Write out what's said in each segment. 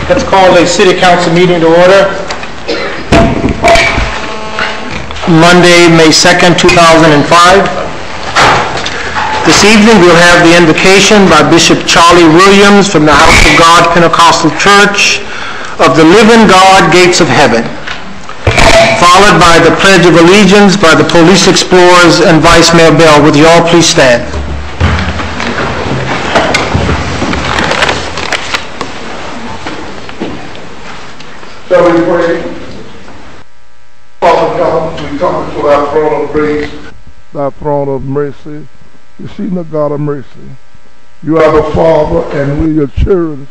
Let's call the City Council meeting to order. Monday, May 2nd, 2005. This evening we'll have the invocation by Bishop Charlie Williams from the House of God Pentecostal Church of the Living God, Gates of Heaven, followed by the Pledge of Allegiance by the Police Explorers and Vice Mayor Bell. Would you all please stand? Shall we pray? Father God, we come to thy throne of grace, thy throne of mercy. You see, the God of mercy. You are the Father, and we're your children.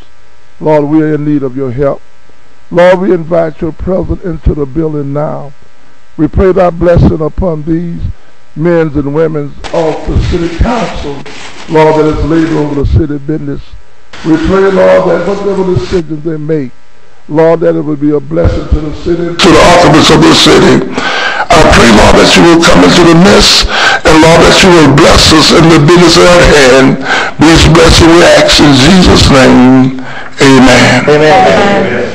Lord, we are in need of your help. Lord, we invite your presence into the building now. We pray thy blessing upon these men and women of the city council, Lord, that is laid over the city business. We pray, Lord, that whatever decisions they make, Lord, that it will be a blessing to the city, to the occupants of the city. I pray, Lord, that you will come into the midst, and Lord, that you will bless us in the business at hand. These blessings we ask in Jesus' name. Amen. Amen.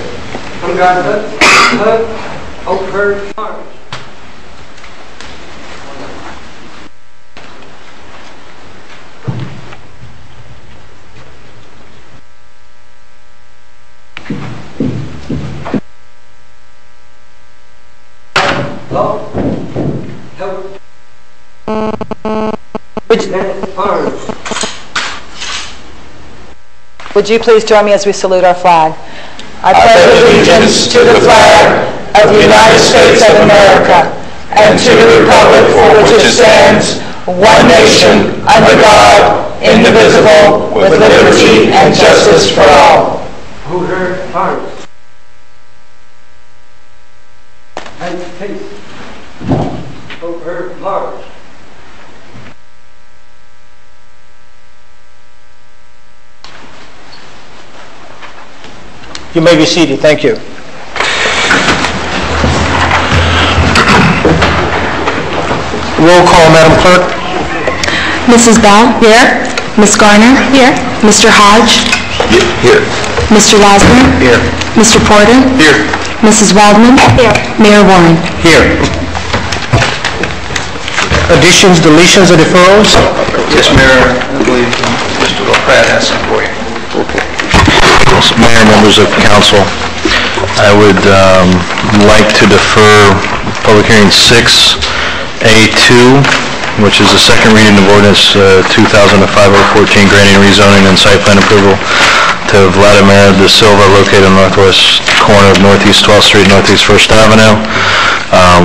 Would you please join me as we salute our flag? I pledge allegiance to the flag of the United States of America and to the republic for which it stands, one nation, under God, indivisible, with liberty and justice for all. Hold her hearts and peace. Hold her hearts. You may be seated. Thank you. Roll call, Madam Clerk. Mrs. Bell? Here. Ms. Garner? Here. Mr. Hodge? Here. Mr. Lasner? Here. Mr. Porter? Here. Mrs. Waldman? Here. Mayor Warren? Here. Additions, deletions, or deferrals? Yes, Mayor, I believe Mr. Pratt has some for you. Mayor, members of council, I would like to defer public hearing 6A2, which is the second reading of ordinance 2005-014 granting rezoning and site plan approval to Vladimir De Silva, located on the northwest corner of Northeast 12th Street, Northeast 1st Avenue.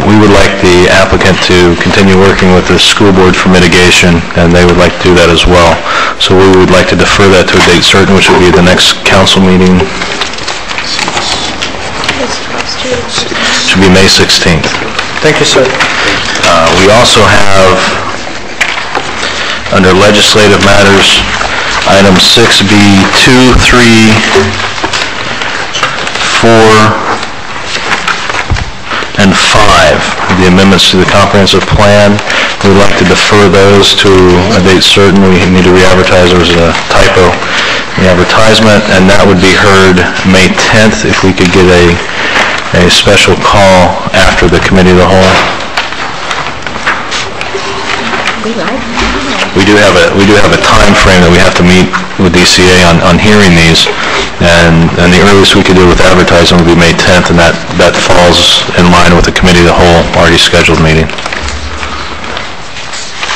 We would like the applicant to continue working with the school board for mitigation, and they would like to do that as well. So we would like to defer that to a date certain, which will be the next council meeting. Should be May 16th. Thank you, sir. We also have, under legislative matters, item 6B, 2, 3, 4, and 5, the amendments to the comprehensive plan. We'd like to defer those to a date certain. We need to re-advertise. There was a typo in the advertisement, and that would be heard May 10th if we could get a special call after the committee of the whole. We do have a time frame that we have to meet with DCA on hearing these, and the earliest we could do with advertising would be May 10th, and that falls in line with the committee of the whole already scheduled meeting.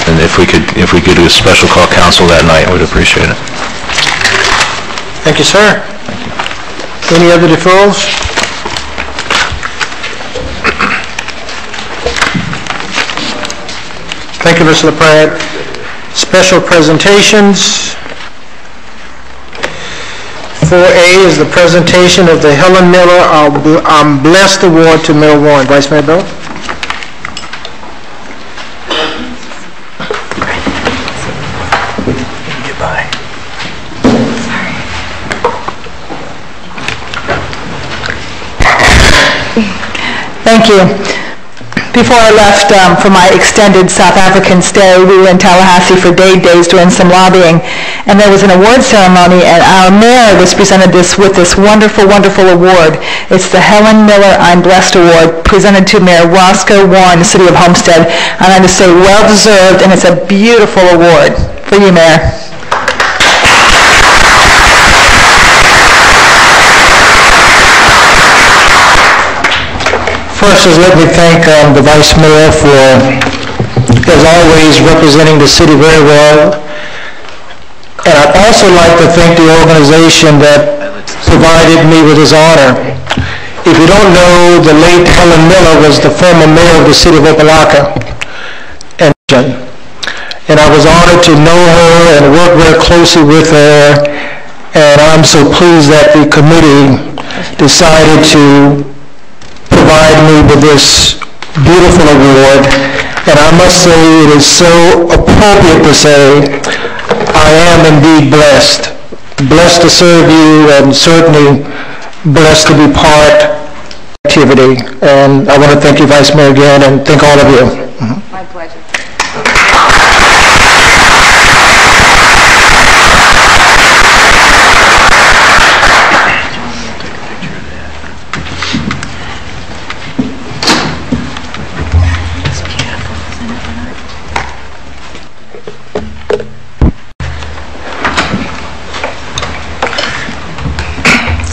And if we could do a special call council that night, we'd appreciate it. Thank you, sir. Thank you. Any other deferrals? Thank you, Mr. LaPrade. Special presentations. 4A is the presentation of the Helen Miller I'm Blessed Award to Mayor Warren. Vice Mayor Bell. Goodbye. Thank you. Before I left for my extended South African stay, we were in Tallahassee for days doing some lobbying, and there was an award ceremony, and our mayor was presented with this wonderful, wonderful award. It's the Helen Miller I'm Blessed Award, presented to Mayor Roscoe Warren, the city of Homestead, and I just say well-deserved, and it's a beautiful award. For you, Mayor. First, let me thank the Vice Mayor for, as always, representing the city very well. And I'd also like to thank the organization that provided me with this honor. If you don't know, the late Helen Miller was the former mayor of the city of Opelika. And I was honored to know her and work very closely with her. And I'm so pleased that the committee decided to provide me with this beautiful award, and I must say it is so appropriate to say I am indeed blessed to serve you, and certainly blessed to be part of the activity. And I want to thank you, Vice Mayor, again, and thank all of you. My pleasure.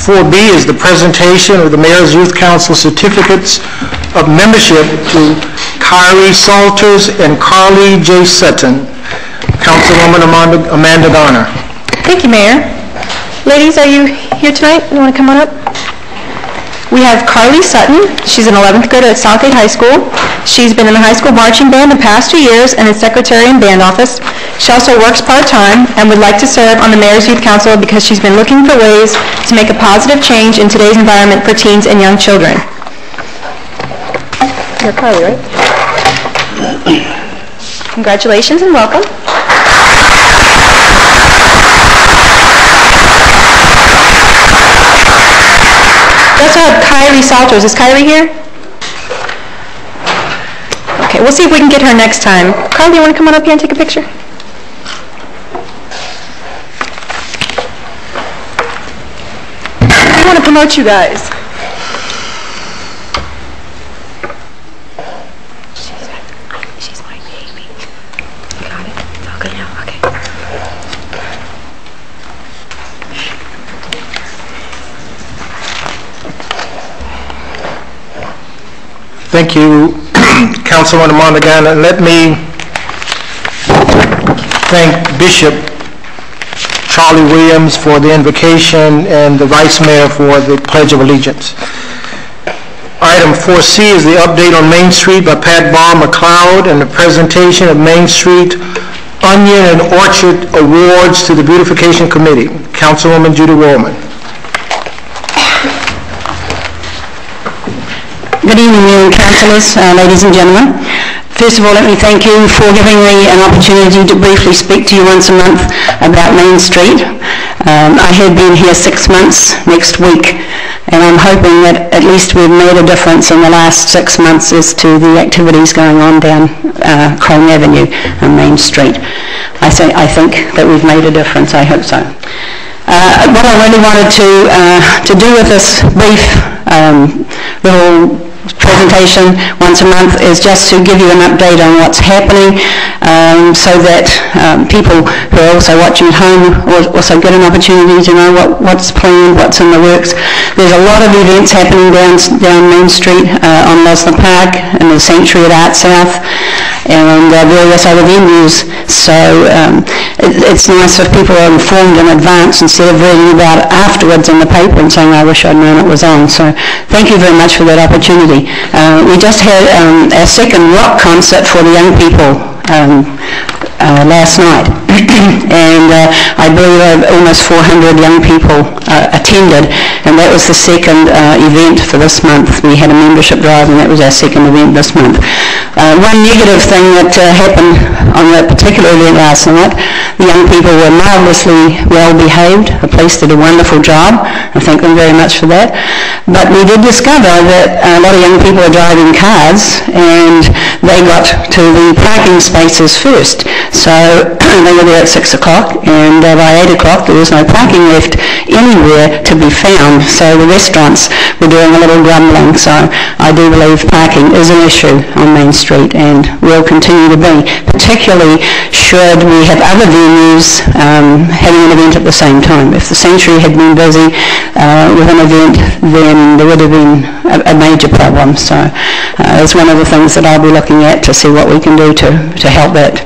Four B is the presentation of the Mayor's Youth Council certificates of membership to Kyrie Salters and Carly J. Sutton. Councilwoman Amanda Garner. Thank you, Mayor. Ladies, are you here tonight? You want to come on up? We have Carly Sutton. She's an 11th grader at Southgate High School. She's been in the high school marching band the past 2 years and is secretary in band office. She also works part-time and would like to serve on the Mayor's Youth Council because she's been looking for ways to make a positive change in today's environment for teens and young children. You're Carly, right? Congratulations and welcome. We also have Kyrie Salters. Is Kyrie here? Okay, we'll see if we can get her next time. Carly, you want to come on up here and take a picture? I want to promote you guys. She's my baby. Got it? It's all good now? Okay. Thank you, Councilwoman Monaghan. And let me thank Bishop Charlie Williams for the invocation and the Vice Mayor for the Pledge of Allegiance. Item 4C is the update on Main Street by Pat Barr McLeod and the presentation of Main Street Onion and Orchard Awards to the Beautification Committee. Councilwoman Judy Woolman. Good evening, Mayor and councillors, ladies and gentlemen. First of all, let me thank you for giving me an opportunity to briefly speak to you once a month about Main Street. I have been here 6 months next week, and I'm hoping that at least we've made a difference in the last 6 months as to the activities going on down Crane Avenue and Main Street. I think that we've made a difference. I hope so. What I really wanted to do with this brief little presentation once a month is just to give you an update on what's happening, so that people who are also watching at home will also get an opportunity to know what's planned, what's in the works. There's a lot of events happening down Main Street, on Leslie Park, in the Sanctuary at Art South, and various other venues. So it's nice if people are informed in advance instead of reading about it afterwards in the paper and saying, I wish I'd known it was on. So thank you very much for that opportunity. We just had our second rock concert for the young people last night, and I believe almost 400 young people attended, and that was the second event for this month. We had a membership drive, and that was our second event this month. One negative thing that happened on that particular event last night, the young people were marvellously well behaved. The police did a wonderful job. I thank them very much for that. But we did discover that a lot of young people are driving cars and they got to the parking spaces first. So they were there at 6 o'clock and by 8 o'clock there was no parking left anywhere to be found. So the restaurants were doing a little grumbling. So I do believe parking is an issue on Main Street and will continue to be, particularly should we have other venues having an event at the same time. If the Sanctuary had been busy with an event, then there would have been a major problem. So it's one of the things that I'll be looking at to see what we can do to help that.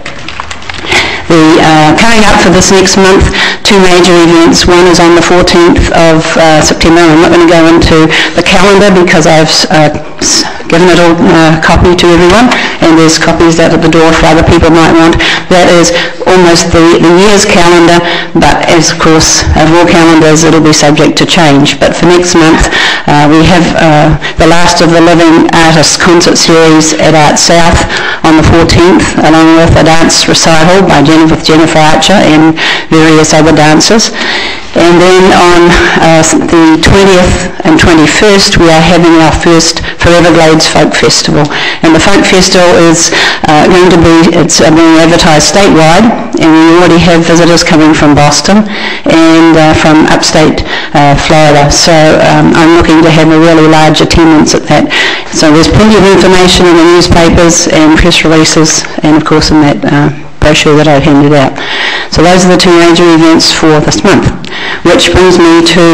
Coming up for this next month, two major events. One is on the 14th of September. I'm not going to go into the calendar because I've given it all copy to everyone, and there's copies out at the door for other people might want. That is almost the year's calendar, but as of course of all calendars it'll be subject to change. But for next month we have the last of the Living Artists concert series at Art South on the 14th, along with a dance recital with Jennifer Archer and various other dancers. And then on the 20th and 21st, we are having our first Forever Glades Folk Festival. And the Folk Festival is going to be, it's being advertised statewide, and we already have visitors coming from Boston and from upstate Florida. So I'm looking to have a really large attendance at that. So there's plenty of information in the newspapers and press releases, and of course in that brochure that I've handed out. So those are the two major events for this month, which brings me to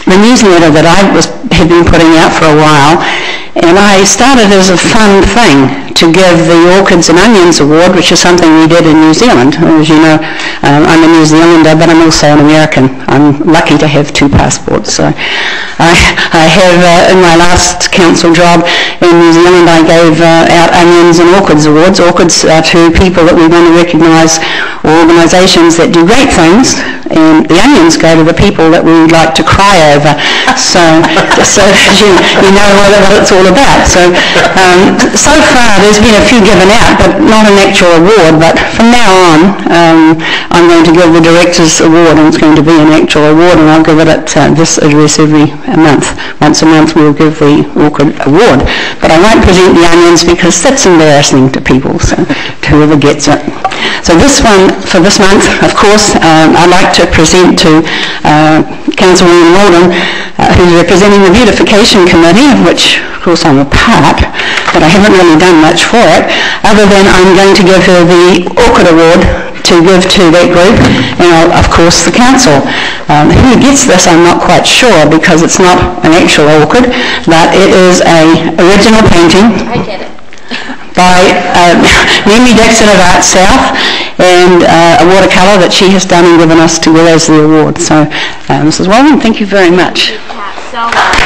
the newsletter that I have been putting out for a while, and I started as a fun thing to give the Orchids and Onions Award, which is something we did in New Zealand. As you know, I'm a New Zealander, but I'm also an American. I'm lucky to have two passports. So I have, in my last council job in New Zealand, I gave out Onions and Orchids Awards. Orchids are to people that we want to recognise, or organisations that do great things, and the onions go to the people that we like to cry over. So you know what it's all about. So far there's been a few given out, but not an actual award. But from now on, I'm going to give the Directors Award, and it's going to be an actual award, and I'll give it at this address every month. Once a month we'll give the Orchid Award. But I won't present the onions because that's embarrassing to people, so to whoever gets it. So this one, for this month, of course, I'd like to present to Councillor Walden, who's representing the Beautification Committee, of which, of course, I'm a part, but I haven't really done much for it, other than I'm going to give her the Orchid Award to give to that group, and of course the council. Who gets this, I'm not quite sure, because it's not an actual orchid, but it is an original painting. I get it. By Mimi Dixon of Art South, and a watercolour that she has done and given us to give as the award. So, Mrs. Walden, thank you very much. So much.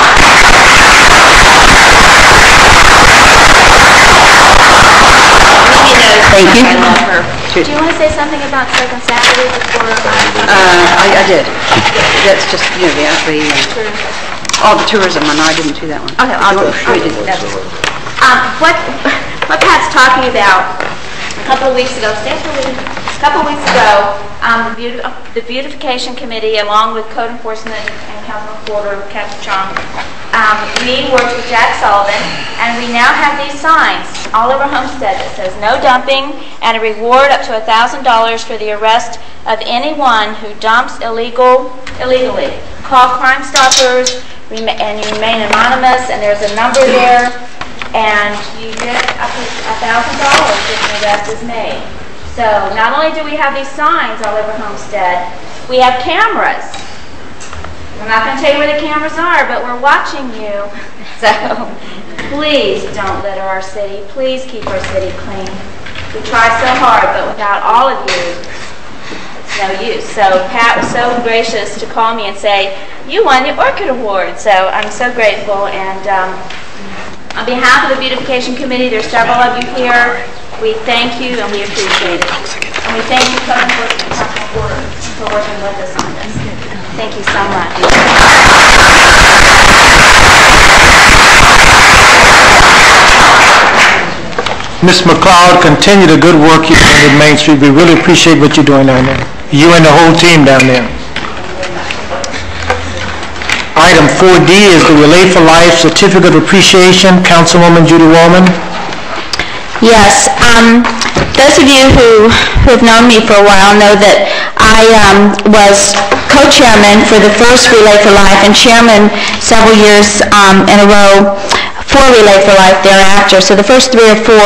Thank you. I love her. Do you want to say something about Second Saturday before? I did. That's just, you know, the tourism one. I didn't do that one. Okay, I'll do it. What Pat's talking about a couple of weeks ago, the Beautification Committee, along with Code Enforcement and Councilman Porter, Captain Chong, we worked with Jack Sullivan, and we now have these signs all over Homestead that says no dumping and a reward up to $1,000 for the arrest of anyone who dumps illegally. Call Crime Stoppers, and you remain anonymous, and there's a number there, and you get up to $1,000 if an arrest is made. So not only do we have these signs all over Homestead, we have cameras. I'm not going to tell you where the cameras are, but we're watching you. So please don't litter our city. Please keep our city clean. We try so hard, but without all of you, it's no use. So Pat was so gracious to call me and say, you won the Orchid Award. So I'm so grateful. And on behalf of the Beautification Committee, there's several of you here. We thank you and we appreciate it. And we thank you for working with us on this. Thank you so much. Ms. McLeod, continue the good work you're doing with Main Street. We really appreciate what you're doing down there. You and the whole team down there. Item 4D is the Relay for Life Certificate of Appreciation. Councilwoman Judy Wallman. Yes, those of you who have known me for a while know that I was co-chairman for the first Relay for Life and chairman several years in a row for Relay for Life thereafter. So the first 3 or 4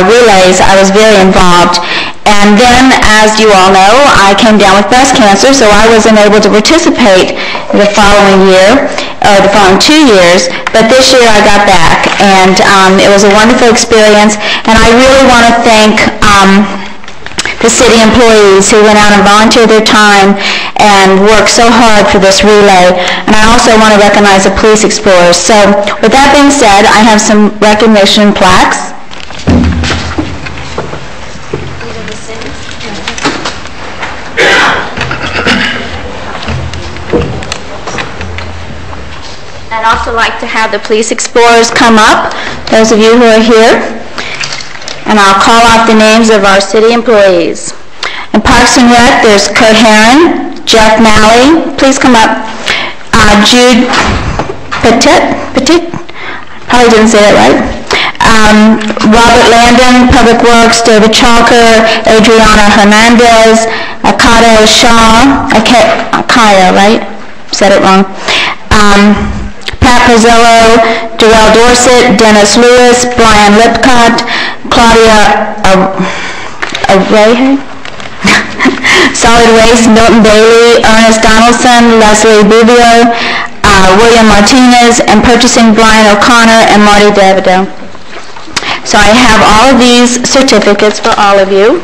relays, I was very involved. And then, as you all know, I came down with breast cancer, so I wasn't able to participate the following year, or the following 2 years, but this year I got back, and it was a wonderful experience, and I really want to thank the city employees who went out and volunteered their time and worked so hard for this relay, and I also want to recognize the police explorers. So, with that being said, I have some recognition plaques. I'd also like to have the police explorers come up, those of you who are here, and I'll call out the names of our city employees. In Parks and Rec, there's Kurt Herron, Jeff Malley, please come up, Jude Petit, probably didn't say that right, Robert Landon, Public Works, David Chalker, Adriana Hernandez, Akato Shaw, Akaya, right? Said it wrong. Pat Pizzillo, Darrell Dorset, Dennis Lewis, Brian Lipcott, Claudia Arreje, Solid Waste, Milton Bailey, Ernest Donaldson, Leslie Bubio, William Martinez, and Purchasing Brian O'Connor and Marty Davido. So I have all of these certificates for all of you.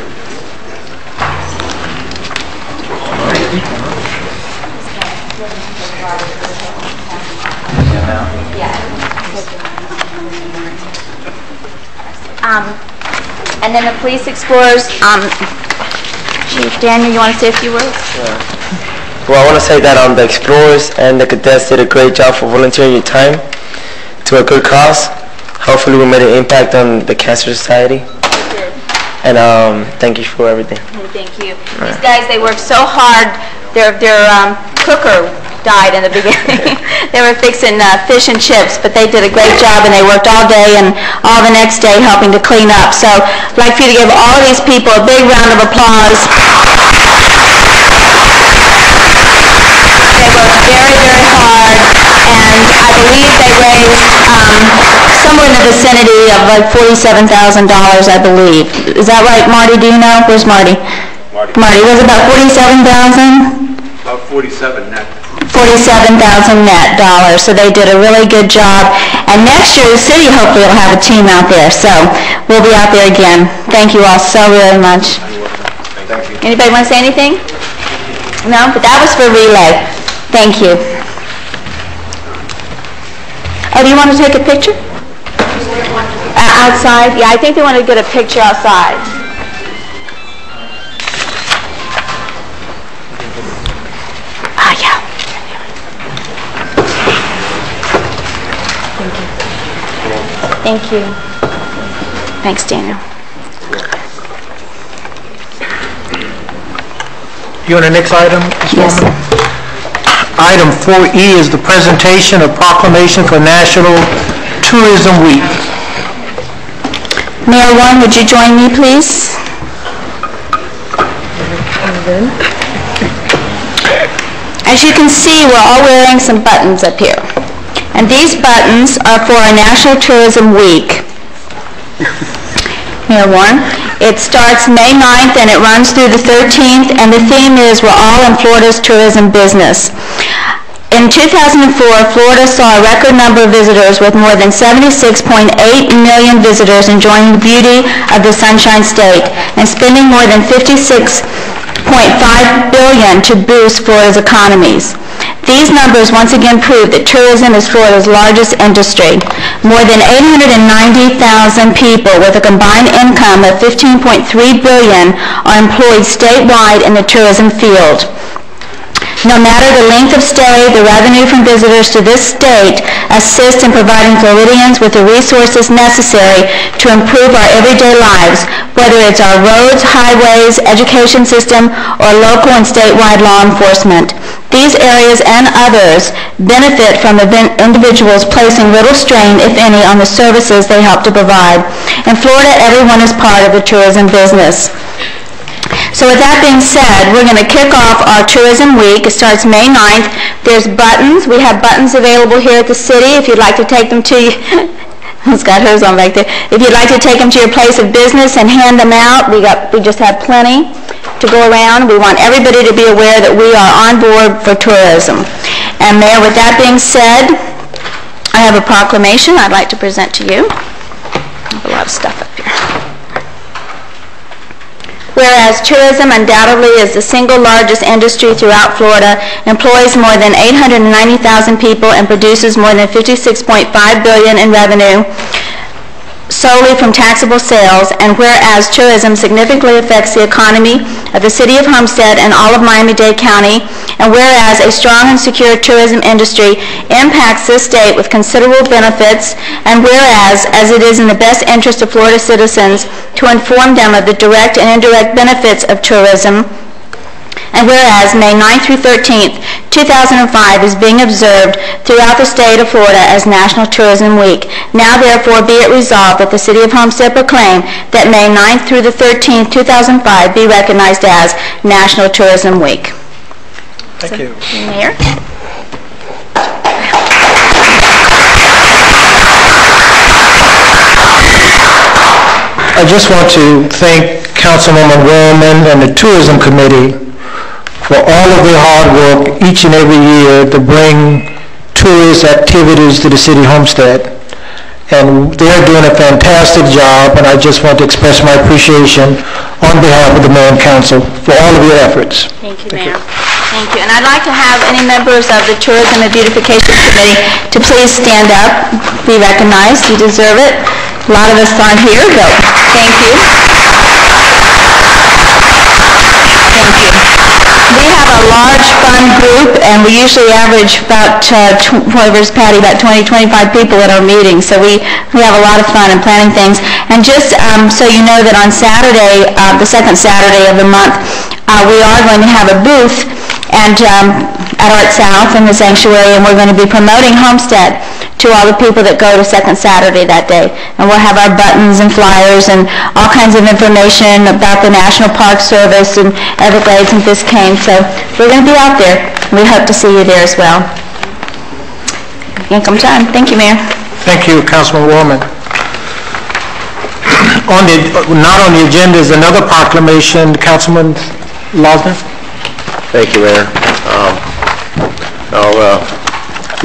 And then the police explorers, Chief Daniel, you want to say a few words? Sure. Well, I want to say that the explorers and the cadets did a great job for volunteering your time to a good cause. Hopefully we made an impact on the Cancer Society. You did. And thank you for everything. Thank you. These guys, they worked so hard. Their cooker died in the beginning. They were fixing fish and chips, but they did a great job, and they worked all day and all the next day helping to clean up. So I'd like for you to give all of these people a big round of applause. They worked very, very hard, and I believe they raised somewhere in the vicinity of like $47,000, I believe. Is that right, Marty? Do you know? Where's Marty? Marty, was it about $47,000? About 47 net. $47,000 net dollars. So they did a really good job. And next year, the city hopefully will have a team out there. So we'll be out there again. Thank you all so very much. Thank you. Anybody want to say anything? No? But that was for relay. Thank you. Oh, do you want to take a picture? Outside? Yeah, I think they want to get a picture outside. Ah, yeah. Thank you. Thanks, Daniel. You on the next item, Ms. Yes. Woman? Item 4E is the presentation of proclamation for National Tourism Week. Mayor Warren, would you join me, please? As you can see, we're all wearing some buttons up here. And these buttons are for our National Tourism Week. Mayor Warren, it starts May 9th and it runs through the 13th, and the theme is We're All in Florida's Tourism Business. In 2004, Florida saw a record number of visitors, with more than 76.8 million visitors enjoying the beauty of the Sunshine State and spending more than $56.5 billion to boost Florida's economies. These numbers once again prove that tourism is Florida's largest industry. More than 890,000 people with a combined income of $15.3 billion are employed statewide in the tourism field. No matter the length of stay, the revenue from visitors to this state assists in providing Floridians with the resources necessary to improve our everyday lives, whether it's our roads, highways, education system, or local and statewide law enforcement. These areas and others benefit from individuals placing little strain, if any, on the services they help to provide. In Florida, everyone is part of the tourism business. So with that being said, we're going to kick off our Tourism Week. It starts May 9th. There's buttons. We have buttons available here at the city if you'd like to take them to you. It's got hers on back there. If you'd like to take them to your place of business and hand them out, we just have plenty to go around. We want everybody to be aware that we are on board for tourism. And Mayor, with that being said, I have a proclamation I'd like to present to you. I have a lot of stuff up here. Whereas tourism undoubtedly is the single largest industry throughout Florida, employs more than 890,000 people, and produces more than $56.5 billion in revenue solely from taxable sales, and whereas tourism significantly affects the economy of the city of Homestead and all of Miami-Dade County, and whereas a strong and secure tourism industry impacts this state with considerable benefits, and whereas, as it is in the best interest of Florida citizens to inform them of the direct and indirect benefits of tourism, and whereas May 9th through 13th, 2005 is being observed throughout the state of Florida as National Tourism Week. Now therefore be it resolved that the City of Homestead proclaim that May 9th through the 13th, 2005 be recognized as National Tourism Week. Thank you. Mayor? I just want to thank Councilwoman Wellman and the Tourism Committee for all of their hard work each and every year to bring tourist activities to the city Homestead. And they're doing a fantastic job, and I just want to express my appreciation on behalf of the Mayor and Council for all of your efforts. Thank you, Mayor. Thank you. And I'd like to have any members of the Tourism and Beautification Committee to please stand up, be recognized. You deserve it. A lot of us aren't here, but thank you. Thank you. We have a large fun group, and we usually average about, whatever's Patty, about 20, 25 people at our meetings. So we have a lot of fun in planning things. And just so you know that on Saturday, the second Saturday of the month, we are going to have a booth and at Art South in the sanctuary, and we're going to be promoting Homestead to all the people that go to second Saturday that day. And we'll have our buttons and flyers and all kinds of information about the National Park Service and Everglades and Biscayne. So we're going to be out there. We hope to see you there as well. Income time. Thank you, Mayor. Thank you, Councilman Wellman. Not on the agenda is another proclamation. Councilman Losner. Thank you, Mayor. I'll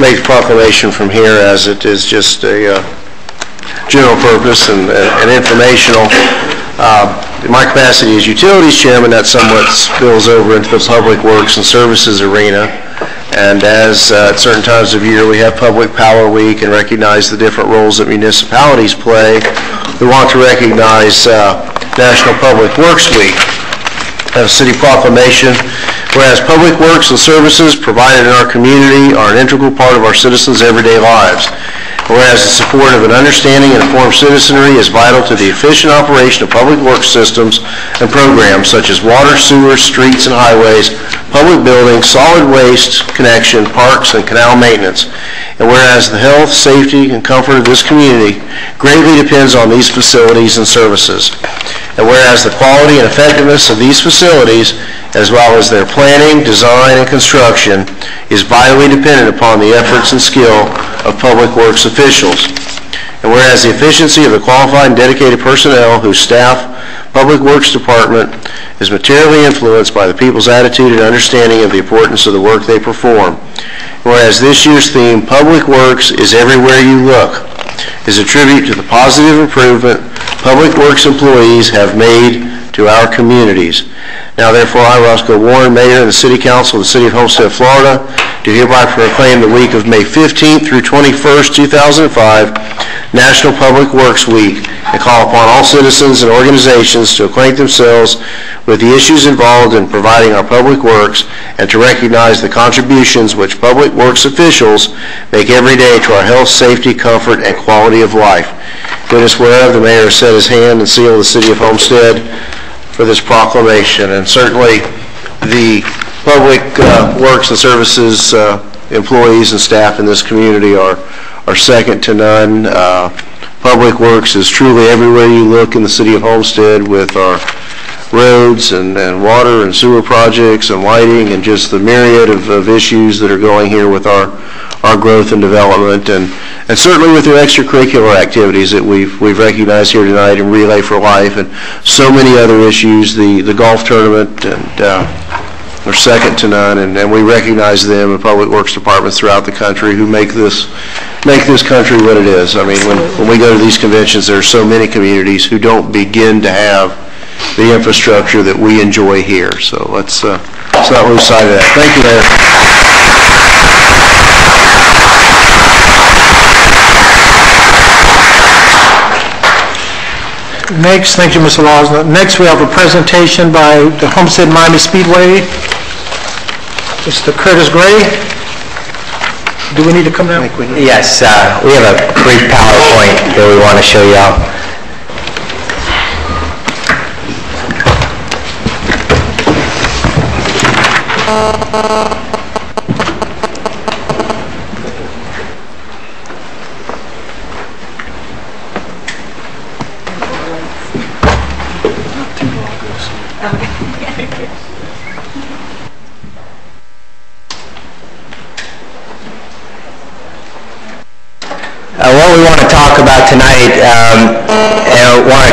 make a proclamation from here, as it is just a general purpose and informational. In my capacity as Utilities Chairman, that somewhat spills over into the Public Works and Services arena. And as at certain times of year we have Public Power Week and recognize the different roles that municipalities play, we want to recognize National Public Works Week. A city proclamation. Whereas public works and services provided in our community are an integral part of our citizens' everyday lives. Whereas the support of an understanding and informed citizenry is vital to the efficient operation of public works systems and programs such as water, sewers, streets and highways, public buildings, solid waste connection, parks, and canal maintenance. And whereas the health, safety, and comfort of this community greatly depends on these facilities and services. And whereas the quality and effectiveness of these facilities, as well as their planning, design, and construction, is vitally dependent upon the efforts and skill of public works officials. And whereas the efficiency of the qualified and dedicated personnel who staff Public Works Department is materially influenced by the people's attitude and understanding of the importance of the work they perform. Whereas this year's theme, Public Works is Everywhere You Look, is a tribute to the positive improvement Public Works employees have made to our communities. Now therefore, I, Roscoe Warren, Mayor and the City Council of the City of Homestead, Florida, do hereby proclaim the week of May 15th through 21st, 2005, National Public Works Week, and call upon all citizens and organizations to acquaint themselves with the issues involved in providing our public works and to recognize the contributions which public works officials make every day to our health, safety, comfort, and quality of life. Witness whereof the mayor has set his hand and seal the city of Homestead for this proclamation. And certainly the public works and services employees and staff in this community are second to none. Public works is truly everywhere you look in the city of Homestead, with our roads and water and sewer projects and lighting and just the myriad of issues that are going here with our growth and development, and certainly with their extracurricular activities that we've recognized here tonight in Relay for Life and so many other issues, the golf tournament, and they're second to none, and we recognize them in public works departments throughout the country who make this country what it is. I mean, when we go to these conventions, there are so many communities who don't begin to have the infrastructure that we enjoy here. So let's not lose sight of that. Thank you, Mayor. Next, thank you, Mr. Losner. Next, we have a presentation by the Homestead Miami Speedway. Mr. Curtis Gray. Do we need to come down? Yes, we have a brief PowerPoint that we want to show you all. What we want to talk about tonight, and I want to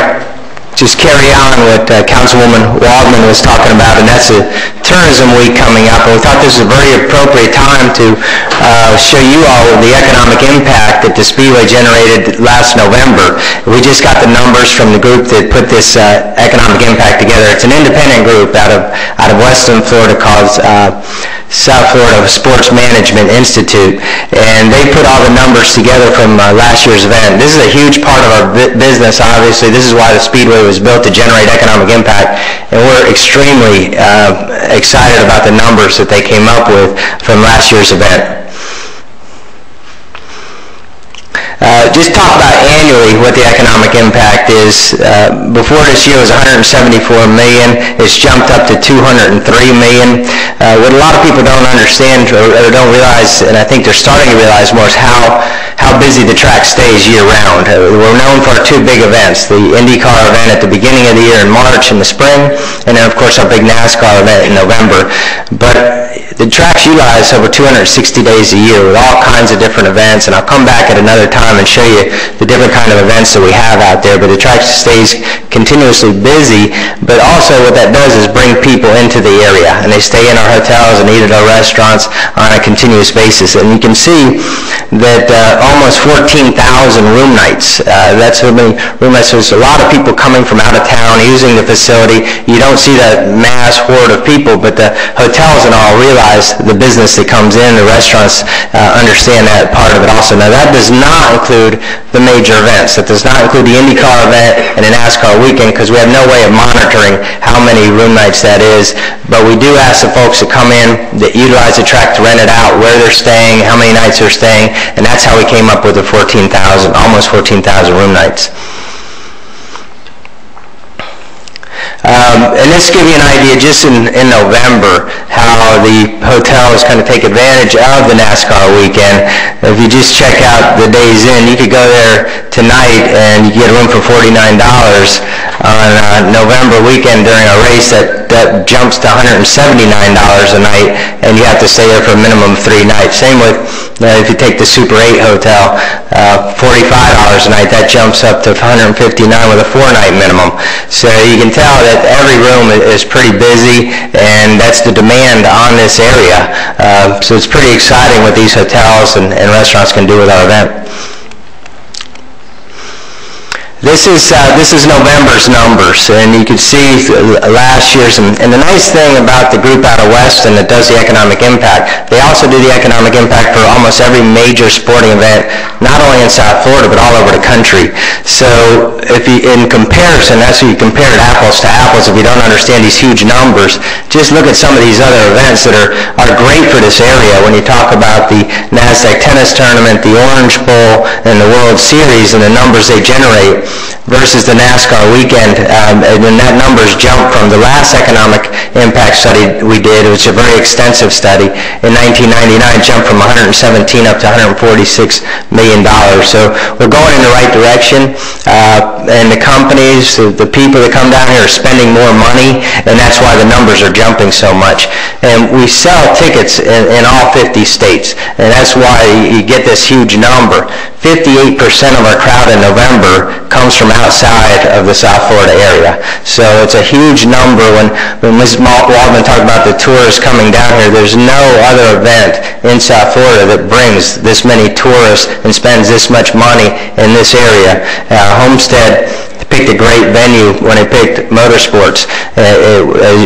just carry on what Councilwoman Waldman was talking about, and that's the Tourism Week coming up. And we thought this was a very appropriate time to show you all the economic impact that the Speedway generated last November. We just got the numbers from the group that put this economic impact together. It's an independent group out of Western Florida called South Florida Sports Management Institute, and they put all the numbers together from last year's event. This is a huge part of our business, obviously. This is why the Speedway was built, to generate economic impact, and we're extremely excited about the numbers that they came up with from last year's event. Just talk about annually what the economic impact is. Before this year it was $174 million. It's jumped up to $203 million. What a lot of people don't understand or don't realize, and I think they're starting to realize more, is how busy the track stays year-round. We're known for our two big events, the IndyCar event at the beginning of the year in March in the spring, and then of course our big NASCAR event in November. But the track's utilized over 260 days a year with all kinds of different events, and I'll come back at another time and show you the different kind of events that we have out there. But the track stays continuously busy, but also what that does is bring people into the area, and they stay in our hotels and eat at our restaurants on a continuous basis. And you can see that almost 14,000 room nights. That's how many room nights. So there's a lot of people coming from out of town using the facility. You don't see that mass horde of people, but the hotels and all realize the business that comes in. The restaurants understand that part of it also. Now that does not include the major events. That does not include the IndyCar event and the NASCAR weekend, because we have no way of monitoring how many room nights that is. But we do ask the folks that come in, that utilize the track, to rent it out, where they're staying, how many nights they're staying, and that's how we came up with the 14,000, almost 14,000 room nights. And this gives you an idea just in November how the hotels kind of take advantage of the NASCAR weekend. If you just check out the days in, you could go there tonight and you get a room for $49 on November weekend during a race that jumps to $179 a night, and you have to stay there for a minimum of 3 nights. Same with if you take the Super 8 hotel, $45 a night, that jumps up to $159 with a 4-night minimum. So you can tell that every room is pretty busy, and that's the demand on this area. So it's pretty exciting what these hotels and restaurants can do with our event. This is November's numbers, and you can see last year's. And the nice thing about the group out of Weston that does the economic impact, they also do the economic impact for almost every major sporting event, not only in South Florida but all over the country. So if you, in comparison, that's how you compare it apples to apples. If you don't understand these huge numbers, just look at some of these other events that are great for this area. When you talk about the NASDAQ Tennis Tournament, the Orange Bowl, and the World Series, and the numbers they generate, versus the NASCAR weekend, and then that number's jumped from the last economic impact study we did. It was a very extensive study. In 1999, jumped from 117 up to $146 million. So we're going in the right direction, and the companies, the people that come down here are spending more money, and that's why the numbers are jumping so much. And we sell tickets in all 50 states, and that's why you get this huge number. 58% of our crowd in November comes from outside of the South Florida area. So it's a huge number. When Mrs. Waldman talked about the tourists coming down here, there's no other event in South Florida that brings this many tourists and spends this much money in this area. Homestead picked a great venue when they picked motorsports.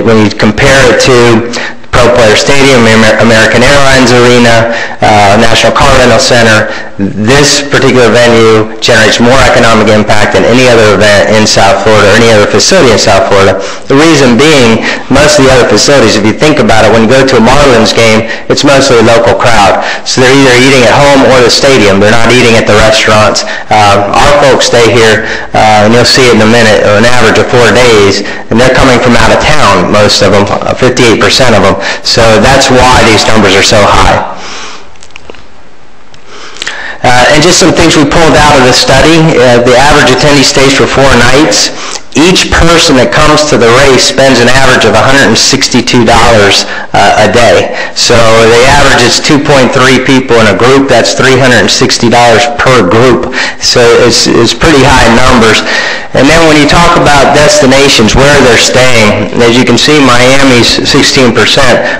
When you compare it to Pro Player Stadium, American Airlines Arena, National Car Rental Center, this particular venue generates more economic impact than any other event in South Florida or any other facility in South Florida. The reason being, most of the other facilities, if you think about it, when you go to a Marlins game, it's mostly a local crowd. So they're either eating at home or the stadium. They're not eating at the restaurants. Our folks stay here, and you'll see it in a minute, an average of 4 days, and they're coming from out of town, most of them, 58% of them. So that's why these numbers are so high. And just some things we pulled out of the study. The average attendee stays for 4 nights. Each person that comes to the race spends an average of $162 a day. So the average is 2.3 people in a group. That's $360 per group. So it's pretty high numbers. And then when you talk about destinations, where they're staying, as you can see, Miami's 16%.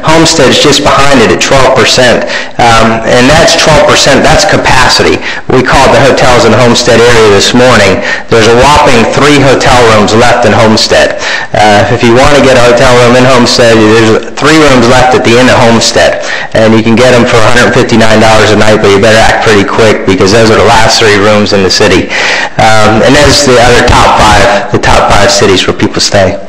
Homestead's just behind it at 12%. And that's 12%. That's capacity. We called the hotels in the Homestead area this morning. There's a whopping 3 hotel rooms left in Homestead. If you want to get a hotel room in Homestead, there's 3 rooms left at the Inn at Homestead, and you can get them for $159 a night, but you better act pretty quick because those are the last 3 rooms in the city. And there's the other top 5 cities where people stay.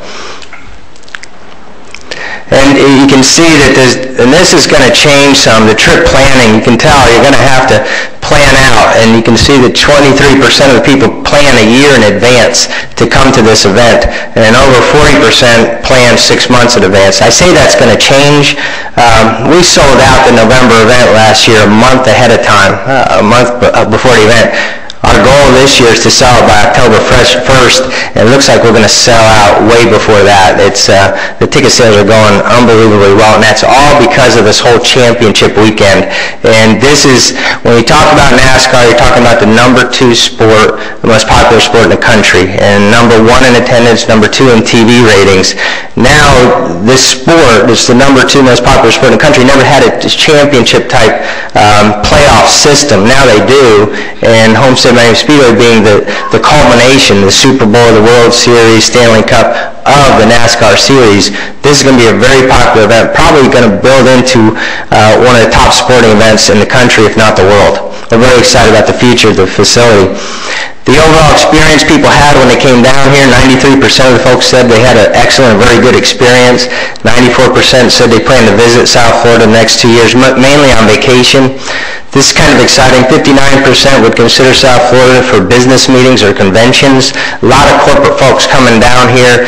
And you can see that and this is going to change some. The trip planning, you can tell you're going to have to plan out, and you can see that 23% of the people plan a year in advance to come to this event, and over 40% plan 6 months in advance. I say that's going to change. We sold out the November event last year a month ahead of time, a month before the event. Our goal this year is to sell by October 1st, and it looks like we're going to sell out way before that. The ticket sales are going unbelievably well, and that's all because of this whole championship weekend. And this is, when we talk about NASCAR, you're talking about the #2 sport, the most popular sport in the country, and #1 in attendance, #2 in TV ratings. Now, this sport, it's the #2 most popular sport in the country, never had a championship-type playoff system. Now they do, and Homestead Miami Speedway being the culmination, the Super Bowl, the World Series, Stanley Cup of the NASCAR series. This is going to be a very popular event, probably going to build into one of the top sporting events in the country, if not the world. We're very excited about the future of the facility. The overall experience people had when they came down here, 93% of the folks said they had an excellent, very good experience. 94% said they plan to visit South Florida the next 2 years, mainly on vacation. This is kind of exciting. 59% would consider South Florida for business meetings or conventions. A lot of corporate folks coming down here.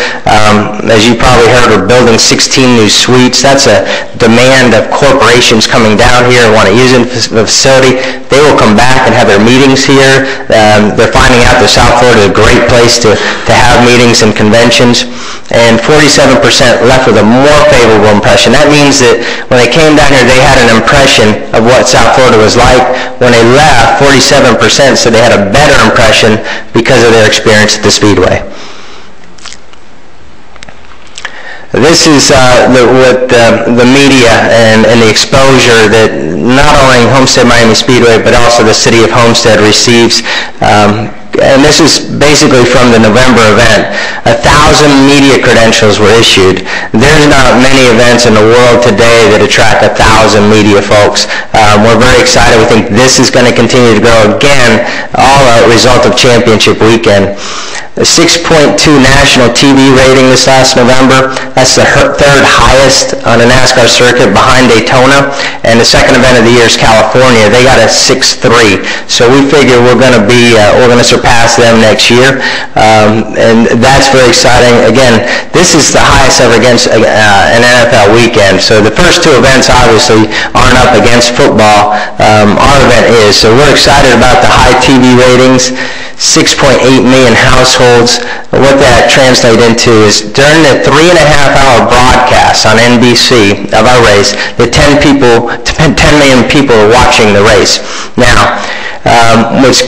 As you probably heard, we're building 16 new suites. That's a demand of corporations coming down here and want to use the facility. They will come back and have their meetings here. They're finding out that South Florida is a great place to have meetings and conventions. And 47% left with a more favorable impression. That means that when they came down here, they had an impression of what South Florida was like. When they left, 47% said they had a better impression because of their experience at the Speedway. This is what the media and the exposure that not only Homestead Miami Speedway but also the city of Homestead receives. and this is basically from the November event, 1,000 media credentials were issued. There's not many events in the world today that attract 1,000 media folks. We're very excited. We think this is going to continue to grow again, all a result of championship weekend. A 6.2 national TV rating this last November. That's the third highest on the NASCAR circuit behind Daytona. And the second event of the year is California. They got a 6.3. So we figure we're going to surpass them next year. And that's very exciting. Again, this is the highest ever against an NFL weekend. So the first two events obviously aren't up against football. Our event is. So we're excited about the high TV ratings. 6.8 million households. What that translates into is during the 3.5-hour broadcast on NBC of our race, the 10 million people are watching the race. Now, what's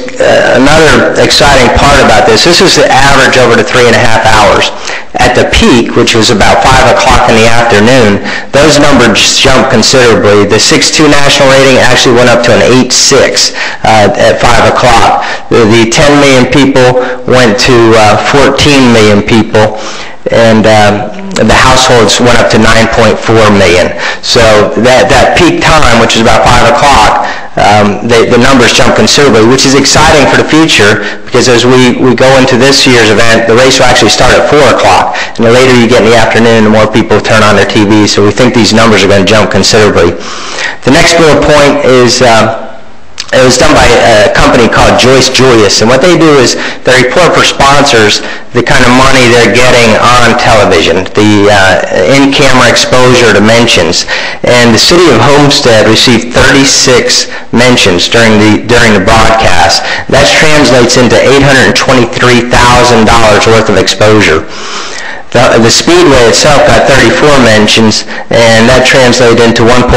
another exciting part about this is the average over the 3.5 hours. At the peak, which was about 5 o'clock in the afternoon, those numbers jumped considerably. The 6.2 national rating actually went up to an 8.6 at 5 o'clock. The 10 million people went to 14 million people, and the households went up to 9.4 million. So that peak time, which is about 5 o'clock, the numbers jump considerably, which is exciting for the future, because as we go into this year's event, the race will actually start at 4 o'clock, and the later you get in the afternoon, the more people turn on their TV, so we think these numbers are going to jump considerably. The next bullet point is it was done by a company called Joyce Julius, and what they do is they report for sponsors the kind of money they're getting on television, the in-camera exposure to mentions. And the city of Homestead received 36 mentions during the broadcast. That translates into $823,000 worth of exposure. The Speedway itself got 34 mentions, and that translated into $1.7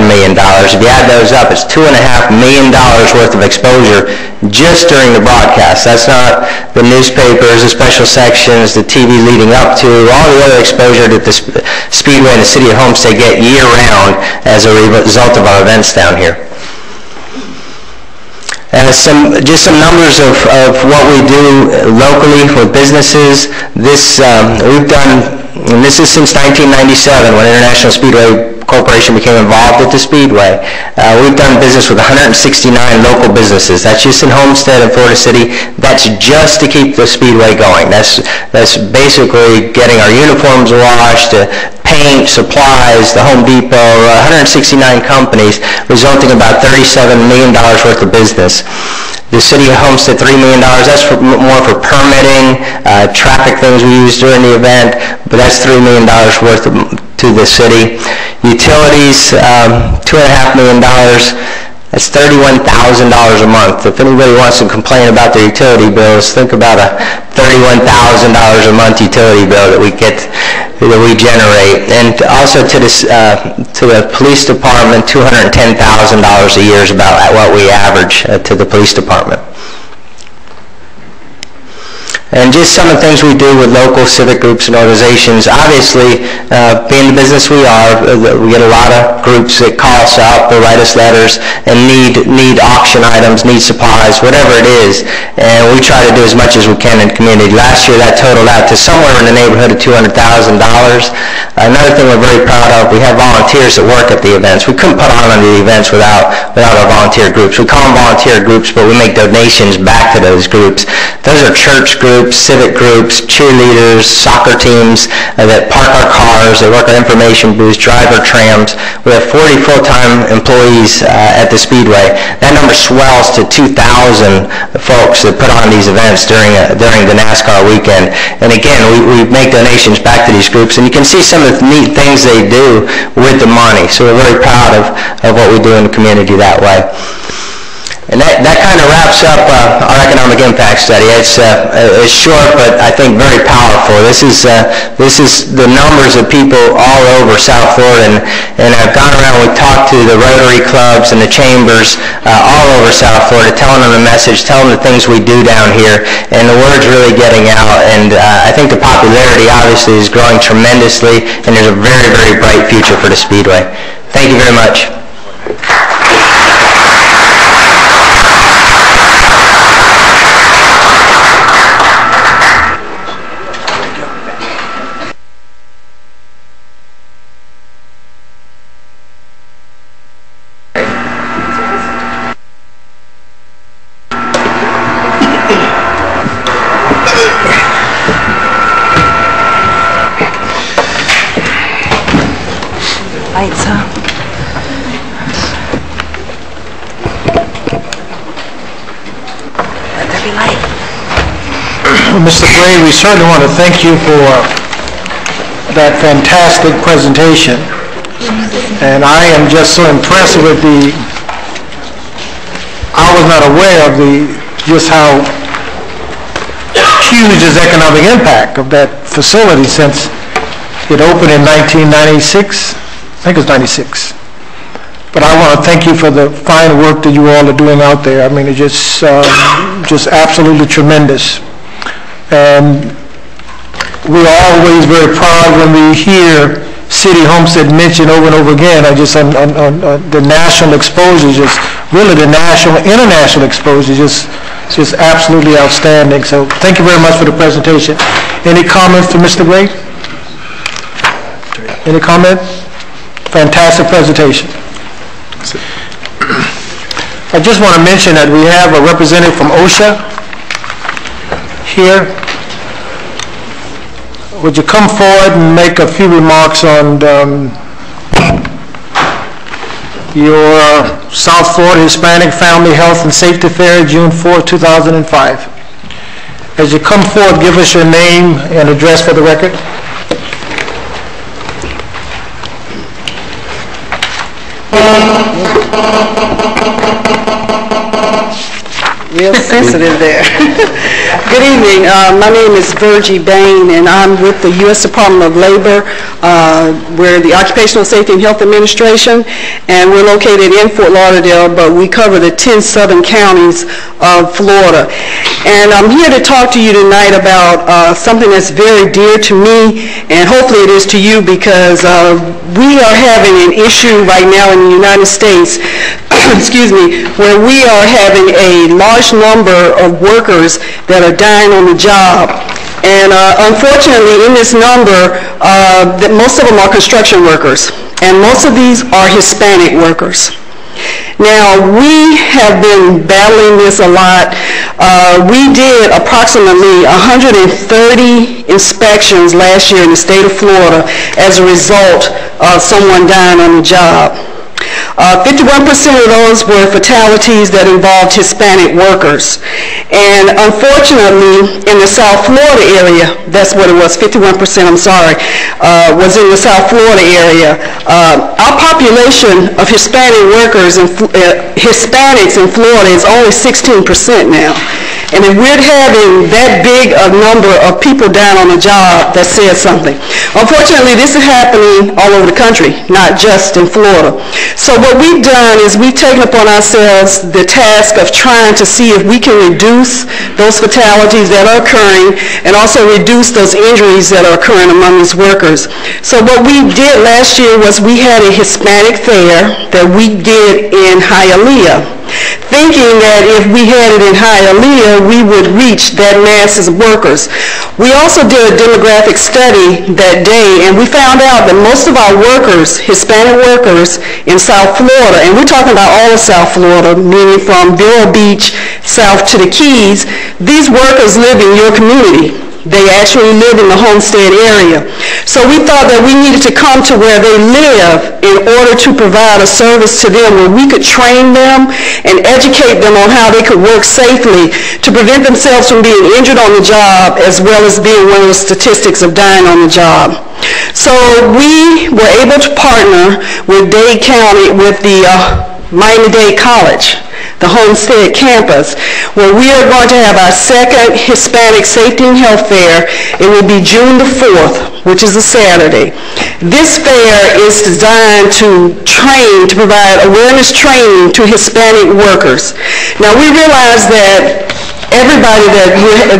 million. If you add those up, it's $2.5 million worth of exposure just during the broadcast. That's not the newspapers, the special sections, the TV leading up to, all the other exposure that the Speedway and the city of Homestead get year-round as a result of our events down here. Just some numbers of what we do locally for businesses. We've done, and this is since 1997 when International Speedway Corporation became involved with the Speedway. We've done business with 169 local businesses. That's just in Homestead and Florida City. That's just to keep the Speedway going. That's basically getting our uniforms washed, paint, supplies, the Home Depot, 169 companies, resulting in about $37 million worth of business. The city of Homestead, $3 million. That's more for permitting, traffic things we use during the event, but that's $3 million worth to the city. Utilities, $2.5 million. That's $31,000 a month. If anybody wants to complain about their utility bills, think about a $31,000 a month utility bill that we generate. And also to the police department, $210,000 a year is about what we average to the police department. And just some of the things we do with local civic groups and organizations. Obviously, being the business we are, we get a lot of groups that call us out, they write us letters, and need auction items, need supplies, whatever it is. And we try to do as much as we can in the community. Last year, that totaled out to somewhere in the neighborhood of $200,000. Another thing we're very proud of, we have volunteers that work at the events. We couldn't put on the events without our volunteer groups. We call them volunteer groups, but we make donations back to those groups. Those are church groups, civic groups, cheerleaders, soccer teams that park our cars, they work our information booths, drive our trams. We have 40 full-time employees at the Speedway. That number swells to 2,000 folks that put on these events during the NASCAR weekend. And again, we make donations back to these groups, and you can see some of the neat things they do with the money. So we're very proud of what we do in the community that way. And that kind of wraps up our economic impact study. It's short, but I think very powerful. This is the numbers of people all over South Florida, and I've gone around. We've talked to the Rotary clubs and the chambers all over South Florida, telling them the message, telling them the things we do down here, and the word's really getting out. And I think the popularity obviously is growing tremendously, and there's a very, very bright future for the Speedway. Thank you very much. Lights up. Let there be light. Mr. Gray, we certainly want to thank you for that fantastic presentation. And I am just so impressed with I was not aware of just how huge is economic impact of that facility since it opened in 1996. I think it was 96. But I want to thank you for the fine work that you all are doing out there. I mean, it's just absolutely tremendous. And we're always very proud when we hear City Homestead mentioned over and over again. On the national exposure, just really the national, international exposure, just absolutely outstanding. So thank you very much for the presentation. Any comments to Mr. Gray? Any comment? Fantastic presentation. I just want to mention that we have a representative from OSHA here. Would you come forward and make a few remarks on your South Florida Hispanic Family Health and Safety Fair, June 4, 2005. As you come forward, give us your name and address for the record. Real sensitive there. Good evening. My name is Virgie Bain, and I'm with the U.S. Department of Labor. We're the Occupational Safety and Health Administration, and we're located in Fort Lauderdale, but we cover the 10 southern counties of Florida. And I'm here to talk to you tonight about something that's very dear to me, and hopefully it is to you, because we are having an issue right now in the United States excuse me, where we are having a large number of workers that are dying on the job. And unfortunately, in this number, most of them are construction workers, and most of these are Hispanic workers. Now, we have been battling this a lot. We did approximately 130 inspections last year in the state of Florida as a result of someone dying on the job. 51% of those were fatalities that involved Hispanic workers. And unfortunately, in the South Florida area, that's what it was, 51%, I'm sorry, was in the South Florida area. Our population of Hispanic workers and Hispanics in Florida is only 16% now. And if we're having that big a number of people down on the job, that says something. Unfortunately, this is happening all over the country, not just in Florida. So what we've done is we've taken upon ourselves the task of trying to see if we can reduce those fatalities that are occurring and also reduce those injuries that are occurring among these workers. So what we did last year was we had a Hispanic fair that we did in Hialeah, thinking that if we had it in Hialeah, we would reach that masses of workers. We also did a demographic study that day, and we found out that most of our workers, Hispanic workers in South Florida, and we're talking about all of South Florida, meaning from Vero Beach south to the Keys, these workers live in your community. They actually live in the Homestead area. So we thought that we needed to come to where they live in order to provide a service to them where we could train them and educate them on how they could work safely to prevent themselves from being injured on the job, as well as being one of the statistics of dying on the job. So we were able to partner with Dade County, with the Miami-Dade College, the Homestead campus, where we are going to have our second Hispanic Safety and Health Fair. It will be June the 4th, which is a Saturday. This fair is designed to provide awareness training to Hispanic workers. Now, we realize that everybody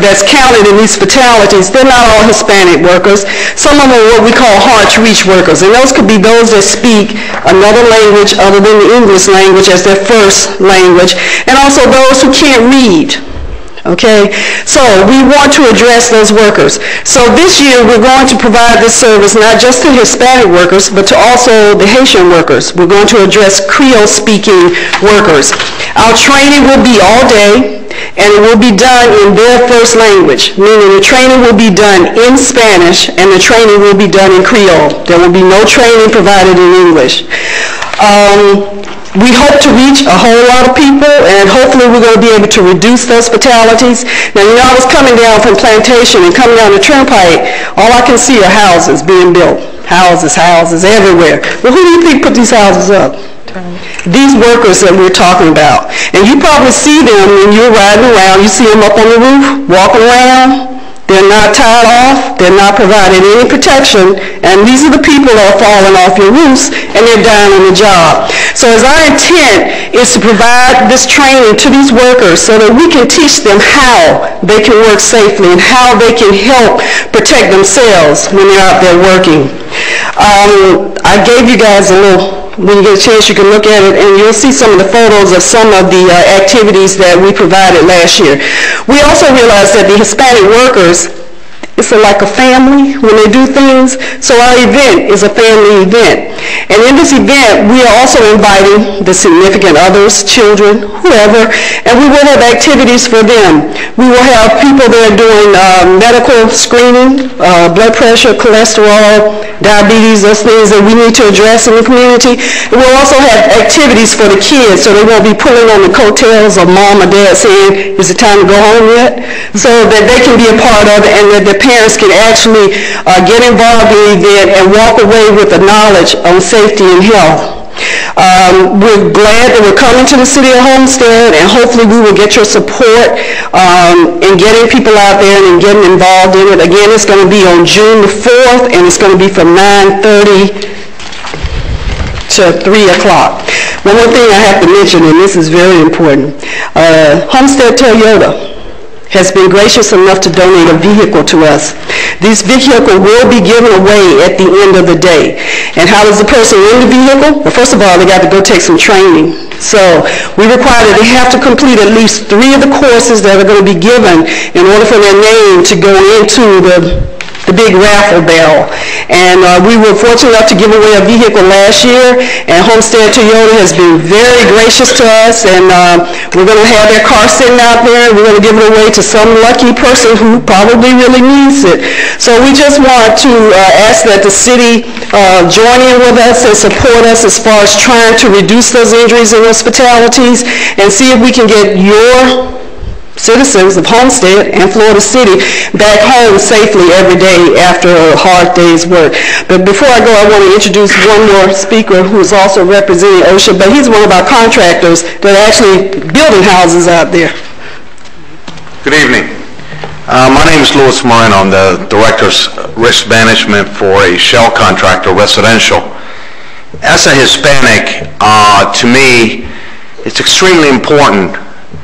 that's counted in these fatalities, they're not all Hispanic workers. Some of them are what we call hard-to-reach workers, and those could be those that speak another language other than the English language as their first language, and also those who can't read. Okay, so we want to address those workers. So this year we're going to provide this service not just to Hispanic workers, but to also the Haitian workers. We're going to address Creole-speaking workers. Our training will be all day, and it will be done in their first language, meaning the training will be done in Spanish and the training will be done in Creole. There will be no training provided in English. We hope to reach a whole lot of people, and hopefully we're going to be able to reduce those fatalities. Now, you know, I was coming down from Plantation and coming down the Turnpike, all I can see are houses being built. Houses everywhere. Well, who do you think put these houses up? These workers that we're talking about. And you probably see them when you're riding around. You see them up on the roof, walking around. They're not tied off. They're not provided any protection. And these are the people that are falling off your roofs, and they're dying on the job. So as our intent is to provide this training to these workers so that we can teach them how they can work safely and how they can help protect themselves when they're out there working. I gave you guys a little, when you get a chance, you can look at it, and you'll see some of the photos of some of the activities that we provided last year. We also realized that the Hispanic workers, it's like a family when they do things, so our event is a family event. And in this event, we are also inviting the significant others, children, whoever, and we will have activities for them. We will have people that are doing medical screening, blood pressure, cholesterol, diabetes, those things that we need to address in the community. And we'll also have activities for the kids, so they won't be pulling on the coattails of mom or dad saying, is it time to go home yet? So that they can be a part of it, and that the parents can actually get involved in the event and walk away with the knowledge on safety and health. We're glad that we're coming to the city of Homestead, and hopefully we will get your support in getting people out there and in getting involved in it. Again, it's going to be on June the 4th, and it's going to be from 9:30 to 3 o'clock. One more thing I have to mention, and this is very important. Homestead Toyota has been gracious enough to donate a vehicle to us. This vehicle will be given away at the end of the day. And how does the person win the vehicle? Well, first of all, they got to go take some training. So we require that they have to complete at least 3 of the courses that are going to be given in order for their name to go into the big raffle barrel. And we were fortunate enough to give away a vehicle last year, and Homestead Toyota has been very gracious to us, and we're going to have their car sitting out there, and we're going to give it away to some lucky person who probably really needs it. So we just want to ask that the city join in with us and support us as far as trying to reduce those injuries and those fatalities, and see if we can get your citizens of Homestead and Florida City back home safely every day after a hard day's work. But before I go, I want to introduce one more speaker who is also representing OSHA, but he's one of our contractors that are actually building houses out there. Good evening. My name is Louis Moreno. I'm the Director's Risk Management for a shell contractor, residential. As a Hispanic, to me, it's extremely important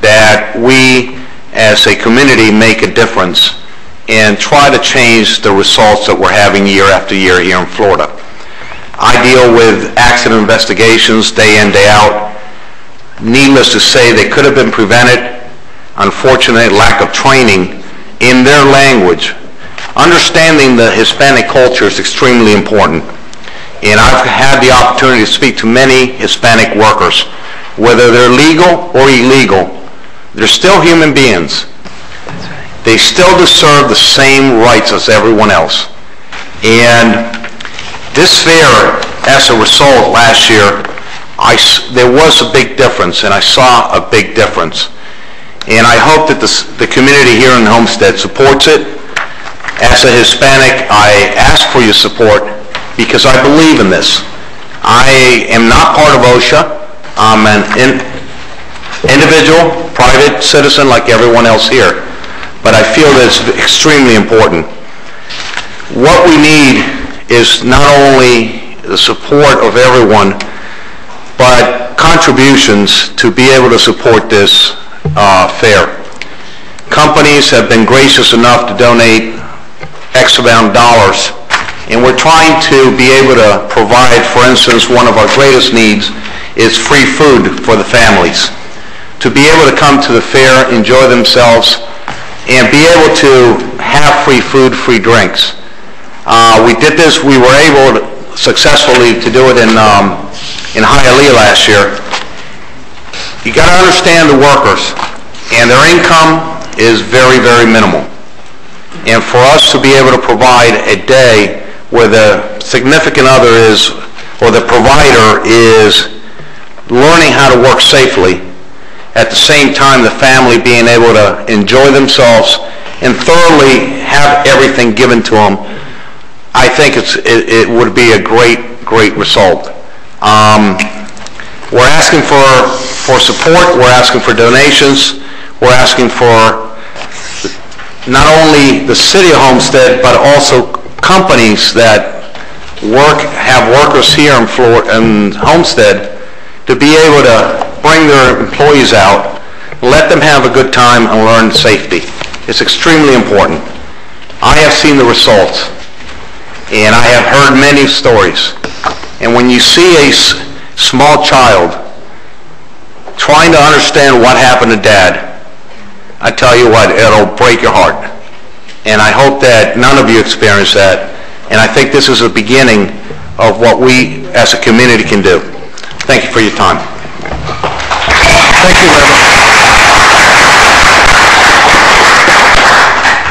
that we as a community make a difference and try to change the results that we're having year after year here in Florida. I deal with accident investigations day in, day out. Needless to say, they could have been prevented. Unfortunately, lack of training in their language. Understanding the Hispanic culture is extremely important. And I've had the opportunity to speak to many Hispanic workers. Whether they're legal or illegal, they're still human beings. They still deserve the same rights as everyone else. And this fair, as a result, last year, there was a big difference, and I saw a big difference. And I hope that the community here in Homestead supports it. As a Hispanic, I ask for your support because I believe in this. I am not part of OSHA. I'm an individual, private citizen like everyone else here, but I feel that it's extremely important. What we need is not only the support of everyone, but contributions to be able to support this fair. Companies have been gracious enough to donate X amount of dollars, and we're trying to be able to provide, for instance, one of our greatest needs is free food for the families. To be able to come to the fair, enjoy themselves, and be able to have free food, free drinks. We did this, we were able successfully to do it in Hialeah last year. You got to understand the workers. and their income is very, very minimal. And for us to be able to provide a day where the significant other is, or the provider is learning how to work safely, at the same time the family being able to enjoy themselves and thoroughly have everything given to them, I think it would be a great result. We're asking for support, we're asking for donations, we're asking for not only the city of Homestead, but also companies that have workers here in Homestead to be able to bring their employees out, let them have a good time and learn safety. It's extremely important. I have seen the results, and I have heard many stories. And when you see a small child trying to understand what happened to Dad, I tell you what, it'll break your heart. And I hope that none of you experience that. And I think this is the beginning of what we as a community can do. Thank you for your time. Thank you, Reverend.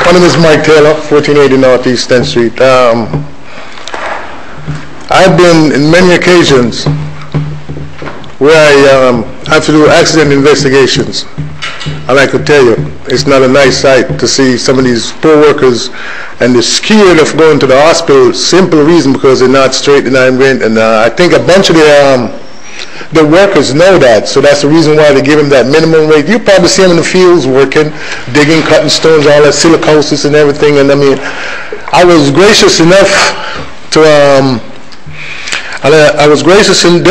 My name is Mike Taylor, 1480 Northeast 10th Street. I've been in many occasions where I have to do accident investigations. And I could tell you, it's not a nice sight to see some of these poor workers, and they're scared of going to the hospital, simple reason because they're not straight and and I think a bunch of the workers know that, so that's the reason why they give them that minimum wage. You probably see them in the fields working, digging, cutting stones, all that silicosis and everything, and I mean, I was gracious enough to they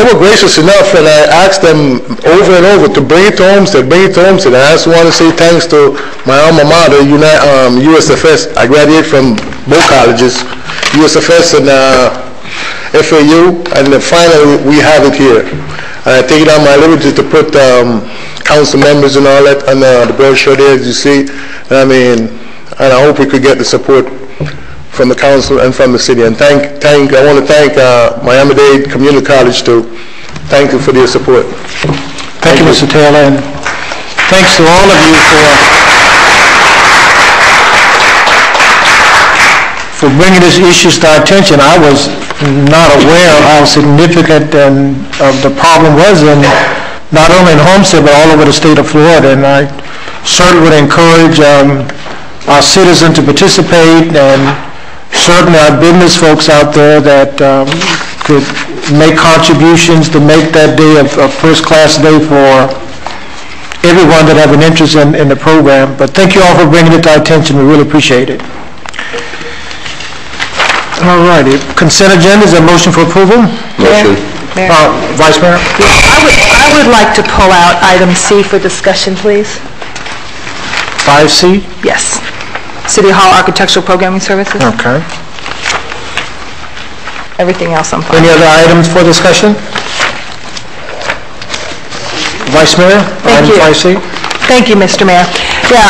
were gracious enough, and I asked them over and over to bring it to Homestead, And I just want to say thanks to my alma mater, USFS. I graduated from both colleges, USFS and FAU, and then finally we have it here. And I take it on my liberty to put council members and all that on the brochure there, as you see. And I hope we could get the support from the council and from the city. And I want to thank Miami-Dade Community College too. Thank you for their support. Thank you, Mr. Taylor, and thanks to all of you for bringing these issues to our attention. I was not aware of how significant the problem was, in not only in Homestead but all over the state of Florida. And I certainly would encourage our citizens to participate, and certainly our business folks out there that could make contributions to make that day a first-class day for everyone that have an interest in the program. But thank you all for bringing it to our attention. We really appreciate it. All righty. Consent agenda, is there a motion for approval? Motion. Vice Mayor? I would like to pull out item C for discussion, please. 5C? Yes. City Hall Architectural Programming Services. Okay. Everything else I'm fine. Any other items for discussion? Vice Mayor? Thank you. 5C? Thank you, Mr. Mayor. Yeah,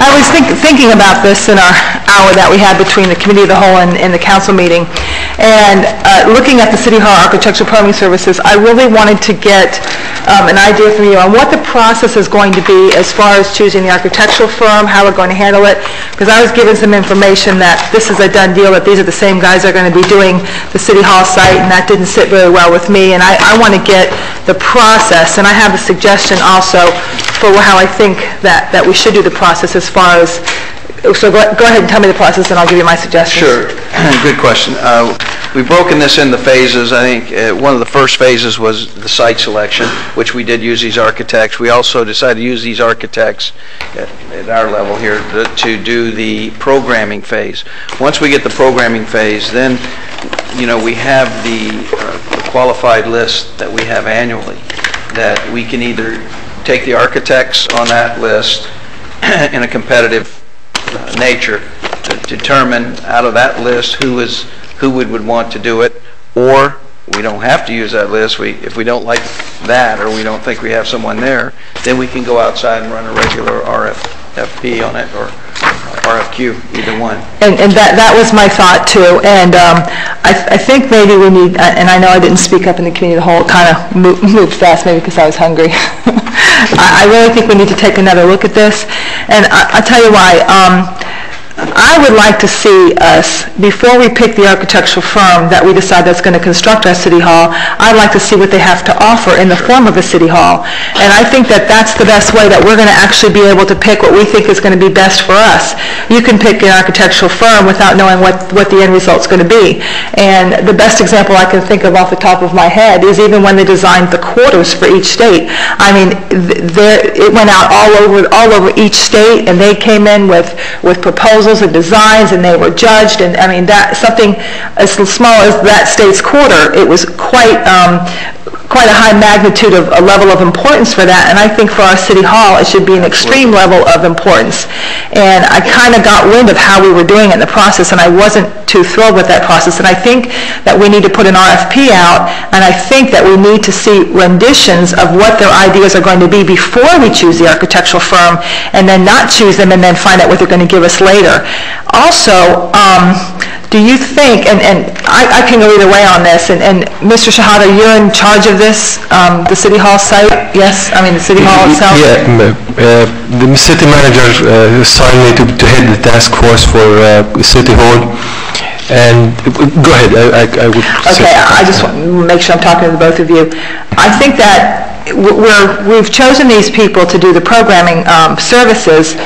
I was thinking about this in our hour that we had between the Committee of the Whole and the council meeting. And looking at the City Hall Architectural Programming Services, I really wanted to get an idea from you on what the process is going to be as far as choosing the architectural firm, how we're going to handle it. Because I was given some information that this is a done deal, that these are the same guys that are going to be doing the City Hall site, and that didn't sit very well with me. And I want to get the process, and I have a suggestion also for how I think that we should do the process as far as, so go ahead and tell me the process and I'll give you my suggestions. Sure. Good question. We've broken this into phases. I think one of the first phases was the site selection, which we did use these architects. We also decided to use these architects at our level here to do the programming phase. Once we get the programming phase, then we have the qualified list that we have annually, that we can either take the architects on that list in a competitive nature to determine out of that list who would want to do it, or we don't have to use that list. If we don't like that, or we don't think we have someone there, then we can go outside and run a regular RFP on it, or RFQ, either one. And that was my thought too. And I think maybe we need, and I know I didn't speak up in the Committee of the Whole, it kind of moved fast, maybe because I was hungry. I really think we need to take another look at this. And I'll tell you why. I would like to see us, before we pick the architectural firm that we decide that's going to construct our city hall, I'd like to see what they have to offer in the form of a city hall. And I think that that's the best way that we're going to actually be able to pick what we think is going to be best for us. You can pick an architectural firm without knowing what the end result's going to be. And the best example I can think of off the top of my head is even when they designed the quarters for each state. I mean, it went out all over each state, and they came in with proposals and designs, and they were judged, and I mean, that something as small as that state's quarter, it was quite a high magnitude of a level of importance for that, and I think for our city hall it should be an extreme level of importance. And I kind of got wind of how we were doing it in the process, and I wasn't too thrilled with that process, and I think that we need to put an RFP out, and I think that we need to see renditions of what their ideas are going to be before we choose the architectural firm, and then not choose them and then find out what they're going to give us later. Also, do you think, and I can go either way on this, and Mr. Shahada, you're in charge of this, the City Hall site, yes? I mean, the City Hall itself? Yeah, the city manager assigned me to head the task force for City Hall. And go ahead, I would say. Okay, I just want to make sure I'm talking to the both of you. I think that we've chosen these people to do the programming services,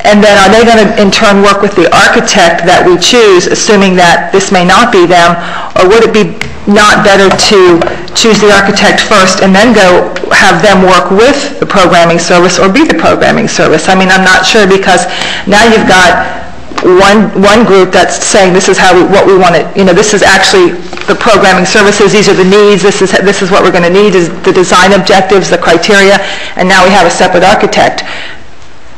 and then are they going to in turn work with the architect that we choose, assuming that this may not be them, or would it be not better to choose the architect first and then go have them work with the programming service or be the programming service? I mean, I'm not sure, because now you've got one group that's saying this is what we want to, this is actually the programming services, these are the needs, this is what we're going to need, is the design objectives, the criteria, and now we have a separate architect.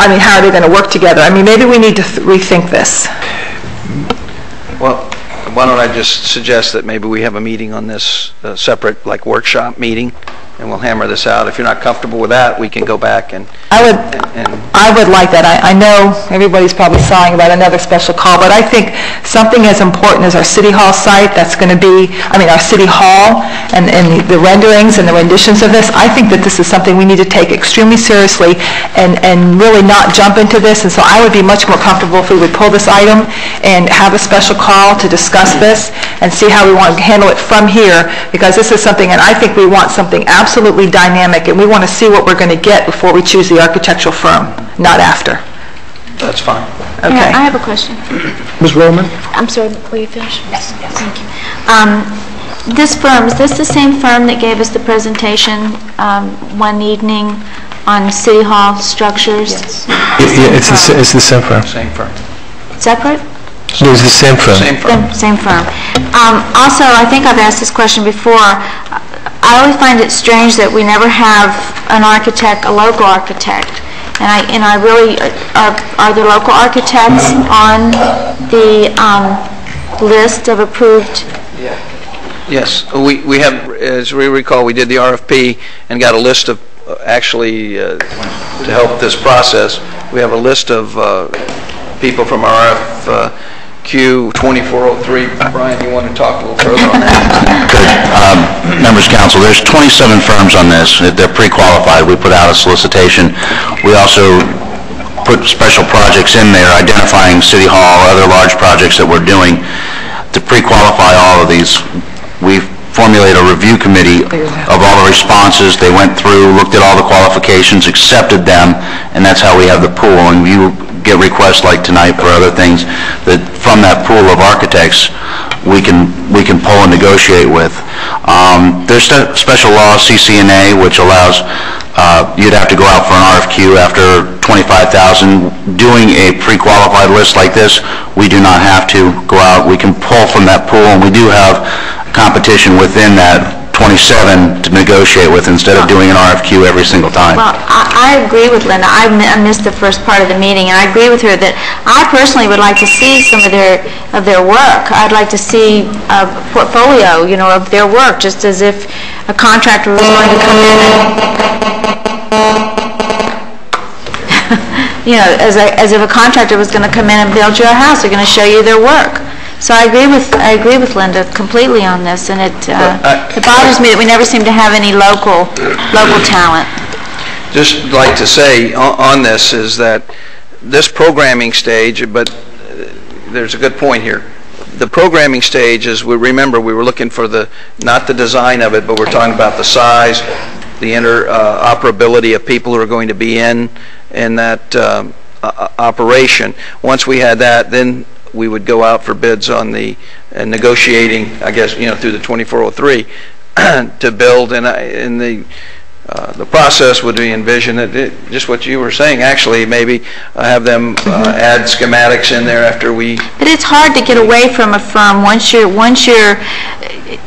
I mean, how are they going to work together? I mean, maybe we need to rethink this. Well, why don't I just suggest that maybe we have a meeting on this, separate, like, workshop meeting, and we'll hammer this out. If you're not comfortable with that, we can go back and... I would like that. I know everybody's probably sighing about another special call, but I think something as important as our City Hall site, that's going to be, our City Hall and the renderings and the renditions of this, I think that this is something we need to take extremely seriously and really not jump into this. And so I would be much more comfortable if we would pull this item and have a special call to discuss this and see how we want to handle it from here, because this is something, and I think we want something absolutely dynamic, and we want to see what we're going to get before we choose the architectural firm, not after. That's fine. Okay. Yeah, I have a question. Ms. Roman? I'm sorry, will you finish? Yes. Thank you. This firm, is this the same firm that gave us the presentation one evening on City Hall structures? Yes. It's the same firm. Same firm. Separate? No, it's the same firm. Same firm. Also, I think I've asked this question before. I always find it strange that we never have an architect, a local architect. And I really, are the local architects on the list of approved? Yes, we have, as we recall, we did the RFP and got a list of, actually, to help this process, we have a list of people from our RFQ 2403. Brian, you want to talk a little further on that? Good. Members of Council, there's 27 firms on this. They're pre-qualified. We put out a solicitation. We also put special projects in there identifying City Hall or other large projects that we're doing. To pre-qualify all of these, we formulate a review committee of all the responses. They went through, looked at all the qualifications, accepted them, and that's how we have the pool. And you get requests like tonight for other things that from that pool of architects we can pull and negotiate with. There's special law CCNA which allows you'd have to go out for an RFQ after 25,000. Doing a pre-qualified list like this, we do not have to go out. We can pull from that pool, and we do have competition within that 27 to negotiate with instead of doing an RFQ every single time. Well, I agree with Linda. I missed the first part of the meeting, and I agree with her that I personally would like to see some of their work. I'd like to see a portfolio, of their work, just as if a contractor was going to come in and, as if a contractor was going to come in and build you a house. They're going to show you their work. So I agree with Linda completely on this, and it bothers me that we never seem to have any local talent. just like to say on this is that this programming stage, but there's a good point here. The programming stage is, remember, we were looking for not the design of it, but we're talking about the size, the interoperability of people who are going to be in that operation. Once we had that, then we would go out for bids on the negotiating, I guess, through the 2403 to build, and the process would be envisioned just what you were saying, actually, maybe have them add schematics in there after we... But it's hard to get away from a firm. Once you're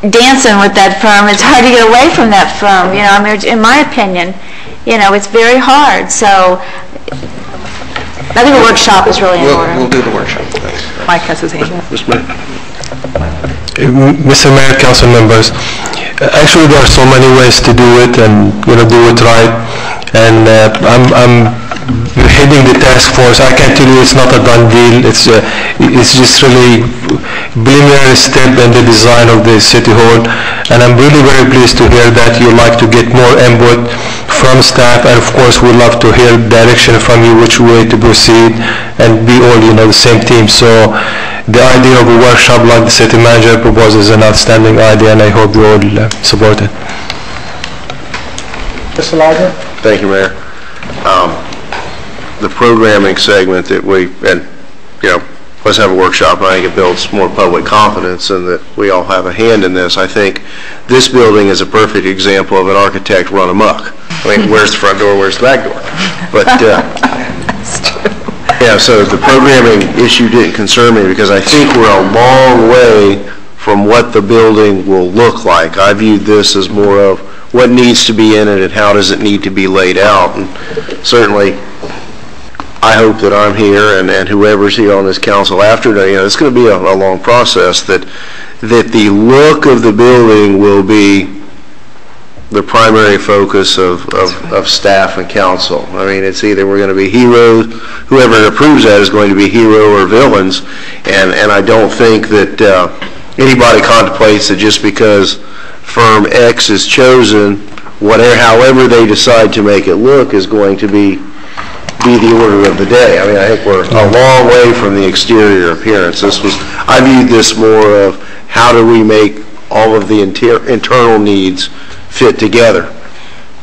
dancing with that firm, it's hard to get away from that firm. I mean, in my opinion, it's very hard. So I think a workshop is really in order. We'll do the workshop. Mike has his hand up. Mr. Mayor, council members, actually there are so many ways to do it and do it right, and I'm heading the task force. I can tell you it's not a done deal. It's just really preliminary step in the design of the city hall, and I'm really very pleased to hear that you like to get more input from staff, and of course we'd love to hear direction from you which way to proceed and be all the same team. So the idea of a workshop like the city manager proposes is an outstanding idea, and I hope you all support it. Mr. Lager? Thank you, Mayor. The programming segment that let's have a workshop. I think it builds more public confidence and that we all have a hand in this. I think this building is a perfect example of an architect run amok. I mean, where's the front door, where's the back door? But yeah, so the programming issue didn't concern me because I think we're a long way from what the building will look like. I viewed this as more of what needs to be in it and how does it need to be laid out. And certainly, I hope that I'm here and whoever's here on this council after today, it's going to be a long process, that the look of the building will be the primary focus of staff and council. I mean, it's either we're going to be heroes, whoever approves that is going to be hero or villains, and I don't think that anybody contemplates that just because firm X is chosen, however they decide to make it look is going to be the order of the day. I mean, I think we're a long way from the exterior appearance. I viewed this more of how do we make all of the internal needs fit together.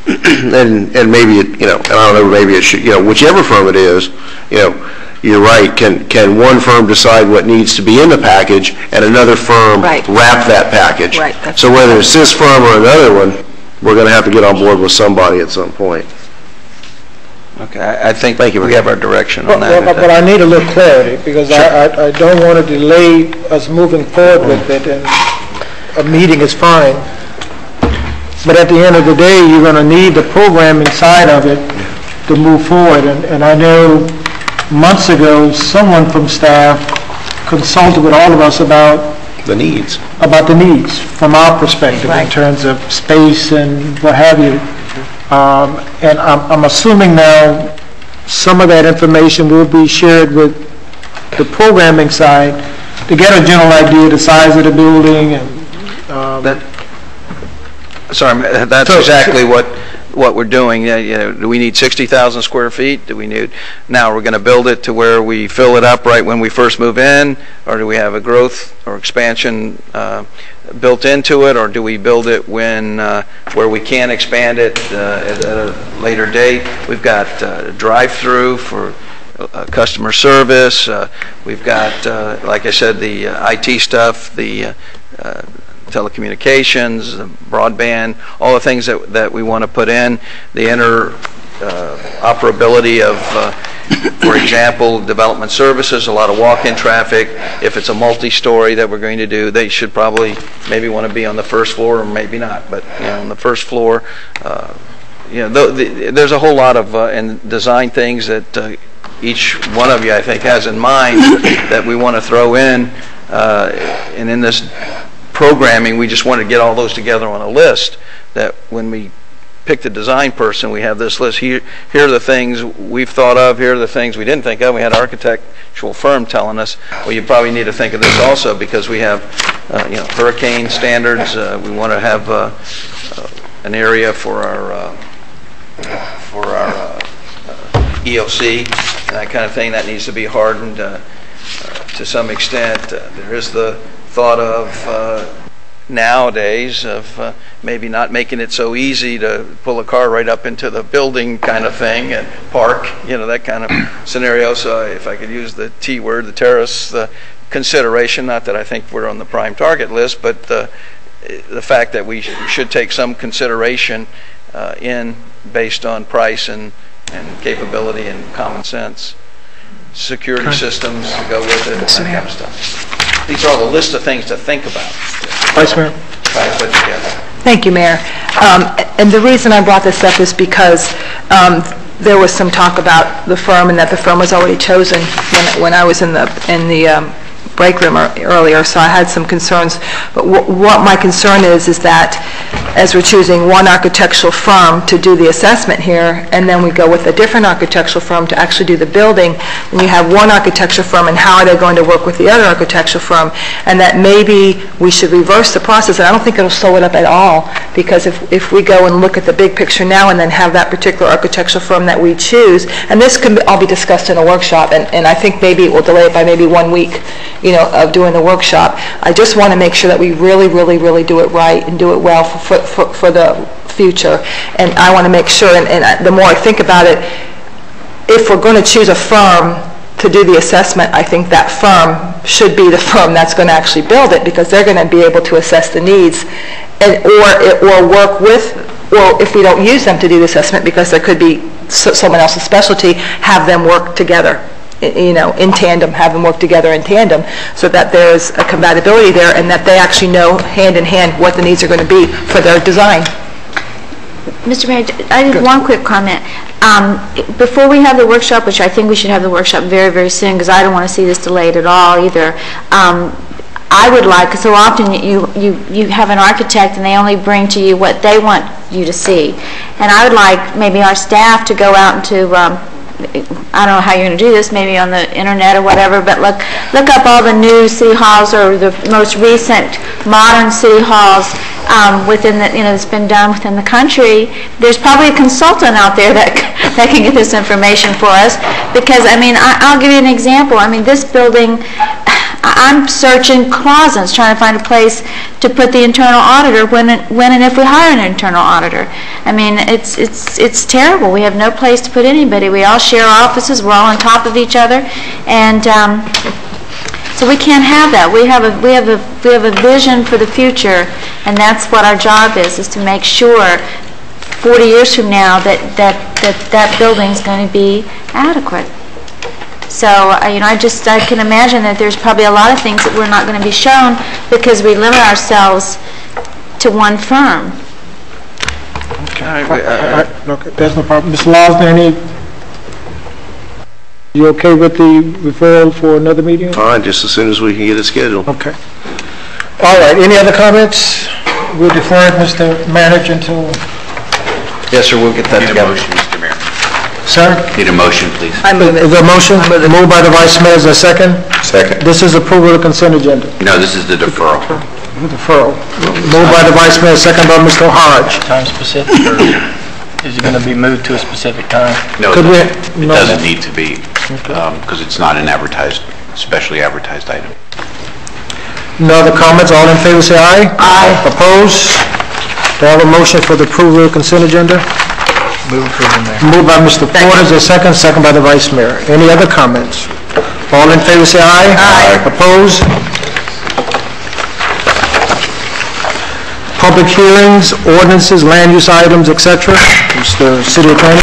and maybe it, and I don't know, maybe it should, whichever firm it is, you're right. Can one firm decide what needs to be in the package and another firm wrap that package? Right. So whether it's this firm or another one, we're going to have to get on board with somebody at some point. Okay, I think we have our direction on that. But I need a little clarity because I don't want to delay us moving forward with it, and a meeting is fine. But at the end of the day, you're going to need the programming side of it to move forward. And I know months ago, someone from staff consulted with all of us about the needs from our perspective in terms of space and what have you. And I'm assuming now some of that information will be shared with the programming side to get a general idea of the size of the building. And that's exactly what we're doing. Do we need 60,000 square feet? Do we need, now we're going to build it to where we fill it up right when we first move in, or do we have a growth or expansion built into it, or do we build it where we can expand it at a later date? We've got drive-through for customer service. We've got, like I said, the IT stuff, the telecommunications, the broadband, all the things that we want to put in, the interoperability of, for example, development services, a lot of walk-in traffic. If it's a multi-story that we're going to do, they should probably maybe want to be on the first floor or maybe not, but on the first floor. There's a whole lot of design things that each one of you, I think, has in mind that we want to throw in, and in this programming, we just want to get all those together on a list that when we pick the design person, we have this list. Here are the things we've thought of. Here are the things we didn't think of. We had an architectural firm telling us, well, you probably need to think of this also because we have hurricane standards. We want to have an area for our for our EOC and that kind of thing. That needs to be hardened to some extent. There is the thought of nowadays of maybe not making it so easy to pull a car right up into the building kind of thing and park, that kind of scenario. So if I could use the T word, the terrace consideration, not that I think we're on the prime target list, but the fact that we should take some consideration in based on price and capability and common sense. Security systems to go with it, that kind of stuff. These are all the list of things to think about. Vice Mayor. Try to put together. Thank you, Mayor. And the reason I brought this up is because there was some talk about the firm and that the firm was already chosen when I was in the break room earlier, so I had some concerns. But what my concern is that as we're choosing one architectural firm to do the assessment here, and then we go with a different architectural firm to actually do the building, and you have one architectural firm, and how are they going to work with the other architectural firm, and that maybe we should reverse the process. And I don't think it'll slow it up at all, because if we go and look at the big picture now and then have that particular architectural firm that we choose, and this can all be discussed in a workshop, and I think maybe it will delay it by maybe 1 week, of doing the workshop. I just want to make sure that we really, really, really do it right and do it well for the future. And I want to make sure, and the more I think about it, if we're going to choose a firm to do the assessment, I think that firm should be the firm that's going to actually build it, because they're going to be able to assess the needs, or work with, or if we don't use them to do the assessment because there could be someone else's specialty, have them work together. In tandem, have them work together in tandem, so that there's a compatibility there and that they actually know hand in hand what the needs are going to be for their design. Mr. Mayor, I have one quick comment. Before we have the workshop, which I think we should have the workshop very, very soon, because I don't want to see this delayed at all either. I would like, because so often you have an architect and they only bring to you what they want you to see. And I would like maybe our staff to go out into I don't know how you're going to do this, maybe on the internet or whatever, but look up all the new city halls or the most recent modern city halls within the, that's been done within the country. There's probably a consultant out there that can get this information for us, because I'll give you an example. This building, I'm searching closets trying to find a place to put the internal auditor when and if we hire an internal auditor. It's terrible. We have no place to put anybody. We all share offices. We're all on top of each other, and so we can't have that. We have a vision for the future, and that's what our job is to make sure 40 years from now that building's going to be adequate. So, I can imagine that there's probably a lot of things that we're not going to be shown because we limit ourselves to one firm. Okay, that's no problem. Ms. Laws, you okay with the referral for another meeting? Fine, just as soon as we can get it scheduled. Okay. All right, any other comments? We'll defer it, Mr. Manager, until... Yes, sir, we'll get that together. Sir? Need a motion, please. I move it. Is there a motion? Moved by the Vice Mayor. Is there a second? Second. This is approval of the consent agenda. No, this is the deferral. Deferral. Moved by the Vice Mayor, second by Mr. Hodge. Time specific, or is it going to be moved to a specific time? No, it doesn't need to be, because it's not an specially advertised item. No other comments? All in favor say aye. Aye. Opposed? Do I have a motion for the approval of the consent agenda? Moved by Mr. Porter. Is there a second? Second by the Vice Mayor. Any other comments? All in favor say aye. Aye. Opposed? Public hearings, ordinances, land use items, etc. Mr. City Attorney.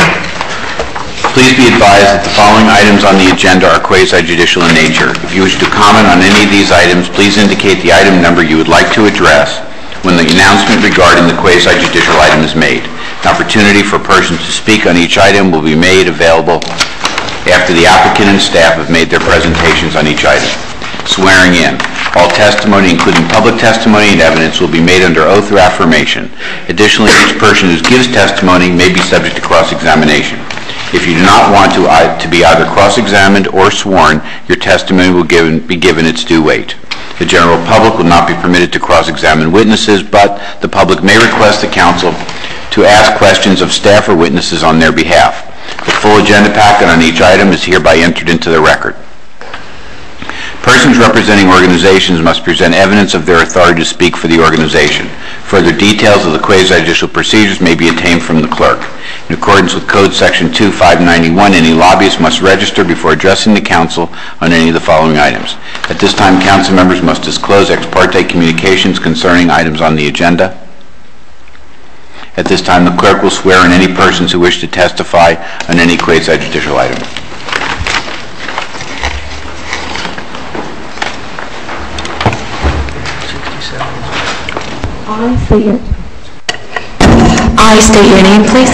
Please be advised that the following items on the agenda are quasi-judicial in nature. If you wish to comment on any of these items, please indicate the item number you would like to address when the announcement regarding the quasi-judicial item is made. An opportunity for persons to speak on each item will be made available after the applicant and staff have made their presentations on each item. Swearing in. All testimony, including public testimony and evidence, will be made under oath or affirmation. Additionally, each person who gives testimony may be subject to cross-examination. If you do not want to be either cross-examined or sworn, your testimony will be given its due weight. The general public will not be permitted to cross-examine witnesses, but the public may request the counsel to ask questions of staff or witnesses on their behalf. The full agenda packet on each item is hereby entered into the record. Persons representing organizations must present evidence of their authority to speak for the organization. Further details of the quasi-judicial procedures may be obtained from the clerk. In accordance with Code Section 2591, any lobbyist must register before addressing the council on any of the following items. At this time, council members must disclose ex parte communications concerning items on the agenda. At this time, the clerk will swear in any persons who wish to testify on any quasi-judicial item. I state your name, please.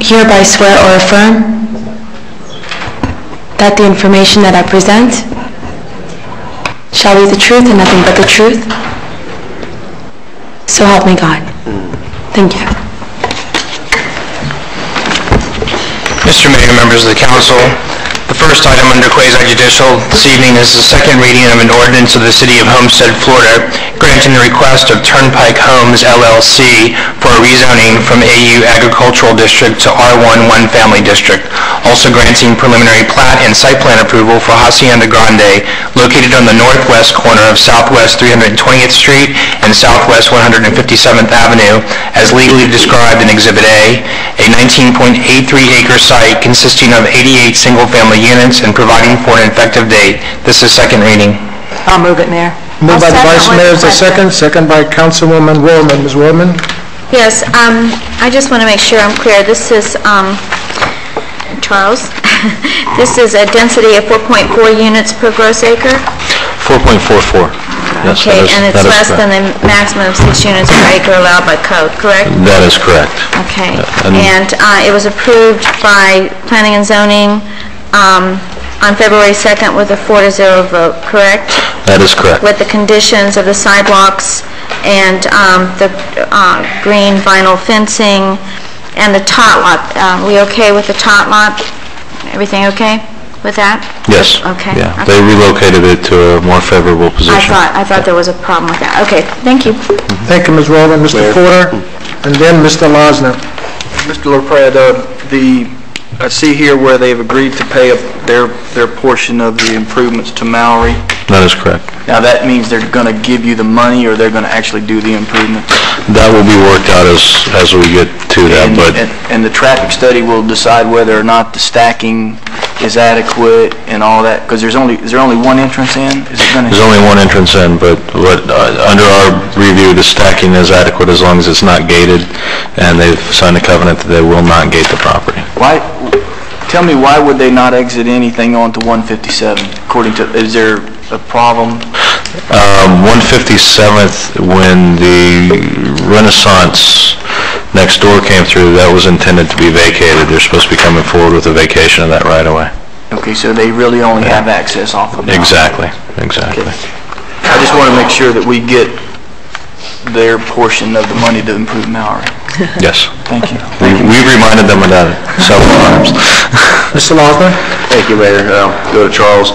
Hereby swear or affirm that the information that I present shall be the truth and nothing but the truth. So help me God. Thank you. Mr. Mayor, members of the council, the first item under quasi-judicial this evening is the second reading of an ordinance of the City of Homestead, Florida, granting the request of Turnpike Homes, LLC, for a rezoning from AU Agricultural District to R1 One Family District, also granting preliminary plat and site plan approval for Hacienda Grande, located on the northwest corner of Southwest 320th Street and Southwest 157th Avenue, as legally described in Exhibit A, a 19.83-acre site consisting of 88 single-family units and providing for an effective date. This is second reading. I'll move it, Mayor. Moved by the Vice Mayor as a second by Councilwoman Woolman. Ms. Woolman? Yes, I just want to make sure I'm clear. This is, Charles, this is a density of 4.4 units per gross acre? 4.44. Yes, Okay, and it's that is less than correct. the maximum of 6 units per acre allowed by code, correct? That is correct. Okay, and- and it was approved by Planning and Zoning on February 2nd with a 4-0 vote, correct? That is correct. With the conditions of the sidewalks and the green vinyl fencing and the tot lot. We okay with the tot lot? Everything okay with that? Yes. Okay. Yeah, they relocated it to a more favorable position. I thought there was a problem with that. Okay, thank you. Thank you, Ms. Woolman. Mr. Porter? And then Mr. Losner. Mr. LaPrade, I see here where they've agreed to pay up their portion of the improvements to Maori. That is correct. Now, that means they're going to give you the money, or they're going to actually do the improvements? That will be worked out as we get to that, but And the traffic study will decide whether or not the stacking is adequate and all that, because is there only one entrance in? Is it going to? there's only one entrance in, but under our review, the stacking is adequate as long as it's not gated, and they've signed a covenant that they will not gate the property. Tell me, why would they not exit anything onto 157? Is there a problem? 157th, when the Renaissance next door came through, that was intended to be vacated. They're supposed to be coming forward with a vacation of that right away. Okay, so they really only have access off of that? Exactly. Okay. I just want to make sure that we get their portion of the money to improve Maori. Yes. Thank you. We've reminded them of that several times. Mr. Losner? Thank you, Mayor. Go to Charles.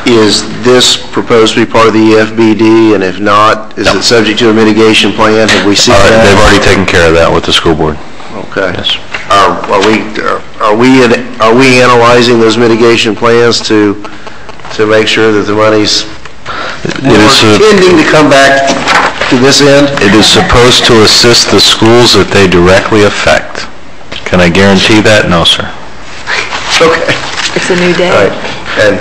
Is this proposed to be part of the EFBD, and if not, is it subject to a mitigation plan? Have we seen that? They've already taken care of that with the school board. Okay. Yes. Are we analyzing those mitigation plans to make sure that the money's tending to come back to this end? It is supposed to assist the schools that they directly affect. Can I guarantee that? No, sir. Okay. It's a new day. All right.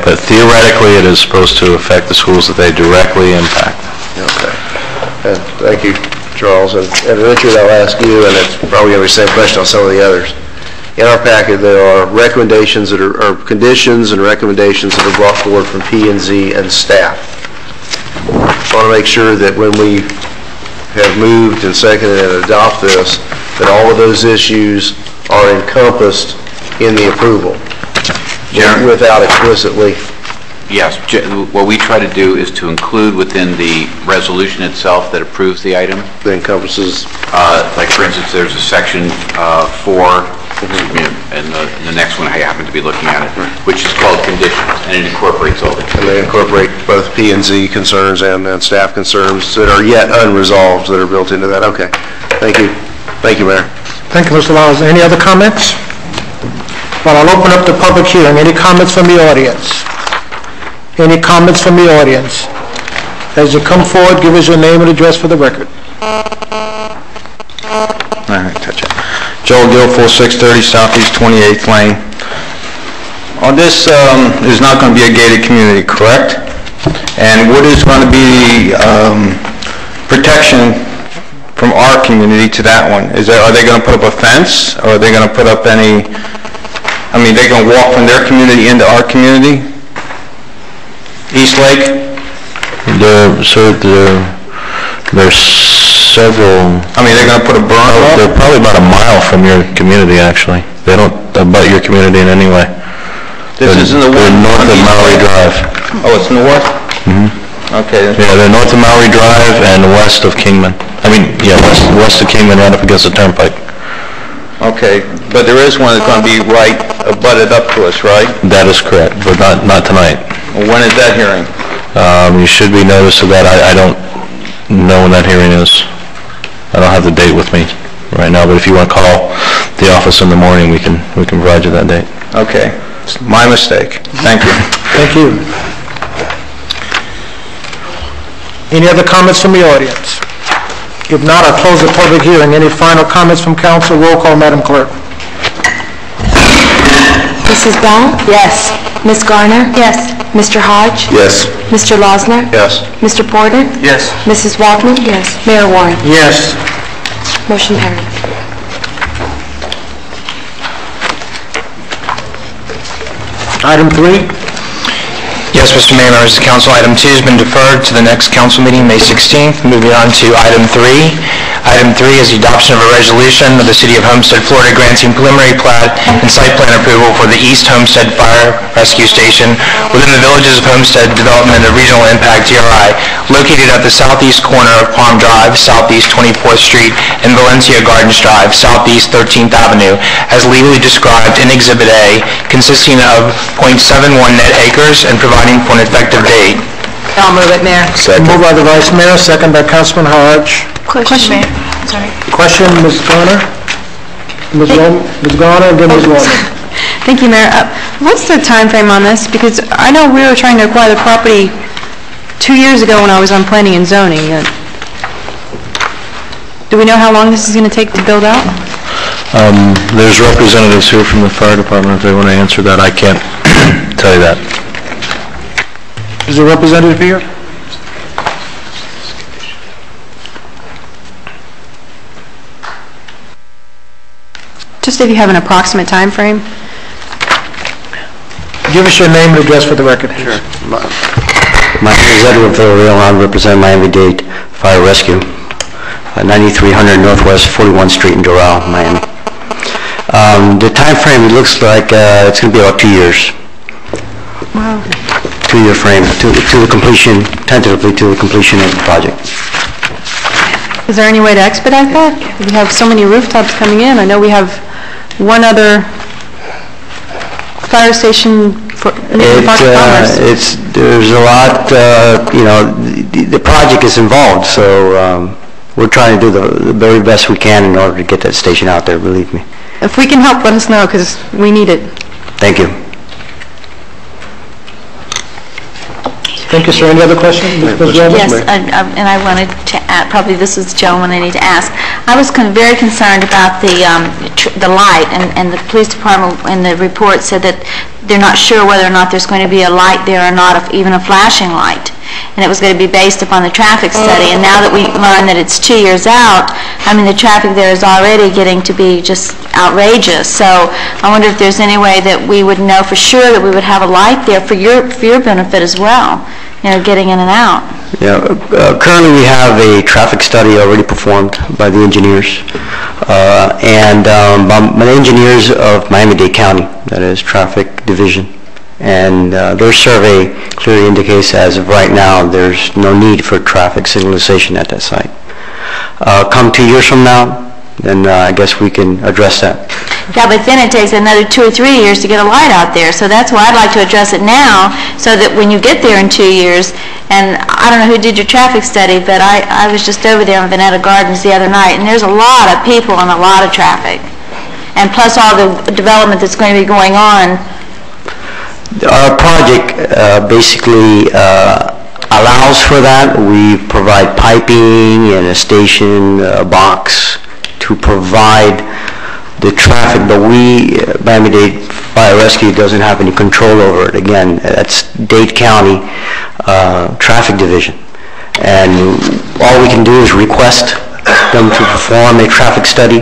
But theoretically, it is supposed to affect the schools that they directly impact. Okay. And thank you, Charles. And Richard, I'll ask you, and it's probably going to be the same question on some of the others. In our packet, there are recommendations that are conditions and recommendations that are brought forward from P&Z and staff. I want to make sure that when we have moved and seconded and adopt this, that all of those issues are encompassed in the approval, without explicitly. Yes, what we try to do is to include within the resolution itself that approves the item. That encompasses? Like, for instance, there's a section 4 And the next one I happen to be looking at it, which is called conditions, and it incorporates all the... And they incorporate both P&Z concerns and staff concerns that are yet unresolved that are built into that. Okay. Thank you. Thank you, Mayor. Thank you, Mr. Laws. Any other comments? Well, I'll open up the public hearing. Any comments from the audience? Any comments from the audience? As you come forward, give us your name and address for the record. All right, touch it. Joel Guilfoyle, 630 Southeast 28th Lane. On this is not going to be a gated community, correct? And what is going to be protection from our community to that one? Are they going to put up a fence, or are they going to put up any? I mean, they're going to walk from their community into our community? East Lake? There's several... I mean, they're going to put a berm up? They're probably about a mile from your community, actually. They don't abut your community in any way. This is in the They're north of Maori Drive. Oh, it's north? Mm-hmm. Okay. Yeah, they're north of Maori Drive and west of Kingman. I mean, yeah, west of Kingman, right up against the turnpike. Okay, but there is one that's going to be right abutted up to us, right? That is correct, but not tonight. Well, when is that hearing? You should be noticed of that. I don't know when that hearing is. I don't have the date with me right now, but if you want to call the office in the morning, we can provide you that date. Okay. It's my mistake. Thank you. Thank you. Any other comments from the audience? If not, I'll close the public hearing. Any final comments from council? Roll call, Madam Clerk. Mrs. Bell? Yes. Ms. Garner? Yes. Mr. Hodge? Yes. Mr. Losner? Yes. Mr. Porter? Yes. Mrs. Walkman? Yes. Mayor Warren? Yes. Motion carried. Item 3. Yes, Mr. Mayor, members of the council, item 2 has been deferred to the next council meeting, May 16th. Moving on to item 3. Item 3 is the adoption of a resolution of the City of Homestead, Florida, granting preliminary plat and site plan approval for the East Homestead Fire Rescue Station within the Villages of Homestead Development of Regional Impact, GRI, located at the southeast corner of Palm Drive, southeast 24th Street, and Valencia Gardens Drive, southeast 13th Avenue, as legally described in Exhibit A, consisting of .71 net acres and providing for an effective date. I'll move it, Mayor. Second. Moved by the Vice Mayor, second by Councilman Hodge. Question. Sorry. Question, Ms. Garner? Ms. Garner, and then Ms. Walker. Thank you, Mayor. What's the time frame on this? Because I know we were trying to acquire the property 2 years ago when I was on planning and zoning. Do we know how long this is going to take to build out? There's representatives here from the fire department if they want to answer that. I can't tell you that. Is there a representative here? Just if you have an approximate time frame? Give us your name and address for the record. Sure. My name is Edward Villarreal. I represent Miami-Dade Fire Rescue, 9300 Northwest 41st Street in Doral, Miami. The time frame, it looks like it's going to be about 2 years. Wow. 2-year frame to the completion, tentatively to the completion of the project. Is there any way to expedite that? We have so many rooftops coming in. I know we have one other fire station for Park Commerce. There's a lot, the project is involved, so we're trying to do the very best we can in order to get that station out there, believe me. If we can help, let us know, because we need it. Thank you. Thank you, sir. Any other questions? Yes, and I wanted to add, probably this is the gentleman I need to ask. I was very concerned about the light, and the police department in the report said that they're not sure whether or not there's going to be a light there or not, even a flashing light. And it was going to be based upon the traffic study. And now that we learn that it's 2 years out, I mean, the traffic there is already getting to be just outrageous. So I wonder if there's any way that we would know for sure that we would have a light there for your benefit as well, getting in and out. Yeah, currently we have a traffic study already performed by the engineers, and by the engineers of Miami-Dade County, that is Traffic Division. And their survey clearly indicates as of right now there's no need for traffic signalization at that site. Come 2 years from now, then I guess we can address that. Yeah, but then it takes another 2 or 3 years to get a light out there. So that's why I'd like to address it now, so that when you get there in 2 years, and I don't know who did your traffic study, but I was just over there on Veneta Gardens the other night, and there's a lot of people and a lot of traffic. And plus all the development that's going to be going on. Our project basically allows for that. We provide piping and a station box to provide the traffic, but Miami-Dade Fire Rescue doesn't have any control over it. Again, that's Dade County Traffic Division. And all we can do is request them to perform a traffic study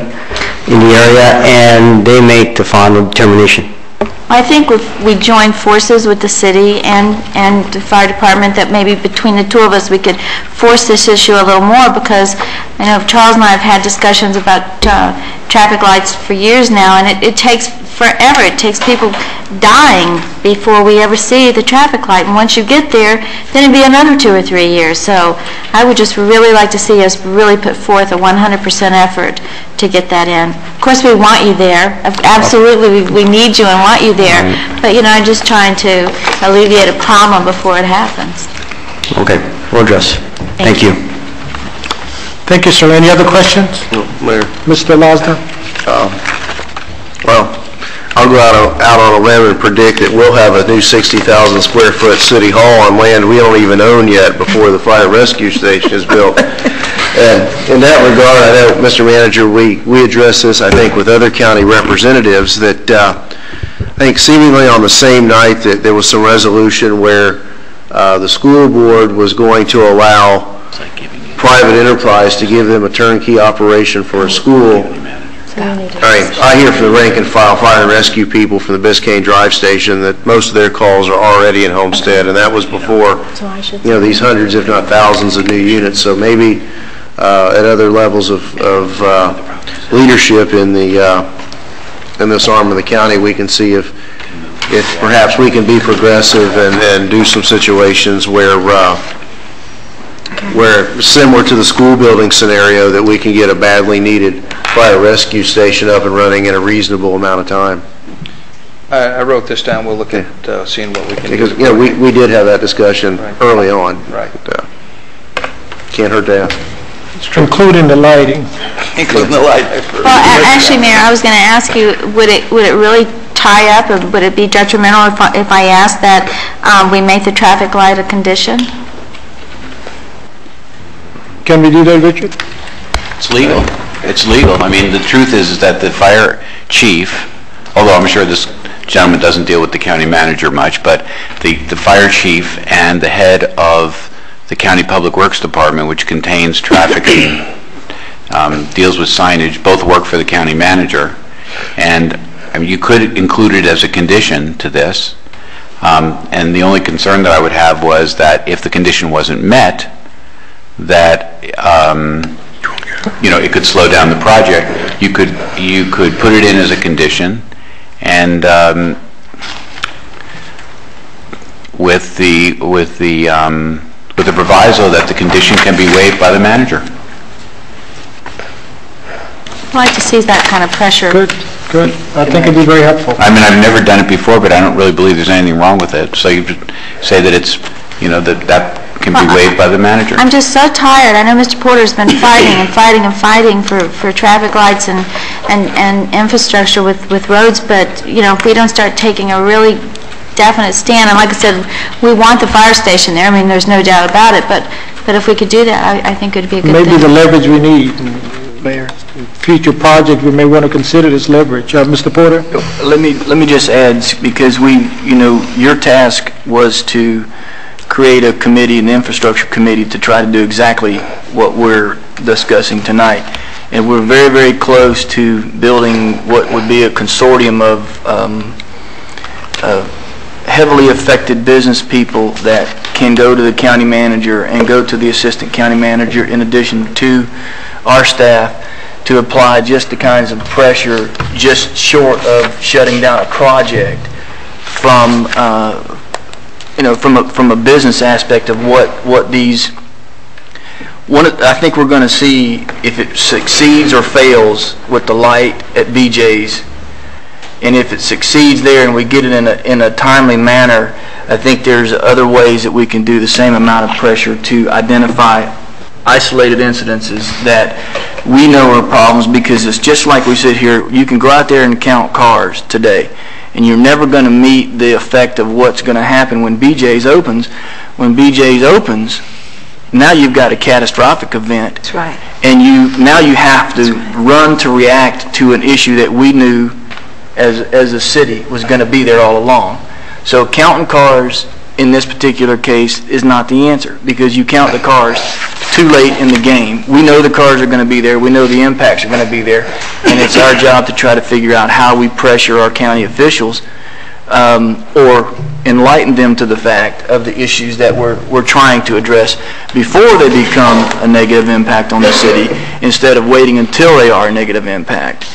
in the area, and they make the final determination. I think if we join forces with the city and the fire department, that maybe between the two of us we could force this issue a little more, because I know Charles and I have had discussions about traffic lights for years now, and it takes forever. It takes people dying before we ever see the traffic light, and once you get there, then it'd be another 2 or 3 years. So I would just really like to see us really put forth a 100% effort to get that in. Of course, we want you there. Absolutely, we need you and want you there. But, you know, I'm just trying to alleviate a problem before it happens. Okay, we'll address. Thank you. Thank you, sir. Any other questions? No, Mayor. Mr. Losner? Well, I'll go out on a limb and predict that we'll have a new 60,000 square foot city hall on land we don't even own yet before the fire rescue station is built. And in that regard, I know, Mr. Manager, we addressed this, I think, with other county representatives, that I think seemingly on the same night that there was some resolution where the school board was going to allow private enterprise to give them a turnkey operation for a school. I hear from the rank and file fire and rescue people from the Biscayne Drive Station that most of their calls are already in Homestead, and that was before, you know, these hundreds, if not thousands, of new units. So maybe at other levels of leadership in this arm of the county, we can see if perhaps we can be progressive and do some situations where similar to the school building scenario, that we can get a badly needed fire rescue station up and running in a reasonable amount of time. I wrote this down. We'll look at seeing what we can do. Because, you know, we did have that discussion early on. Right. Can't hurt to ask. Including the lighting. Including the lighting. Well, actually, Mayor, I was going to ask you, would it really tie up, or would it be detrimental if I asked that we make the traffic light a condition? Can we do that, Richard? It's legal. It's legal. I mean, the truth is that the fire chief, although I'm sure this gentleman doesn't deal with the county manager much, but the fire chief and the head of the County Public Works Department, which contains traffic and deals with signage, both work for the county manager. And I mean, you could include it as a condition to this. And the only concern that I would have was that if the condition wasn't met, that you know, it could slow down the project. You could put it in as a condition, and with the proviso that the condition can be waived by the manager. I'd like to see that kind of pressure. Good. I think it'd be very helpful. I mean, I've never done it before, but I don't really believe there's anything wrong with it. So you say that it's, you know, that can be waived by the manager. I'm just so tired. I know Mr. Porter's been fighting for traffic lights and infrastructure with roads, but, you know, if we don't start taking a really definite stand, and like I said, we want the fire station there. I mean, there's no doubt about it, but if we could do that, I think it would be a good thing. Maybe the leverage we need, Mayor. Future project, we may want to consider this leverage. Mr. Porter? Let me just add, because you know, your task was to create a committee, an infrastructure committee, to try to do exactly what we're discussing tonight. And we're very, very close to building what would be a consortium of heavily affected business people that can go to the county manager and go to the assistant county manager, in addition to our staff, to apply just the kinds of pressure just short of shutting down a project from you know, from a business aspect of what these. I think we're going to see if it succeeds or fails with the light at BJ's. And if it succeeds there and we get it in a timely manner, I think there's other ways that we can do the same amount of pressure to identify isolated incidences that we know are problems, because it's just like we sit here, you can go out there and count cars today, and you're never going to meet the effect of what's going to happen when BJ's opens. When BJ's opens, now you've got a catastrophic event. That's right. And now you have to run to react to an issue that we knew as a city was going to be there all along. So counting cars in this particular case is not the answer, because you count the cars too late in the game. We know the cars are going to be there. We know the impacts are going to be there. And it's our job to try to figure out how we pressure our county officials or enlighten them to the fact of the issues that we're trying to address before they become a negative impact on the city, instead of waiting until they are a negative impact.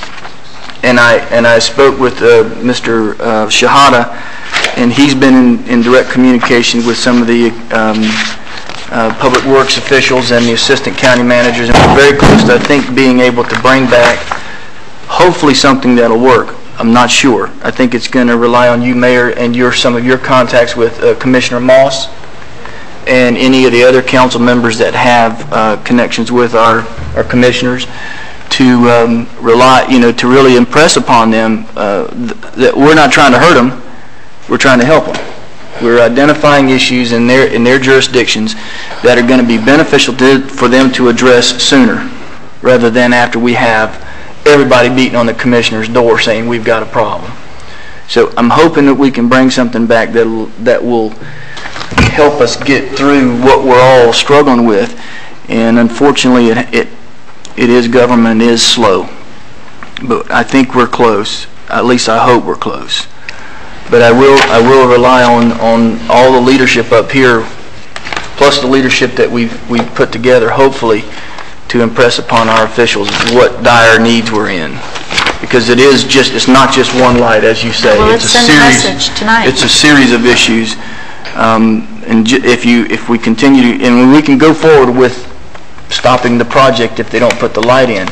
And I spoke with Mr. Shahada, and he's been in direct communication with some of the public works officials and the assistant county managers, and we're very close to, I think, being able to bring back hopefully something that'll work. I'm not sure. I think it's going to rely on you, Mayor, and some of your contacts with Commissioner Moss and any of the other council members that have connections with our commissioners, to to really impress upon them that we're not trying to hurt them, we're trying to help them. We're identifying issues in their jurisdictions that are going to be beneficial for them to address sooner, rather than after we have everybody beating on the commissioner's door saying we've got a problem. So I'm hoping that we can bring something back that will help us get through what we're all struggling with. And unfortunately, it is, government is slow. But I think we're close. At least I hope we're close. But I will rely on all the leadership up here, plus the leadership that we've put together, hopefully, to impress upon our officials what dire needs we're in. Because it's not just one light, as you say. Well, it's let's send a message tonight. It's a series of issues. And if we continue to, and we can go forward with stopping the project if they don't put the light in.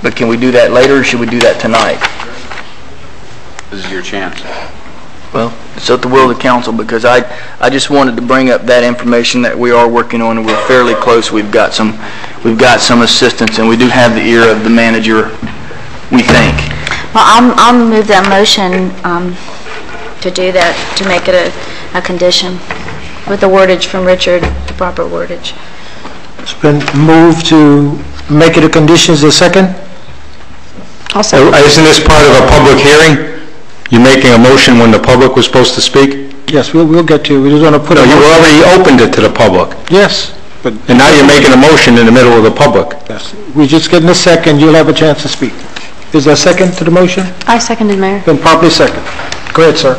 But can we do that later, or should we do that tonight? This is your chance. Well, it's at the will of the council, because I just wanted to bring up that information that we are working on, and we're fairly close. We've got some assistance, and we do have the ear of the manager, we think. Well, I'll move that motion to do that, to make it a condition with the wordage from Richard, the proper wordage. It's been moved to make it a condition. Is there a second? Isn't this part of a public hearing? You're making a motion when the public was supposed to speak? Yes, we'll get to it. We just want to put No, you already opened it to the public. Yes. And now you're making a motion in the middle of the public. Yes. We're just getting a second. You'll have a chance to speak. Is there a second to the motion? I seconded, Mayor. Then properly second. Go ahead, sir.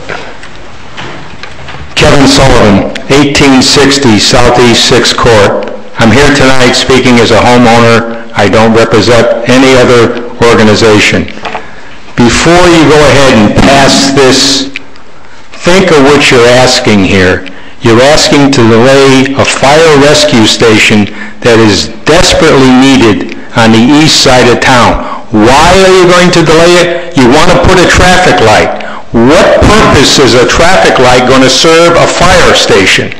Kevin Sullivan, 1860 Southeast 6th Court. I'm here tonight speaking as a homeowner. I don't represent any other organization. Before you go ahead and pass this, think of what you're asking here. You're asking to delay a fire rescue station that is desperately needed on the east side of town. Why are you going to delay it? You want to put a traffic light. What purpose is a traffic light going to serve a fire station?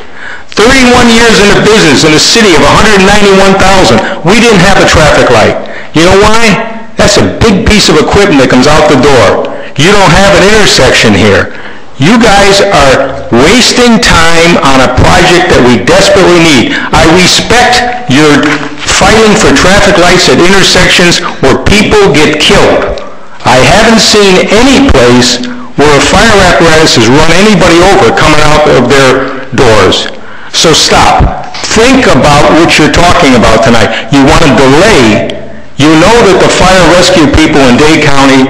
31 years in the business in a city of 191,000, we didn't have a traffic light. You know why? That's a big piece of equipment that comes out the door. You don't have an intersection here. You guys are wasting time on a project that we desperately need. I respect your fighting for traffic lights at intersections where people get killed. I haven't seen any place where a fire apparatus has run anybody over coming out of their doors. So stop. Think about what you're talking about tonight. You want to delay. You know that the fire rescue people in Dade County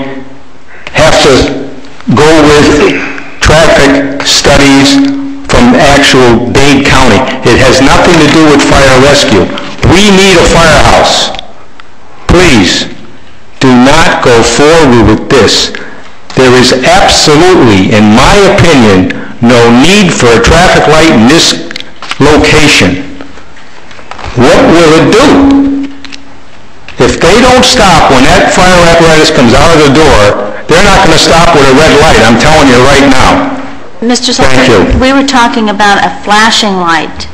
have to go with traffic studies from actual Dade County. It has nothing to do with fire rescue. We need a firehouse. Please, do not go forward with this. There is absolutely, in my opinion, no need for a traffic light in this location. What will it do? If they don't stop when that fire apparatus comes out of the door, They're not going to stop with a red light, I'm telling you right now. Mr. Thank you. Sullivan, we were talking about a flashing light.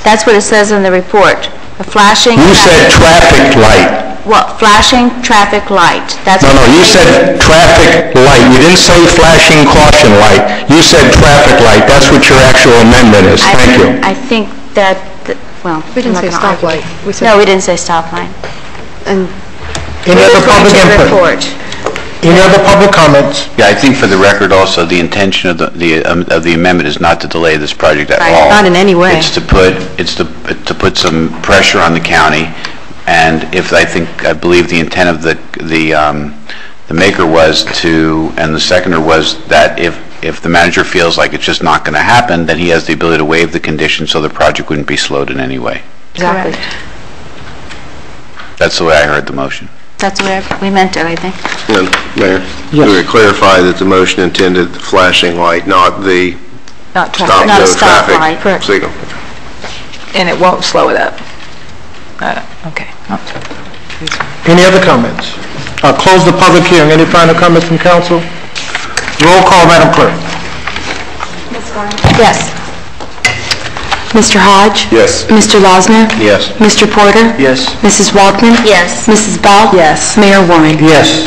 That's what it says in the report. A flashing... You said traffic light. What, flashing traffic light? That's No, you said traffic light. You didn't say flashing caution light. You said traffic light. That's what your actual amendment is. Thank you. I think that, well... We didn't say stoplight. No, we didn't say stoplight. And Any other public input? Any other public comments? Yeah, I think for the record also, the intention of the amendment is not to delay this project at all. Not in any way. It's to put some pressure on the county, and I believe the intent of the maker was to, and the seconder was that if the manager feels like it's just not going to happen, then he has the ability to waive the condition so the project wouldn't be slowed in any way. Exactly. That's the way I heard the motion. That's the way we meant it, I think. And Mayor, we would clarify that the motion intended the flashing light, not the Not stop, traffic. Not a no traffic stoplight. Correct. signal. And it won't slow it up. Okay. Any other comments? I'll close the public hearing. Any final comments from council? Roll call, Madam Clerk. Yes. Mr. Hodge? Yes. Mr. Losner? Yes. Mr. Porter? Yes. Mrs. Waldman? Yes. Mrs. Bell? Yes. Mayor Warren? Yes.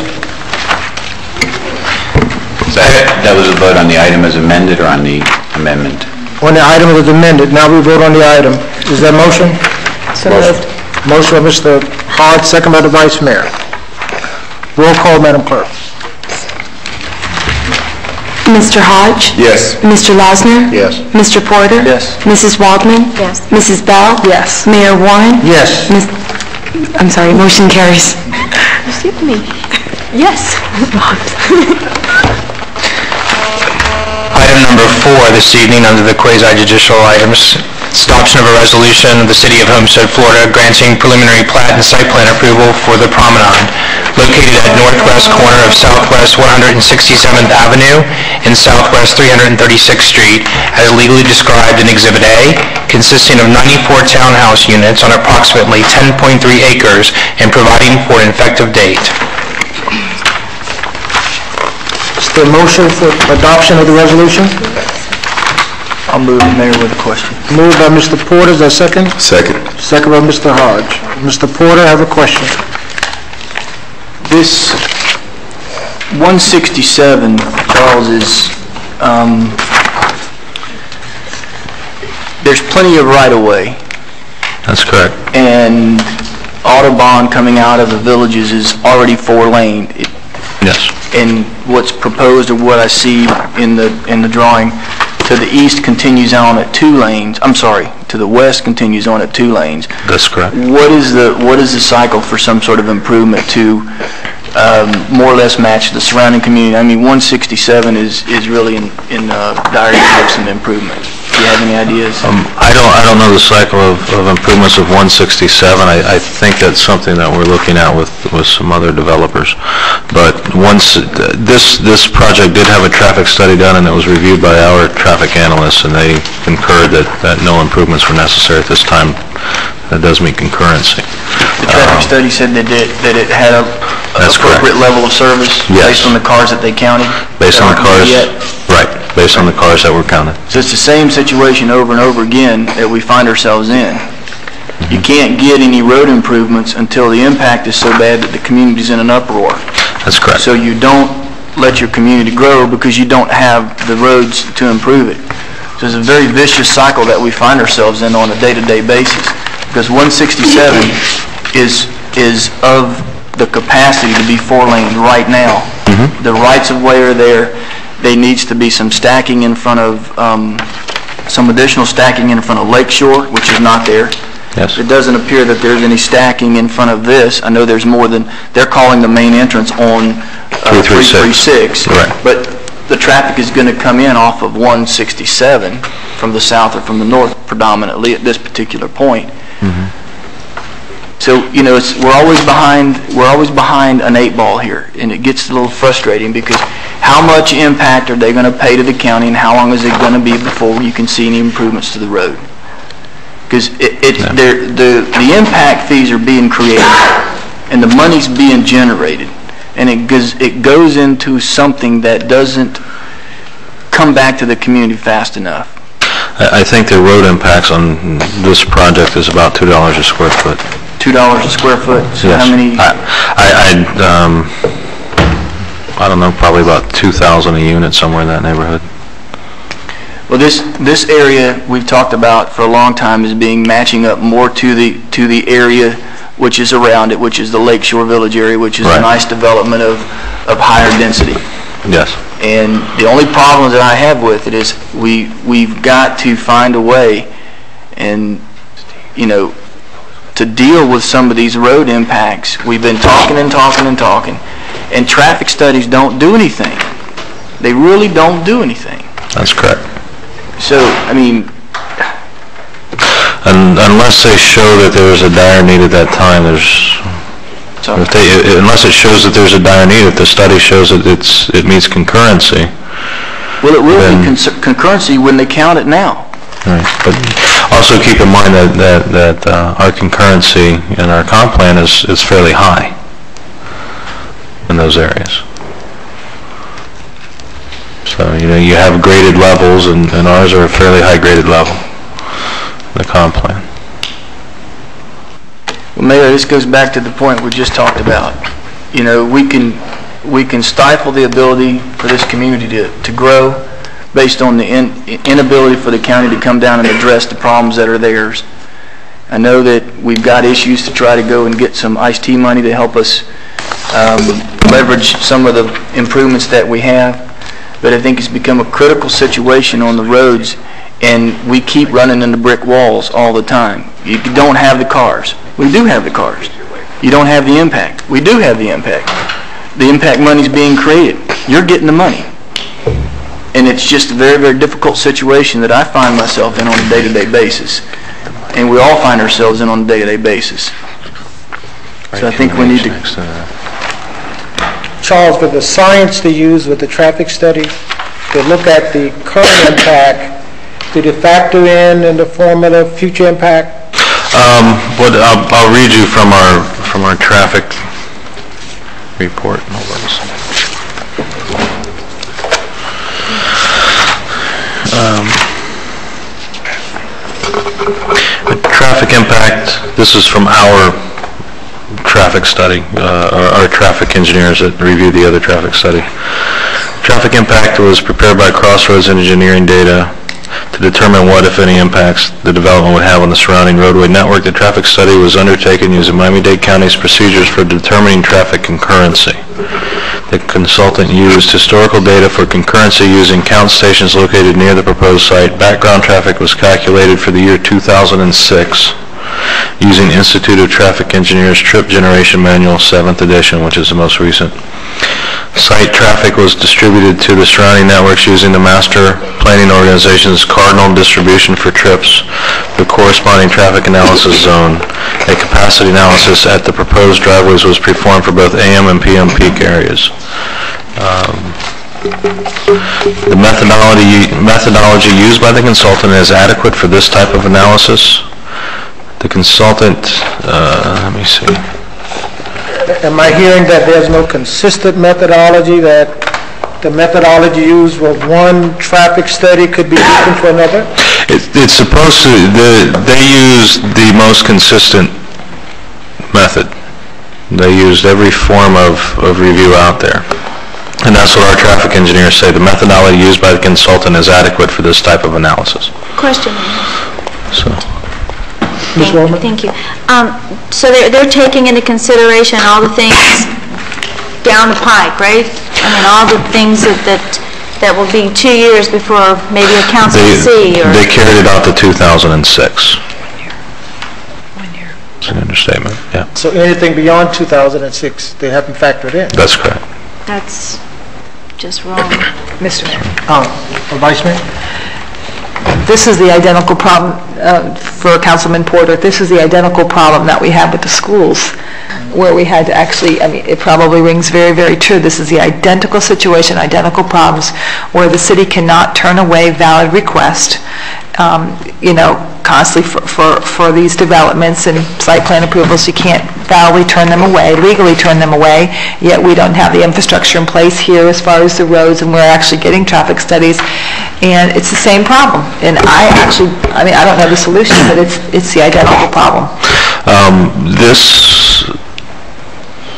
That was a vote on the item as amended or on the amendment? On the item was amended. Now we vote on the item. Is there a motion? So moved. Motion by Mr. Hodge, second by the Vice Mayor. Roll call, Madam Clerk. Mr. Hodge? Yes. Mr. Losner? Yes. Mr. Porter? Yes. Mrs. Waldman? Yes. Mrs. Bell? Yes. Mayor Warren? Yes. I'm sorry, motion carries. You see me? Yes. Item number 4 this evening under the quasi-judicial items, adoption of a resolution of the City of Homestead, Florida, granting preliminary plat and site plan approval for the Promenade, located at northwest corner of Southwest 167th Avenue and Southwest 336th Street, as legally described in Exhibit A, consisting of 94 townhouse units on approximately 10.3 acres and providing for an effective date. Is there a motion for adoption of the resolution? I'll move it, Mayor, with a question. Moved by Mr. Porter. Is there a second? Second. Second by Mr. Hodge. Mr. Porter, I have a question. This 167, Charles, is, there's plenty of right-of-way, That's correct. and Autobahn coming out of the villages is already 4-lane. Yes. And what's proposed, or what I see in the drawing, to the east continues on at 2 lanes. I'm sorry, to the west continues on at 2 lanes. That's correct. What is the cycle for some sort of improvement to more or less match the surrounding community? I mean, 167 is really in dire need of some improvement. Do you have any ideas? I don't know the cycle of improvements of 167. I think that's something that we're looking at with some other developers. But once this project did have a traffic study done, and it was reviewed by our traffic analysts, and they concurred that no improvements were necessary at this time. That does meet concurrency. The traffic study said that it had an appropriate level of service based on the cars that they counted? Based on the cars, right, based on the cars that were counted. So it's the same situation over and over again that we find ourselves in. You can't get any road improvements until the impact is so bad that the community's in an uproar. That's correct. So you don't let your community grow because you don't have the roads to improve it. So it's a very vicious cycle that we find ourselves in on a day-to-day basis. Because 167 is of the capacity to be 4-lane right now. The rights of way are there. There needs to be some stacking in front of, some additional stacking in front of Lakeshore, which is not there. Yes. It doesn't appear that there's any stacking in front of this. I know there's more than, they're calling the main entrance on 336. Right. But the traffic is going to come in off of 167 from the south or from the north predominantly at this particular point. So, you know, we're always behind an 8 ball here, and it gets a little frustrating because how much impact are they going to pay to the county, and how long is it going to be before you can see any improvements to the road? Because the impact fees are being created, and the money's being generated, and it goes into something that doesn't come back to the community fast enough. I think the road impacts on this project is about $2 a square foot. $2 a square foot? So yes. How many? I don't know, probably about 2,000 a unit, somewhere in that neighborhood. Well, this area we've talked about for a long time is matching up more to the area which is around it, which is the Lakeshore Village area, which is a nice development of higher density. Yes. And the only problem that I have with it is we've got to find a way, and to deal with some of these road impacts. We've been talking and talking and talking, and traffic studies don't do anything. They really don't do anything. That's correct. So, I mean, unless they show that there's a dire need at that time, unless it shows that there's a dire need, if the study shows that it meets concurrency. Well, it will be concurrency when they count it now. Right, but also keep in mind that our concurrency in our comp plan is fairly high in those areas. So, you have graded levels, and ours are a fairly high graded level, the comp plan. Well, Mayor, this goes back to the point we just talked about. We can stifle the ability for this community to grow based on the inability for the county to come down and address the problems that are theirs. I know that we've got issues to try to go and get some iced-tea money to help us leverage some of the improvements that we have, but I think it's become a critical situation on the roads, and we keep running into brick walls all the time. You don't have the cars. We do have the cars. You don't have the impact. We do have the impact. The impact money's being created. You're getting the money. And it's just a very, very difficult situation that I find myself in on a day-to-day basis. And we all find ourselves in on a day-to-day basis. So I think we need to... Charles, with the science they use with the traffic study, to look at the current impact, did it factor in the formula future impact? I'll read you from our traffic report. Traffic impact, this is from our traffic study, our traffic engineers that review the other traffic study. Traffic impact was prepared by Crossroads Engineering Data to determine what, if any, impacts the development would have on the surrounding roadway network. The traffic study was undertaken using Miami-Dade County's procedures for determining traffic concurrency. The consultant used historical data for concurrency using count stations located near the proposed site. Background traffic was calculated for the year 2006 using Institute of Traffic Engineers Trip Generation Manual 7th edition, which is the most recent. Site traffic was distributed to the surrounding networks using the Master Planning Organization's cardinal distribution for trips, the corresponding traffic analysis zone. A capacity analysis at the proposed driveways was performed for both AM and PM peak areas. The methodology used by the consultant is adequate for this type of analysis. The consultant, let me see. Am I hearing that there's no consistent methodology, that the methodology used with one traffic study could be different for another? It's supposed to, they use the most consistent method. They used every form of review out there. And that's what our traffic engineers say. The methodology used by the consultant is adequate for this type of analysis. Question. So. Thank you. So they're taking into consideration all the things down the pike, right? I mean, all the things that will be 2 years before maybe a council will see. Or they carried it out to 2006. 1 year. It's an understatement, yeah. So anything beyond 2006, they haven't factored in? That's correct. That's just wrong. Mr. Mayor. Vice Mayor? This is the identical problem for Councilman Porter. This is the identical problem that we have with the schools, where we had to actually, I mean, it probably rings very, very true. This is the identical situation, identical problems, where the city cannot turn away valid requests, constantly for these developments and site plan approvals. You can't validly turn them away, legally turn them away, yet we don't have the infrastructure in place here as far as the roads, and we're actually getting traffic studies, and it's the same problem. And I don't know the solution, but it's the identical problem.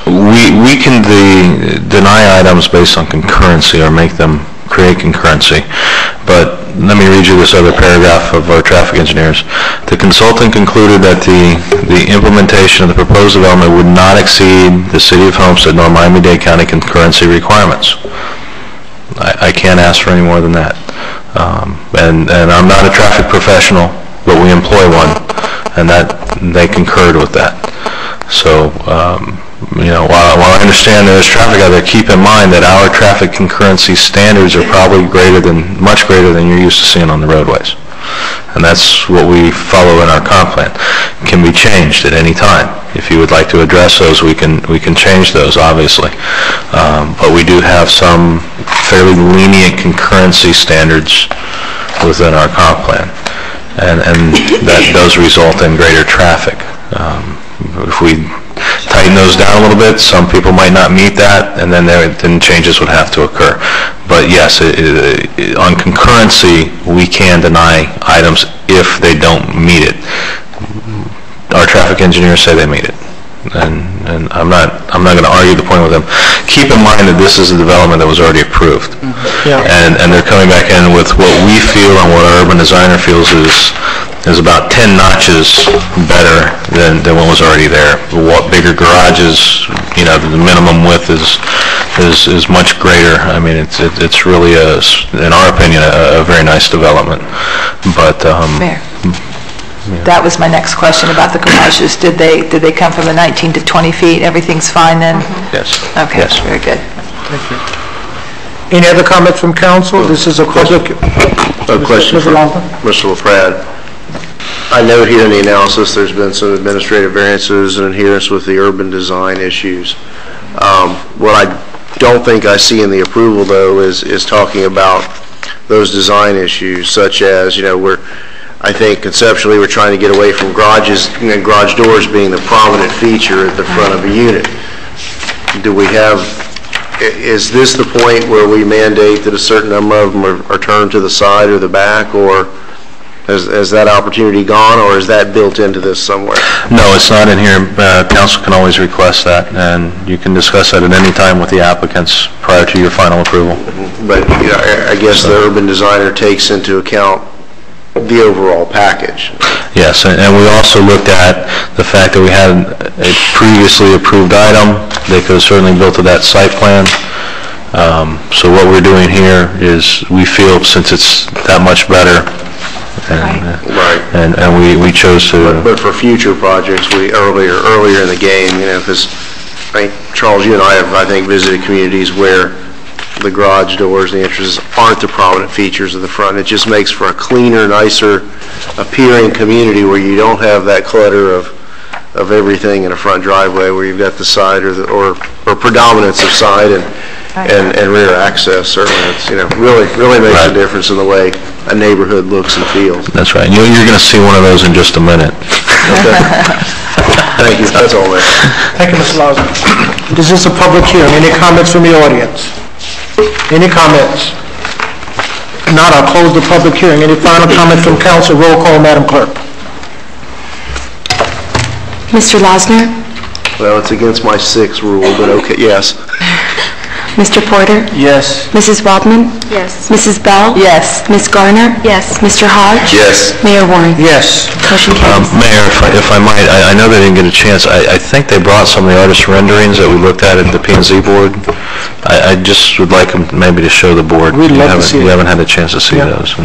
We can deny items based on concurrency or make them create concurrency. But let me read you this other paragraph of our traffic engineers. The consultant concluded that the implementation of the proposed development would not exceed the City of Homestead nor Miami-Dade County concurrency requirements. I can't ask for any more than that. And I'm not a traffic professional, but we employ one, and that they concurred with that. So, while I understand there's traffic out there, keep in mind that our traffic concurrency standards are probably much greater than you're used to seeing on the roadways. And that's what we follow in our comp plan. It can be changed at any time. If you would like to address those, we can change those, obviously. But we do have some fairly lenient concurrency standards within our comp plan. And that does result in greater traffic. If we tighten those down a little bit, some people might not meet that, and then changes would have to occur. But yes, on concurrency, we can deny items if they don't meet it. Our traffic engineers say they meet it, and I'm not going to argue the point with them. Keep in mind that this is a development that was already approved, and they're coming back in with what we feel and what our urban designer feels is about 10 notches better than what was already there. What bigger garages, the minimum width is much greater. I mean, it's really in our opinion, a very nice development. But Mayor, that was my next question about the garages. Did they come from the 19 to 20 feet? Everything's fine then? Yes. Okay. Yes. Very good. Thank you. Any other comments from council? This is a public... A question for Mr. LaPrade. I note here in the analysis there's been some administrative variances and adherence with the urban design issues. What I don't think I see in the approval, though, is talking about those design issues, such as, I think conceptually we're trying to get away from garages, garage doors being the prominent feature at the front of a unit. Is this the point where we mandate that a certain number of them are turned to the side or the back, or has that opportunity gone, or is that built into this somewhere? No, it's not in here. Council can always request that, and you can discuss that at any time with the applicants prior to your final approval. But I guess the urban designer takes into account the overall package. Yes, and we also looked at the fact that we had a previously approved item. They could have certainly built to that site plan. So what we're doing here is we feel since it's that much better, and we chose to... But for future projects, we earlier in the game, because Charles, you and I have, I think, visited communities where the garage doors, the entrances aren't the prominent features of the front. It just makes for a cleaner, nicer appearing community where you don't have that clutter of everything in a front driveway where you've got the side or predominance of side and rear access. Certainly, it's really makes a difference in the way a neighborhood looks and feels. That's right. You're going to see one of those in just a minute. Okay. Thank you. That's all, man. Thank you, Mr. Lawson. This is a public hearing. Any comments from the audience? Any comments? Not, I'll close the public hearing. Any final comments from council? Roll call, Madam Clerk. Mr. Losner? Well, it's against my 6 rule, but okay, yes. Mr. Porter? Yes. Mrs. Waldman? Yes. Mrs. Bell? Yes. Ms. Garner? Yes. Mr. Hodge? Yes. Mayor Warren? Yes. Motion carries. Mayor, if I might, I know they didn't get a chance. I think they brought some of the artist renderings that we looked at the P&Z board. I just would like them maybe to show the board. We'd love to see it. We haven't had a chance to see those.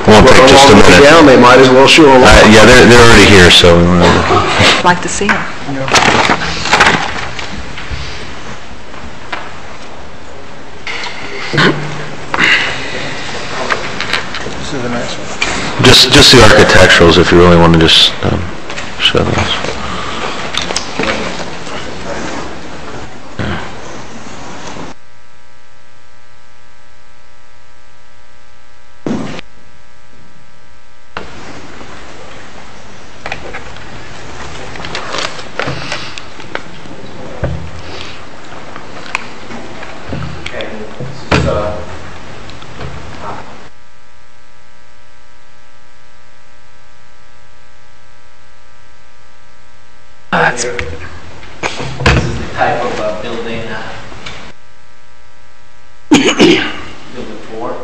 Won't take just a minute. Down, they might as well show them. Yeah, they're already here, so. I'd like to see them. This is the next one. Just the architecturals, if you really want to just show those. That's type of building, building 4.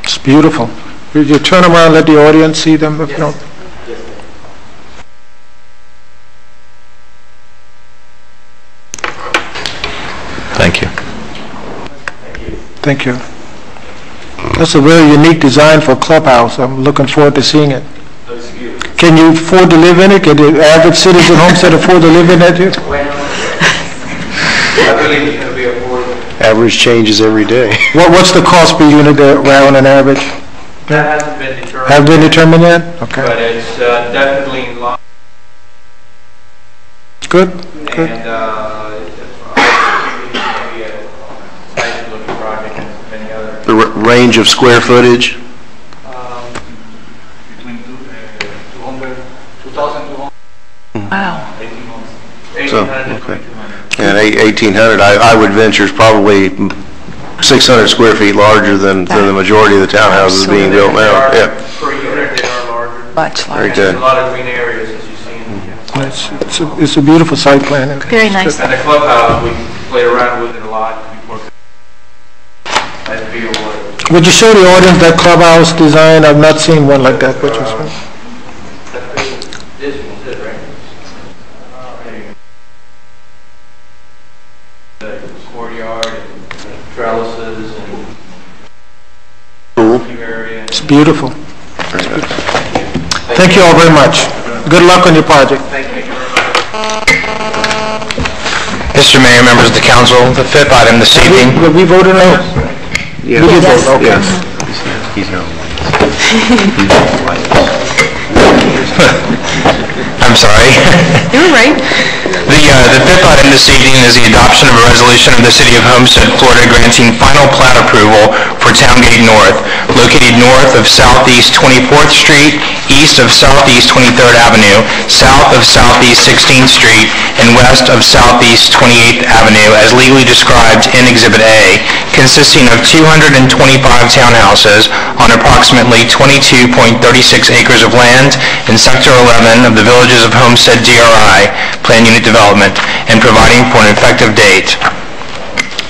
It's beautiful. Would you turn around and let the audience see them? If you don't? Thank you. Thank you. That's a very unique design for a clubhouse. I'm looking forward to seeing it. Can you afford to live in it? Can the average citizen in Homestead afford to live in it? I believe it's going to be affordable. Average changes every day. What's the cost per unit there, around an average? That hasn't been determined. Have been determined yet? Okay. But it's definitely in line. Good. Good. And maybe a nice looking project and many other. The range of square footage? Between 2,200. Wow. 1,800 okay. And 1,800, I would venture, is probably 600 square feet larger than the majority of the townhouses being built now. Yeah. Per unit, they are larger. Much larger. Very good. There's a lot of green areas, as you see in the It's a beautiful site plan. Very nice. And the clubhouse, we played around with it a lot before. I feel Would you show the audience that clubhouse design? I've not seen one like that. this one's it, right? The courtyard and trellises and cool area. It's beautiful. Thank you all very much. Good luck on your project. Thank you. Mr. Mayor, members of the council, the fifth item this evening. Have we voted on this? Yes. We did vote, okay. Yes. He's here. I'm sorry. You're right. The fifth item this evening is the adoption of a resolution of the City of Homestead, Florida, granting final plat approval for Towngate North, located north of Southeast 24th Street, east of Southeast 23rd Avenue, south of Southeast 16th Street, and west of Southeast 28th Avenue, as legally described in Exhibit A, consisting of 225 townhouses on approximately 22.36 acres of land in Sector 11 of the Villages of Homestead DRI Plan Unit Development, and providing for an effective date.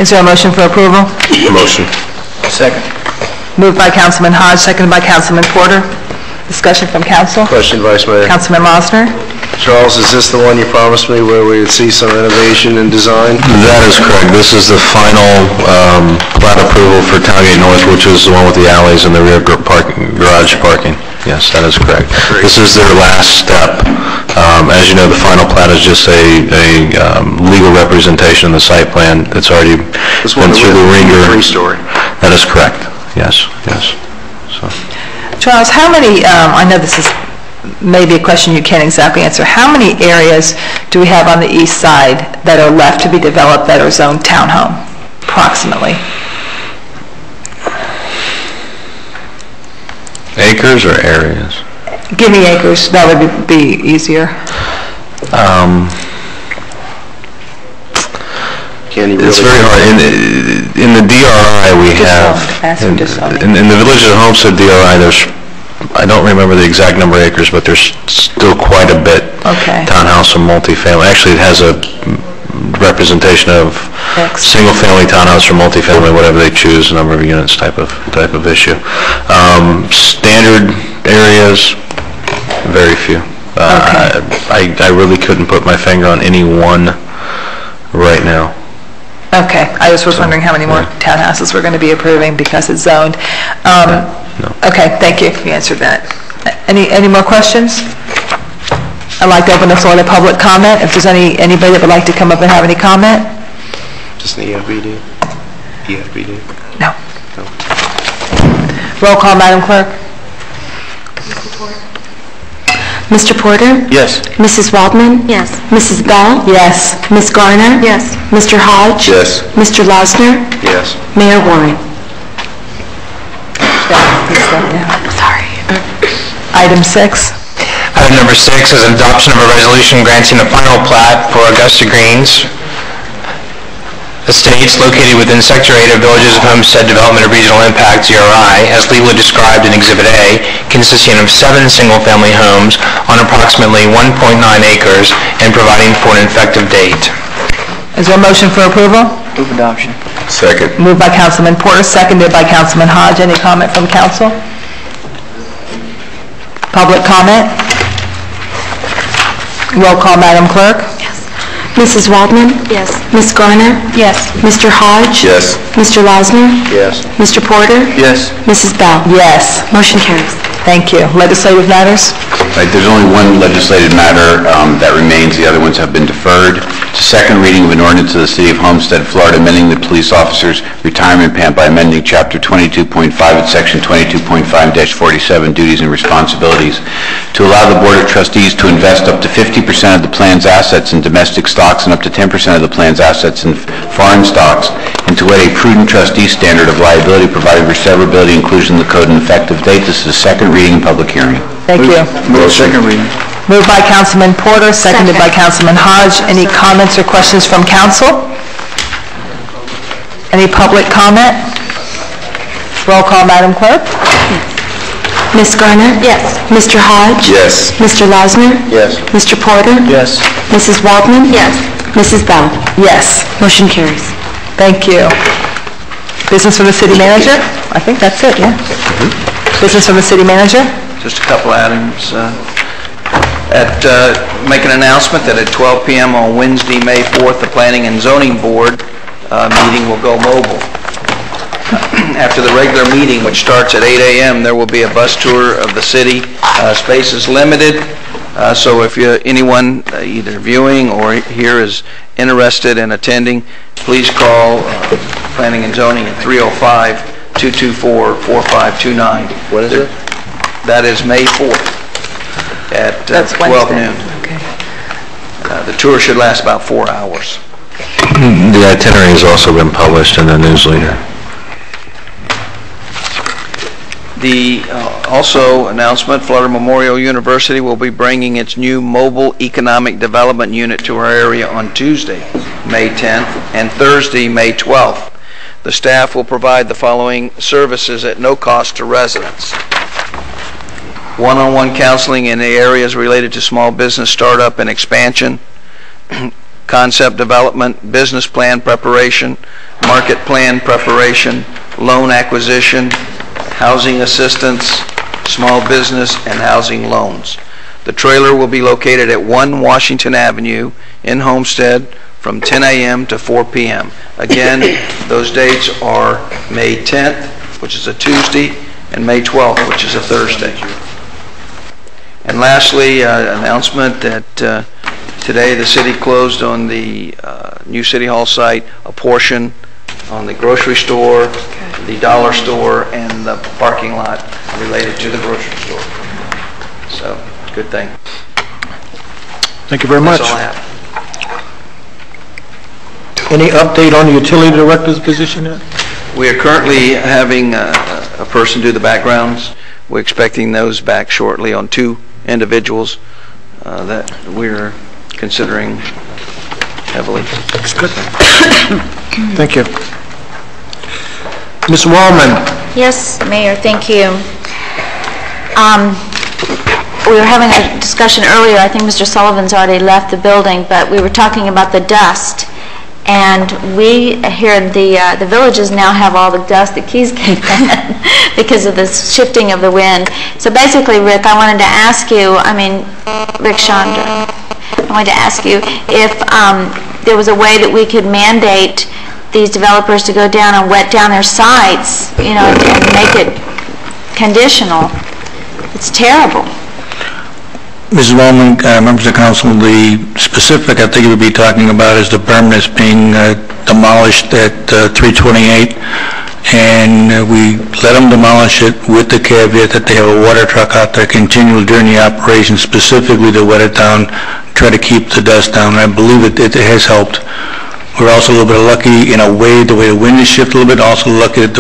Is there a motion for approval? Motion. Second. Moved by Councilman Hodge, seconded by Councilman Porter. Discussion from council. Question, Vice Mayor. Councilman Mosner. Charles, is this the one you promised me where we would see some innovation in design? That is correct. This is the final plat approval for Towngate North, which is the one with the alleys and the rear garage parking. Yes, that is correct. Great. This is their last step. As you know, the final plat is just a legal representation of the site plan. It's already been through the ringer. 3-story. That is correct. Yes, yes. So. Charles, how many, I know this is maybe a question you can't exactly answer, how many areas do we have on the east side that are left to be developed that are zoned townhome, approximately? Acres or areas? Give me acres, that would be easier. It's very hard. In the DRI we have, in the Villages of Homestead DRI, there's, I don't remember the exact number of acres, but there's still quite a bit. Okay. Townhouse and multifamily. Actually, it has a representation of single-family townhouse or multifamily, whatever they choose, number of units type of issue. Standard areas, very few. I really couldn't put my finger on any one right now. Okay, I just was wondering how many more townhouses we're going to be approving because it's zoned. No. Okay, thank you. You answered that. Any more questions? I'd like to open the floor to public comment. If there's anybody that would like to come up and have any comment? Just an EFBD? EFBD? No. Roll call, Madam Clerk. Mr. Porter? Yes. Mrs. Waldman? Yes. Mrs. Bell? Yes. Ms. Garner? Yes. Mr. Hodge? Yes. Mr. Losner? Yes. Mayor Warren? Sorry. Item 6. Item number 6 is an adoption of a resolution granting a final plat for Augusta Greens Estates located within Sector 8 of Villages of Homestead Development of Regional Impact, GRI, as legally described in Exhibit A, consisting of 7 single-family homes on approximately 1.9 acres and providing for an effective date. Is there a motion for approval? Move adoption. Second. Moved by Councilman Porter, seconded by Councilman Hodge. Any comment from council? Public comment? Roll call, Madam Clerk. Mrs. Waldman? Yes. Ms. Garner? Yes. Mr. Hodge? Yes. Mr. Losner? Yes. Mr. Porter? Yes. Mrs. Bell? Yes. Motion carries. Thank you. Legislative matters? Right, there's only one legislative matter that remains. The other ones have been deferred. It's a second reading of an ordinance of the City of Homestead, Florida, amending the police officer's retirement plan by amending Chapter 22.5 at Section 22.5-47, Duties and Responsibilities, to allow the Board of Trustees to invest up to 50% of the plan's assets in domestic stocks and up to 10% of the plan's assets in foreign stocks, and to lay a prudent trustee standard of liability providing for severability, inclusion in the code, and effective date. This is a second reading and public hearing. Thank you. Move second reading. Moved by Councilman Porter, seconded by Councilman Hodge. Any comments or questions from council? Any public comment? Roll call, Madam Clerk. Ms. Garner? Yes. Mr. Hodge? Yes. Mr. Losner? Yes. Mr. Porter? Yes. Mrs. Waldman? Yes. Mrs. Bell? Yes. Motion carries. Thank you. Business from the city manager? I think that's it, yeah? Business from the city manager? Just a couple items. Make an announcement that at 12 p.m. on Wednesday, May 4th, the Planning and Zoning Board meeting will go mobile. After the regular meeting, which starts at 8 a.m., there will be a bus tour of the city. Space is limited, so if anyone either viewing or here is interested in attending, please call Planning and Zoning at 305-224-4529. What is it? That is May 4th at 12 noon. Okay. The tour should last about 4 hours. The itinerary has also been published in the newsletter. Also announcement, Florida Memorial University will be bringing its new mobile economic development unit to our area on Tuesday, May 10th, and Thursday, May 12th. The staff will provide the following services at no cost to residents: one-on-one counseling in the areas related to small business startup and expansion, concept development, business plan preparation, market plan preparation, loan acquisition, housing assistance, small business, and housing loans. The trailer will be located at 1 Washington Avenue in Homestead from 10 a.m. to 4 p.m. Again, those dates are May 10th, which is a Tuesday, and May 12th, which is a Thursday. And lastly, announcement that today the city closed on the new City Hall site a portion on the grocery store, the dollar store, and the parking lot related to the grocery store. So, good thing. Thank you very much. That's all I have. Any update on the utility director's position yet? We are currently having a person do the backgrounds. We're expecting those back shortly on 2 individuals that we're considering heavily. That's good. Thank you. Ms. Wallman. Yes, Mayor, thank you. We were having a discussion earlier. I think Mr. Sullivan's already left the building, but we were talking about the dust. And we here in the villages now have all the dust that Keys gave in because of the shifting of the wind. So basically, Rick, I wanted to ask you, Rick Chandra, I wanted to ask you if there was a way that we could mandate these developers to go down and wet down their sites, and make it conditional. It's terrible. Mrs. Wallman, members of the council, the specific I think you would be talking about is the berm that's being demolished at 328, and we let them demolish it with the caveat that they have a water truck out there continually during the operation, specifically to wet it down, try to keep the dust down. I believe it has helped. We're also a little bit lucky in a way, the way the wind is shifted a little bit, also lucky that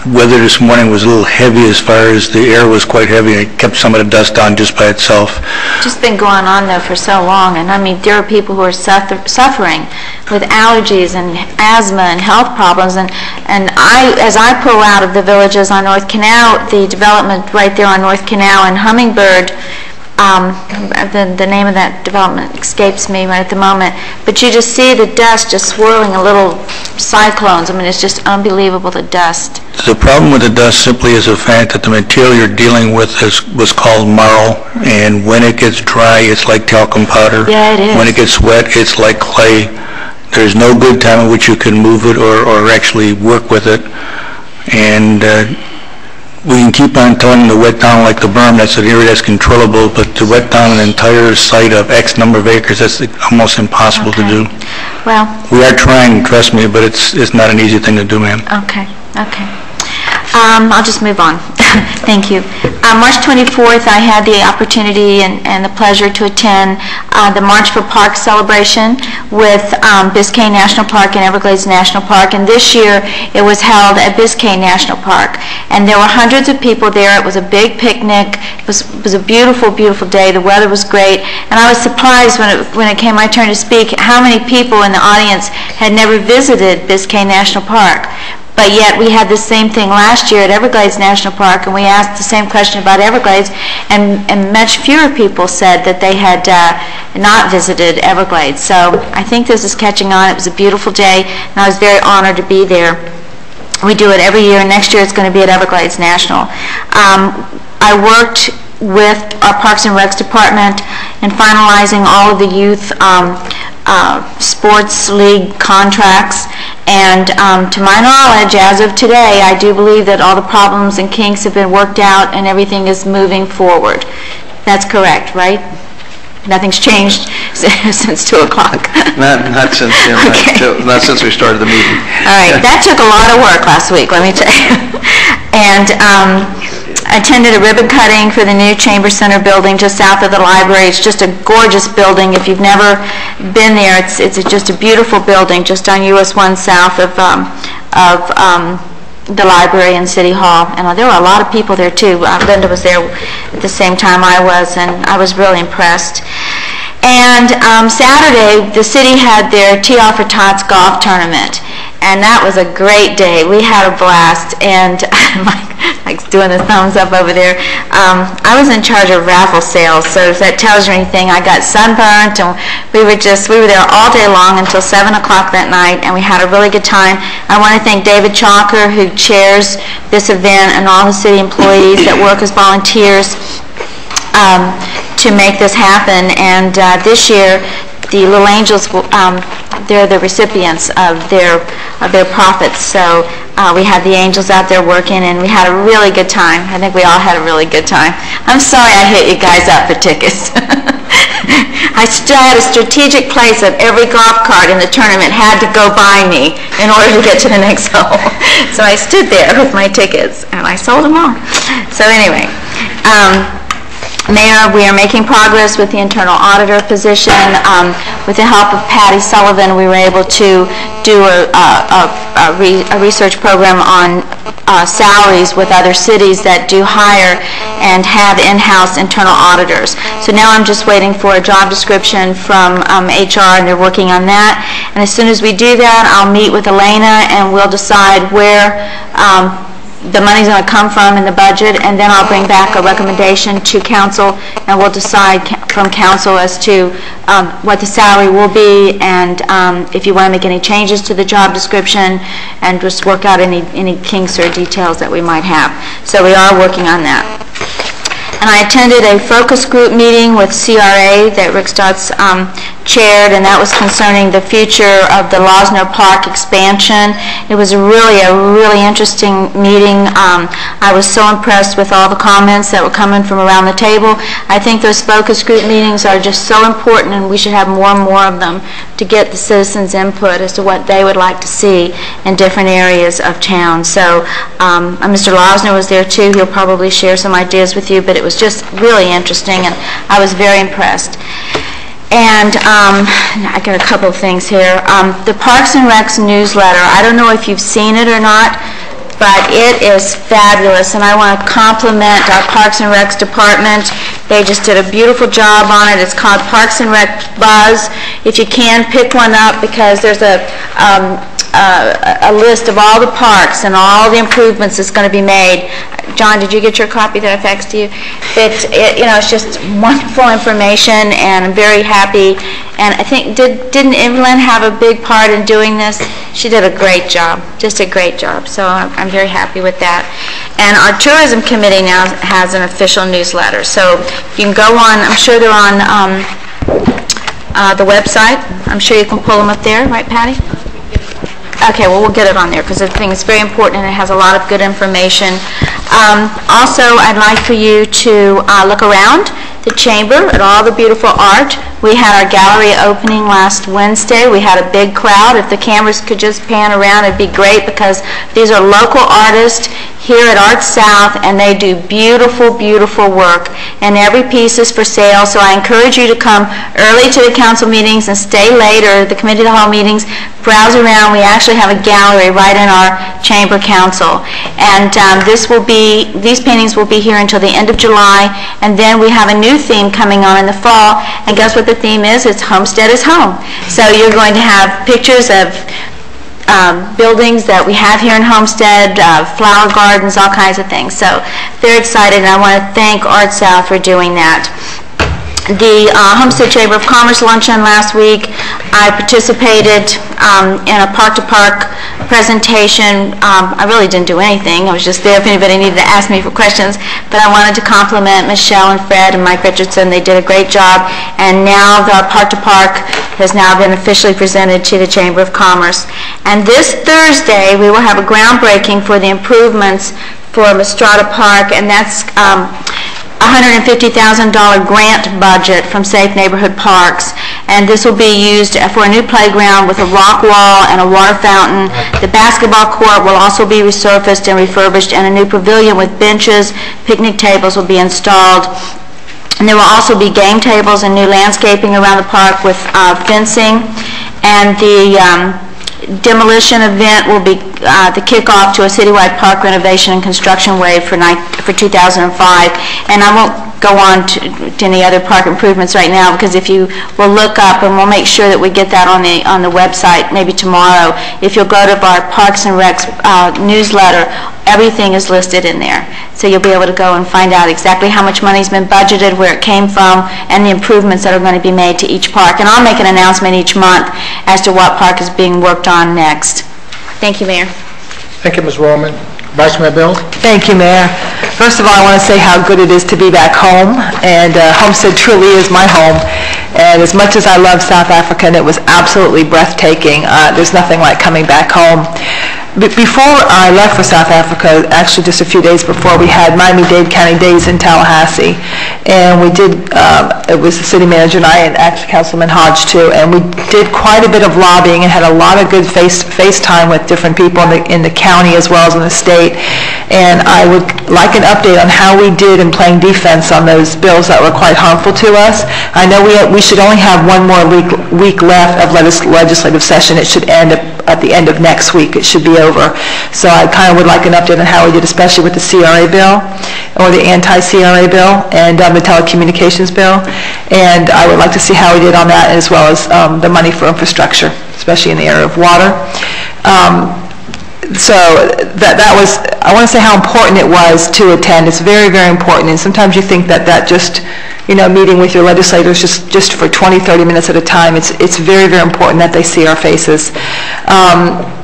weather this morning was a little heavy as far as the air was quite heavy, and it kept some of the dust down just by itself. It's just been going on though for so long, and I mean there are people who are suffering with allergies and asthma and health problems, and as I pull out of the villages on North Canal, the development right there on North Canal and Hummingbird, the name of that development escapes me right at the moment, but you just see the dust just swirling in little cyclones. I mean, it's just unbelievable, the dust. The problem with the dust simply is the fact that the material you're dealing with was called marl, and when it gets dry, it's like talcum powder. Yeah, it is. When it gets wet, it's like clay. There's no good time in which you can move it or actually work with it. And we can keep on telling them to wet down like the berm, that's an area that's controllable, but to wet down an entire site of X number of acres, that's almost impossible to do. Well, we are trying, trust me, but it's not an easy thing to do, ma'am. Okay. I'll just move on. Thank you. March 24th, I had the opportunity and the pleasure to attend the March for Parks celebration with Biscayne National Park and Everglades National Park, and this year it was held at Biscayne National Park, and there were hundreds of people there. It was a big picnic. It was a beautiful, beautiful day. The weather was great, and I was surprised when it came my turn to speak how many people in the audience had never visited Biscayne National Park. But yet we had the same thing last year at Everglades National Park, and we asked the same question about Everglades, and much fewer people said that they had not visited Everglades. So I think this is catching on. It was a beautiful day, and I was very honored to be there. We do it every year, and next year it's going to be at Everglades National. I worked with our Parks and Recs department in finalizing all of the youth sports league contracts, and to my knowledge, as of today, I do believe that all the problems and kinks have been worked out and everything is moving forward. That's correct, right? Nothing's changed since 2 o'clock. Not since not since we started the meeting. All right, that took a lot of work last week, let me tell you. And I attended a ribbon cutting for the new Chamber Center building just south of the library. It's just a gorgeous building. If you've never been there, it's just a beautiful building just on US 1 south of the library and City Hall. And there were a lot of people there too. Linda was there at the same time I was, and I was really impressed. And Saturday, the city had their Tee Off for Tots golf tournament, and that was a great day. We had a blast, and Mike's doing the thumbs up over there. I was in charge of raffle sales, so if that tells you anything, I got sunburnt, and we were there all day long until 7 o'clock that night, and we had a really good time. I want to thank David Chalker, who chairs this event, and all the city employees that work as volunteers to make this happen. And this year, the Little Angels, they're the recipients of their profits. So we had the Angels out there working, and we had a really good time. I think we all had a really good time. I'm sorry I hit you guys up for tickets. I still had a strategic place of every golf cart in the tournament had to go by me in order to get to the next hole. So I stood there with my tickets, and I sold them all. So anyway. Mayor, we are making progress with the internal auditor position. With the help of Patty Sullivan, we were able to do a research program on salaries with other cities that do hire and have in-house internal auditors. So now I'm just waiting for a job description from HR, and they're working on that. And as soon as we do that, I'll meet with Elena, and we'll decide where the money's going to come from in the budget, and then I'll bring back a recommendation to council, and we'll decide from council as to what the salary will be, and if you want to make any changes to the job description, and just work out any kinks or details that we might have. So we are working on that. And I attended a focus group meeting with CRA that Rick Stotts chaired, and that was concerning the future of the Losner Park expansion. It was really a really interesting meeting. I was so impressed with all the comments that were coming from around the table. I think those focus group meetings are just so important, and we should have more and more of them to get the citizens' input as to what they would like to see in different areas of town. So Mr. Losner was there too. He'll probably share some ideas with you, but it was just really interesting, and I was very impressed. And I got a couple of things here. The Parks and Recs newsletter, I don't know if you've seen it or not. but it is fabulous, and I want to compliment our Parks and Recs department. They just did a beautiful job on it. It's called Parks and Rec Buzz. If you can, pick one up, because there's a list of all the parks and all the improvements that's going to be made. John, did you get your copy that I faxed to you? It's just wonderful information, and I'm very happy. And I think, didn't Evelyn have a big part in doing this? She did a great job, just a great job. So I'm very happy with that. And our tourism committee now has an official newsletter. So you can go on, I'm sure they're on the website. I'm sure you can pull them up there, right, Patty? Okay, well, we'll get it on there, because I think it's very important and it has a lot of good information. Also, I'd like for you to look around the chamber at all the beautiful art. We had our gallery opening last Wednesday. We had a big crowd. If the cameras could just pan around, it'd be great, because these are local artists here at Art South, and they do beautiful, beautiful work. And every piece is for sale, so I encourage you to come early to the council meetings and stay later, the committee of the whole meetings, browse around. We actually have a gallery right in our chamber council. And these paintings will be here until the end of July, and then we have a new theme coming on in the fall, and guess what the theme is? It's Homestead is Home. So you're going to have pictures of buildings that we have here in Homestead, flower gardens, all kinds of things. So they're excited, and I want to thank Art South for doing that. The Homestead Chamber of Commerce luncheon last week, I participated in a park-to-park presentation. I really didn't do anything. I was just there if anybody needed to ask me for questions. But I wanted to compliment Michelle and Fred and Mike Richardson. They did a great job. And now the park-to-park has now been officially presented to the Chamber of Commerce. And this Thursday, we will have a groundbreaking for the improvements for Mistrata Park, and that's $150,000 grant budget from Safe Neighborhood Parks, and this will be used for a new playground with a rock wall and a water fountain. The basketball court will also be resurfaced and refurbished, and a new pavilion with benches, picnic tables will be installed. And there will also be game tables and new landscaping around the park with fencing. And the demolition event will be the kickoff to a citywide park renovation and construction wave for 2005. And I won't go on to any other park improvements right now, because if you will look up, and we'll make sure that we get that on the website maybe tomorrow, if you'll go to our Parks and Recs newsletter, everything is listed in there. So you'll be able to go and find out exactly how much money's been budgeted, where it came from, and the improvements that are going to be made to each park. And I'll make an announcement each month as to what park is being worked on next. Thank you, Mayor. Thank you, Ms. Roman. Vice Mayor Bill. Thank you, Mayor. First of all, I want to say how good it is to be back home, and Homestead truly is my home. And as much as I love South Africa, and it was absolutely breathtaking, there's nothing like coming back home. Before I left for South Africa, actually just a few days before, we had Miami-Dade County Days in Tallahassee, and we did, it was the city manager and I, and actually Councilman Hodge too, and we did quite a bit of lobbying and had a lot of good face time with different people in the county as well as in the state. And I would like an update on how we did in playing defense on those bills that were quite harmful to us. I know we should only have one more week left of legislative session. It should end at the end of next week. It should be over. So I kind of would like an update on how we did, especially with the CRA bill, or the anti-CRA bill, and the telecommunications bill. And I would like to see how we did on that, as well as the money for infrastructure, especially in the area of water. So that was, I want to say how important it was to attend. It's very, very important. And sometimes you think that just, meeting with your legislators just for 20, 30 minutes at a time, it's very, very important that they see our faces.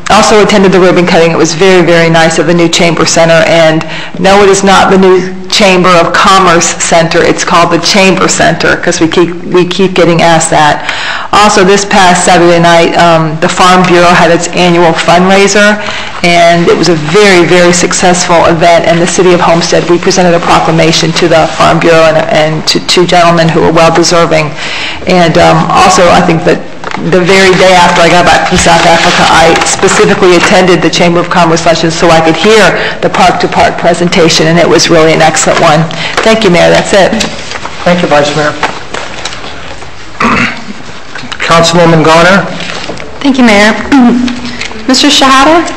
Also attended the ribbon cutting. It was very, very nice of the new Chamber Center. And no, it is not the new Chamber of Commerce Center. It's called the Chamber Center, because we keep getting asked that. Also, this past Saturday night, the Farm Bureau had its annual fundraiser, and it was a very, very successful event. And the City of Homestead, we presented a proclamation to the Farm Bureau and to two gentlemen who were well-deserving. And also, I think that the very day after I got back from South Africa, I specifically attended the Chamber of Commerce luncheon so I could hear the park-to-park presentation, and it was really an excellent one. Thank you, Mayor. That's it. Thank you, Vice Mayor. Councilwoman Garner. Thank you, Mayor. Mr. Shahada?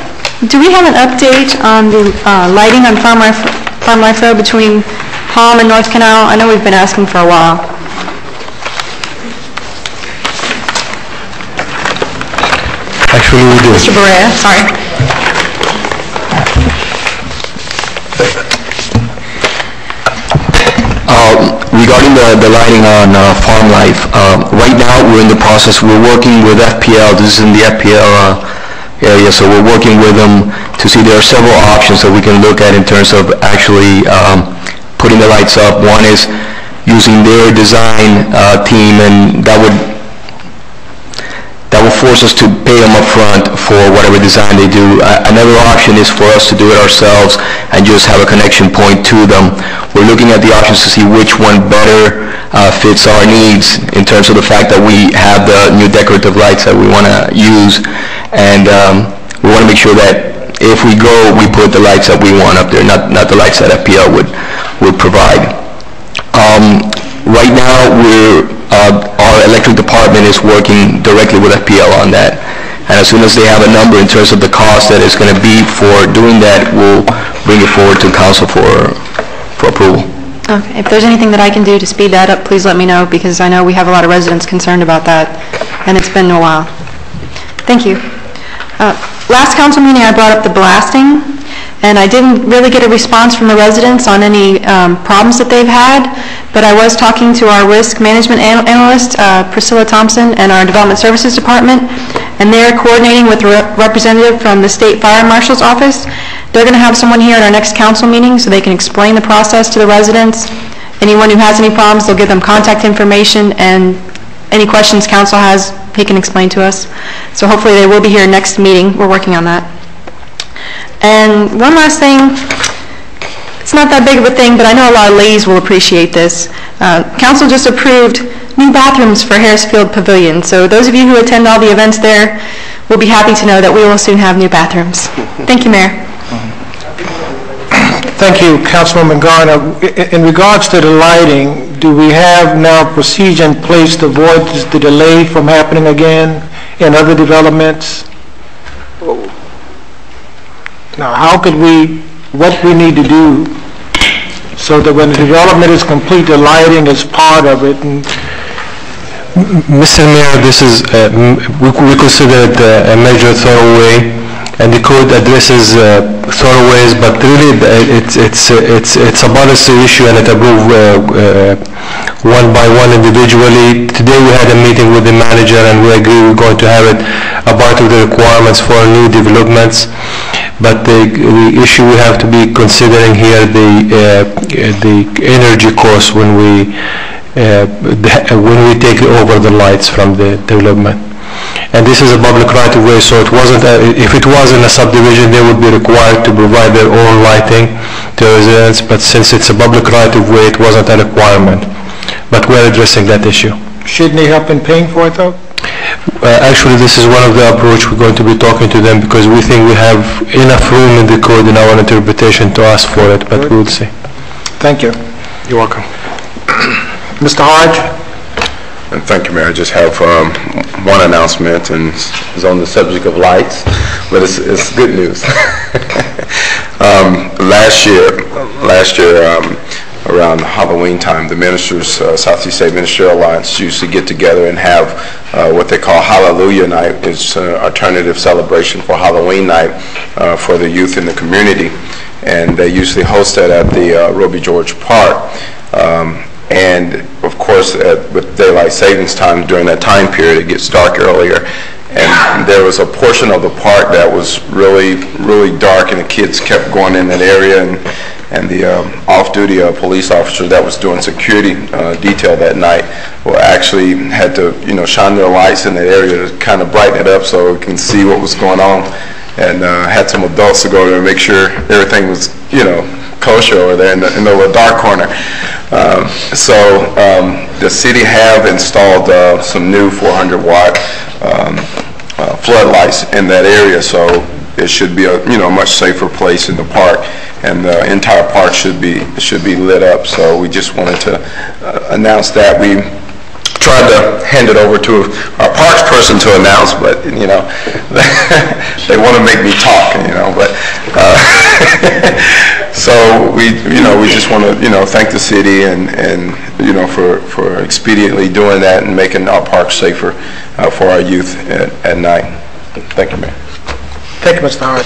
Do we have an update on the lighting on Farm Life Road between Palm and North Canal? I know we've been asking for a while. Actually, we do. Mr. Berea, sorry. Regarding the lighting on Farm Life, right now we're in the process, we're working with FPL, this is in the FPL area, so we're working with them to see there are several options that we can look at in terms of actually putting the lights up. One is using their design team, and that would force us to pay them up front for whatever design they do. Another option is for us to do it ourselves and just have a connection point to them. We're looking at the options to see which one better fits our needs in terms of the fact that we have the new decorative lights that we want to use, and we want to make sure that if we go, we put the lights that we want up there, not the lights that FPL would provide. Right now, our electric department is working directly with FPL on that. And as soon as they have a number in terms of the cost that it's going to be for doing that, we'll bring it forward to council for approval. Okay. If there's anything that I can do to speed that up, please let me know, because I know we have a lot of residents concerned about that, and it's been a while. Thank you. Last council meeting, I brought up the blasting, and I didn't really get a response from the residents on any problems that they've had, but I was talking to our risk management analyst, Priscilla Thompson, and our development services department, and they're coordinating with a representative from the state fire marshal's office. They're going to have someone here at our next council meeting so they can explain the process to the residents. Anyone who has any problems, they'll give them contact information, and any questions council has, he can explain to us. So hopefully they will be here next meeting. We're working on that. And one last thing, it's not that big of a thing, but I know a lot of ladies will appreciate this. Council just approved new bathrooms for Harrisfield Pavilion. So those of you who attend all the events there will be happy to know that we will soon have new bathrooms. Thank you, Mayor. Thank you, Councilwoman Garner. In regards to the lighting, do we have now procedure in place to avoid the delay from happening again in other developments? Now, how could what we need to do so that when the development is complete, the lighting is part of it? And Mr. Mayor, this is, we consider it a major thoroughway, and the code addresses thoroughways, but really it's a policy issue, and it approved one by one individually. Today we had a meeting with the manager, and we agree we're going to have it a part of the requirements for new developments. But the issue we have to be considering here, the energy cost when we take over the lights from the development. And this is a public right-of-way, so it wasn't. If it was in a subdivision, they would be required to provide their own lighting to residents. But since it's a public right-of-way, it wasn't a requirement. But we're addressing that issue. Shouldn't they have been paying for it, though? Actually, this is one of the approach we're going to be talking to them, because we think we have enough room in the code in our interpretation to ask for it, but we'll see. Thank you. You're welcome. Mr. Hodge? And thank you, Mayor. I just have one announcement, and it's on the subject of lights, but it's good news. Last year, around Halloween time, the ministers, Southeast State Ministerial Alliance, used to get together and have what they call Hallelujah Night. It's an alternative celebration for Halloween night for the youth in the community, and they usually host that at the Roby George Park. And of course, with daylight savings time during that time period, it gets dark earlier. And there was a portion of the park that was really, really dark, and the kids kept going in that area. And the off-duty police officer that was doing security detail that night actually had to, shine their lights in that area to kind of brighten it up so we can see what was going on. And had some adults to go there and make sure everything was, kosher over there in the little dark corner. So the city have installed some new 400-watt floodlights in that area, so it should be a much safer place in the park, and the entire park should be lit up. So we just wanted to announce that. We tried to hand it over to our parks person to announce, but, you know, they want to make me talk, you know, but, so we just want to, you know, thank the city and you know, for expediently doing that and making our parks safer for our youth at night. Thank you, Mayor. Thank you, Mr. Howard.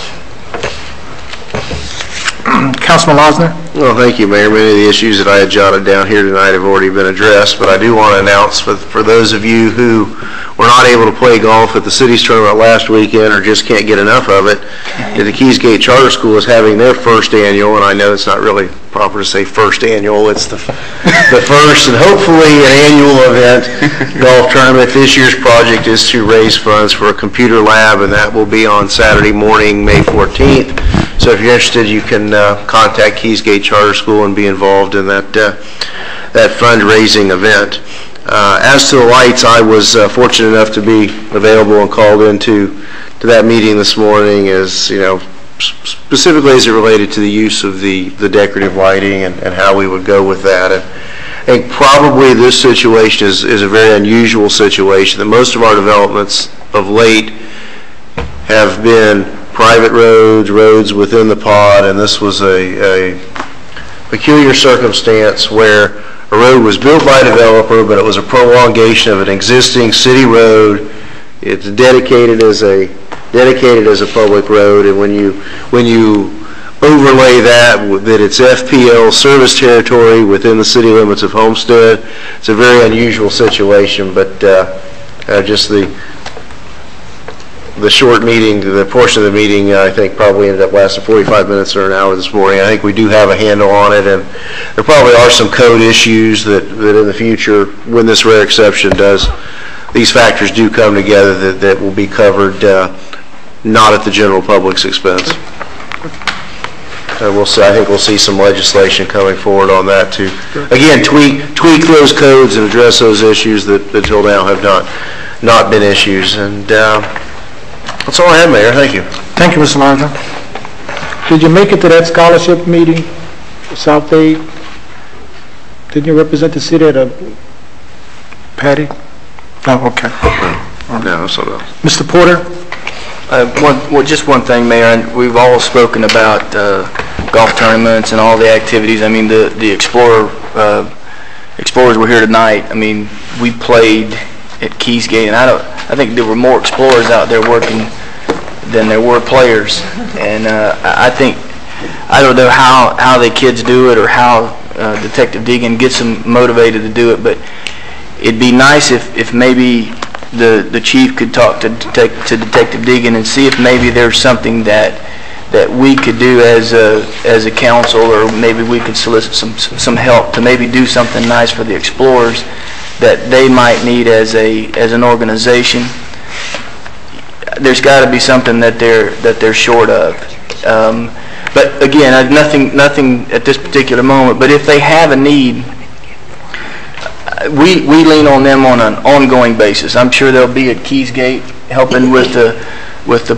Councilman Losner? Well, thank you, Mayor. Many of the issues that I had jotted down here tonight have already been addressed, but I do want to announce for those of you who were not able to play golf at the city's tournament last weekend or just can't get enough of it, that the Keys Gate Charter School is having their first annual, and I know it's not really proper to say first annual, it's the first and hopefully an annual event golf tournament. This year's project is to raise funds for a computer lab, and that will be on Saturday morning, May 14th. So if you're interested, you can contact Keys Gate Charter School and be involved in that fundraising event. As to the lights, I was fortunate enough to be available and called into that meeting this morning, as you know, specifically as it related to the use of the decorative lighting and how we would go with that. And I think probably this situation is a very unusual situation. That most of our developments of late have been private roads within the pod, and this was a peculiar circumstance where a road was built by a developer, but it was a prolongation of an existing city road. It's dedicated as a public road, and when you overlay that it's FPL service territory within the city limits of Homestead, it's a very unusual situation. But just the short meeting, the portion of the meeting, I think probably ended up lasting 45 minutes or an hour this morning. I think we do have a handle on it, and there probably are some code issues that in the future, when this rare exception these factors do come together, that will be covered, not at the general public's expense. We'll see. I think we'll see some legislation coming forward on that to, again, tweak those codes and address those issues that until now have not been issues. And that's all I have, Mayor. Thank you. Thank you, Mr. Larson. Did you make it to that scholarship meeting, South Bay? Didn't you represent the city at a Patty? Oh, okay. No, so no. Mr. Porter? Just one thing, Mayor, and we've all spoken about golf tournaments and all the activities. I mean, the Explorers were here tonight. I mean, we played at Keys Gate, and I think there were more Explorers out there working than there were players. And I don't know how the kids do it or how Detective Deegan gets them motivated to do it, but it'd be nice if maybe the chief could talk to Detective Deegan and see if maybe there's something that we could do as a council, or maybe we could solicit some help to maybe do something nice for the Explorers that they might need as an organization. There's got to be something that they're short of. But again, nothing at this particular moment. But if they have a need, we lean on them on an ongoing basis. I'm sure they'll be at Keys Gate helping with the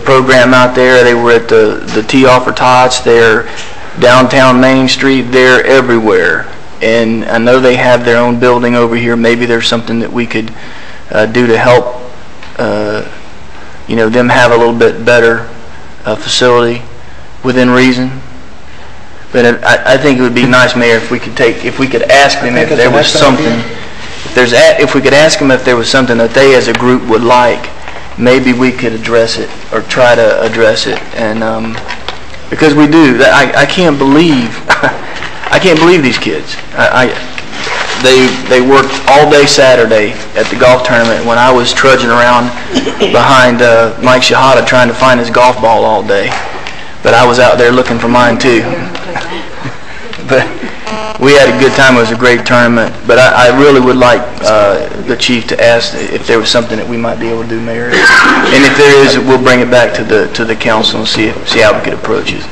program out there. They were at the Tee Off for Tots. They're downtown Main Street. They're everywhere. And I know they have their own building over here. Maybe there's something that we could do to help them have a little bit better facility within reason. But I think it would be nice, Mayor, if we could ask them if there was something. If we could ask them if there was something that they as a group would like, maybe we could address it or try to address it. And because we do, I can't believe these kids. They worked all day Saturday at the golf tournament when I was trudging around behind Mike Shahada trying to find his golf ball all day. But I was out there looking for mine too. But we had a good time. It was a great tournament. But I really would like the chief to ask if there was something that we might be able to do, Mayor. And if there is, we'll bring it back to the council and see how we could approach it.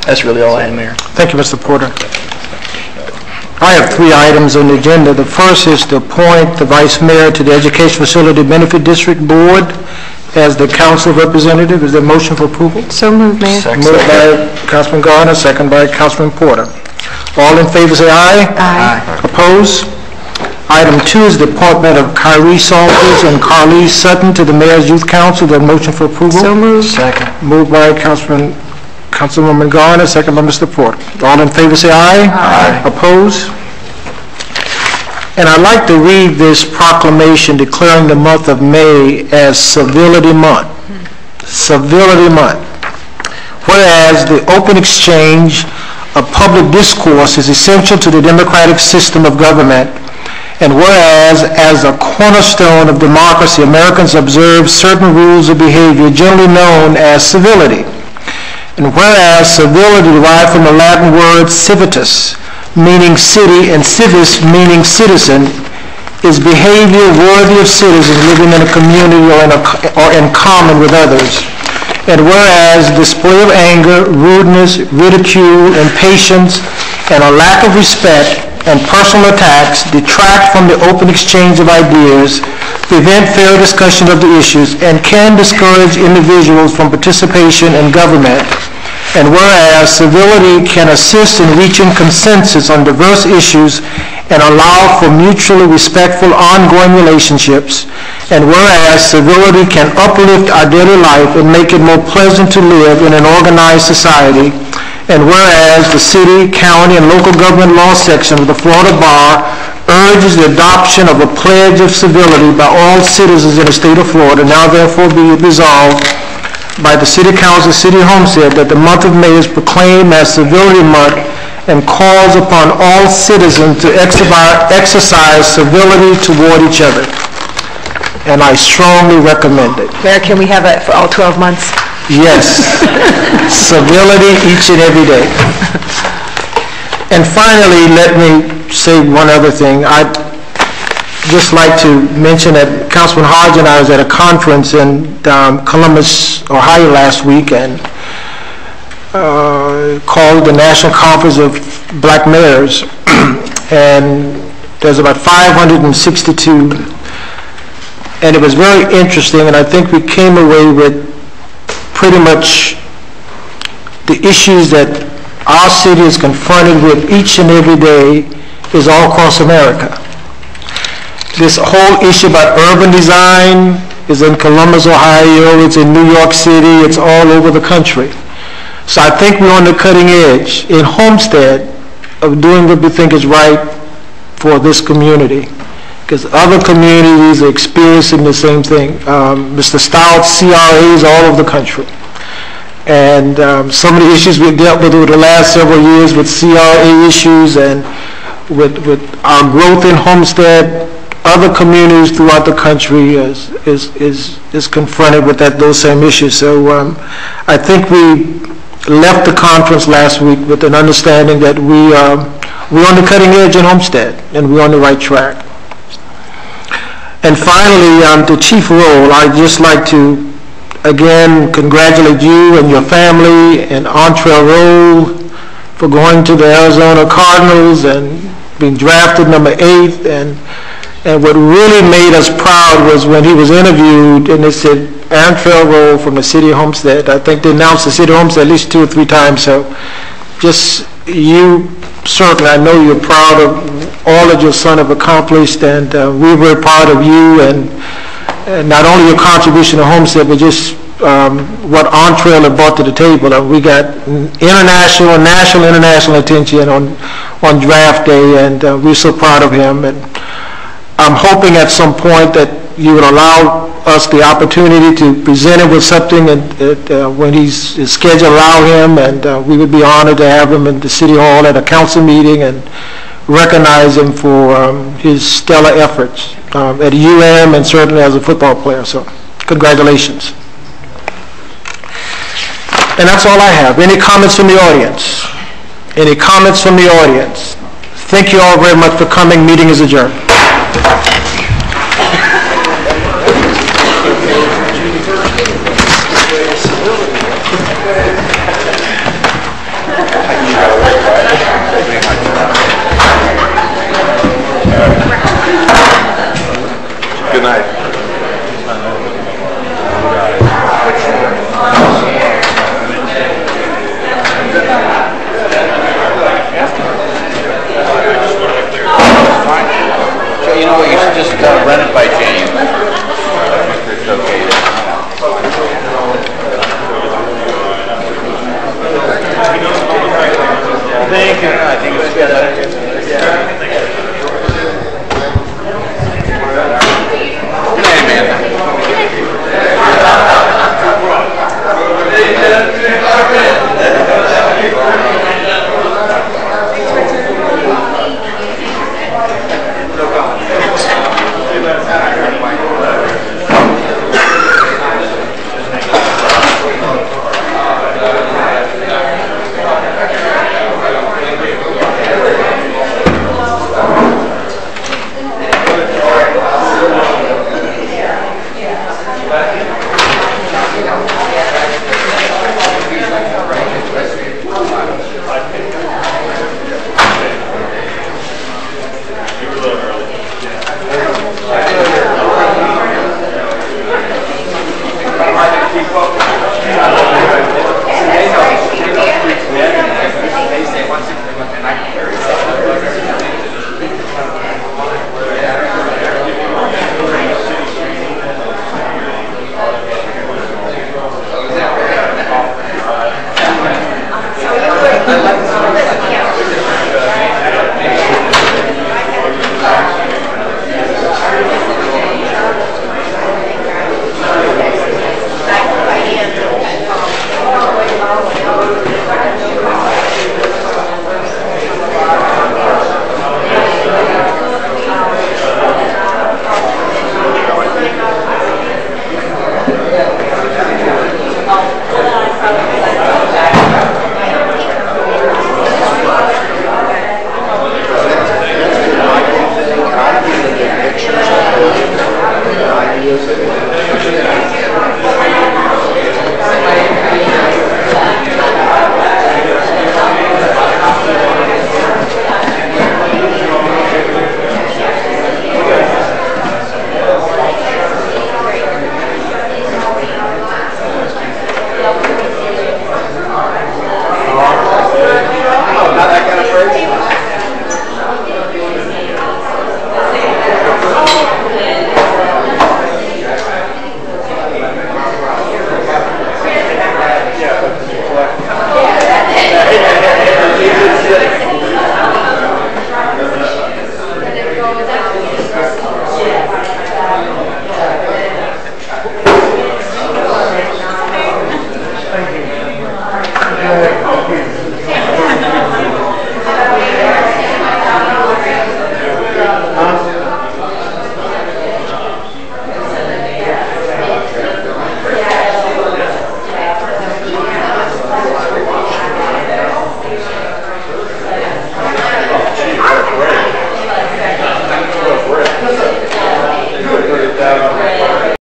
That's really all I had, Mayor. Thank you, Mr. Porter. I have 3 items on the agenda. The first is to appoint the Vice Mayor to the Education Facility Benefit District Board as the council representative. Is there a motion for approval? So moved, Mayor. Moved by Councilman Gardner, second by Councilman Porter. All in favor say aye. Aye. Opposed? Item 2 is the appointment of Kyrie Salters and Carly Sutton to the Mayor's Youth Council. The motion for approval? So moved. Second. Moved by Councilwoman Garner, second by Mr. Porter. All in favor say aye. Aye. Opposed? And I'd like to read this proclamation declaring the month of May as Civility Month. Civility Month. Whereas the open exchange of public discourse is essential to the democratic system of government, and whereas, as a cornerstone of democracy, Americans observe certain rules of behavior generally known as civility. And whereas civility derived from the Latin word civitas, meaning city, and civis, meaning citizen, is behavior worthy of citizens living in a community or in common with others. And whereas display of anger, rudeness, ridicule, impatience, and a lack of respect and personal attacks detract from the open exchange of ideas, prevent fair discussion of the issues, and can discourage individuals from participation in government. And whereas civility can assist in reaching consensus on diverse issues and allow for mutually respectful ongoing relationships, and whereas civility can uplift our daily life and make it more pleasant to live in an organized society, and whereas the city, county, and local government law section of the Florida Bar urges the adoption of a pledge of civility by all citizens in the state of Florida, now therefore be resolved by the City Council, City of Homestead, that the month of May is proclaimed as Civility Month and calls upon all citizens to exercise civility toward each other. And I strongly recommend it. Mayor, can we have it for all 12 months? Yes. Civility each and every day. And finally, let me say one other thing. I'd just like to mention that Councilman Hodge and I was at a conference in Columbus, Ohio last week, and called the National Conference of Black Mayors. And there's about 562. And it was very interesting, and I think we came away with pretty much the issues that our city is confronted with each and every day is all across America. This whole issue about urban design is in Columbus, Ohio, it's in New York City, it's all over the country. So I think we're on the cutting edge in Homestead of doing what we think is right for this community, because other communities are experiencing the same thing. Mr. Stout's CRAs all over the country. And some of the issues we've dealt with over the last several years with CRA issues and with our growth in Homestead, other communities throughout the country is confronted with those same issues. So I think we left the conference last week with an understanding that we're on the cutting edge in Homestead and we're on the right track. And finally, to Chief Roll, I'd just like to again congratulate you and your family and Entree Roll for going to the Arizona Cardinals and being drafted number 8. And what really made us proud was when he was interviewed and they said, Entree Roll from the city of Homestead. I think they announced the city of Homestead at least 2 or 3 times. So just you, certainly, I know you're proud of all that your son have accomplished, and we're very proud of you and not only your contribution to Homestead, but just what Entree have brought to the table. We got international, national, international attention on draft day, and we're so proud of him. And I'm hoping at some point that you would allow us the opportunity to present him with something when his schedule allow him, and we would be honored to have him in the City Hall at a council meeting and recognize him for his stellar efforts at UM and certainly as a football player. So congratulations. And that's all I have. Any comments from the audience? Any comments from the audience? Thank you all very much for coming. Meeting is adjourned. Good night. led it by James.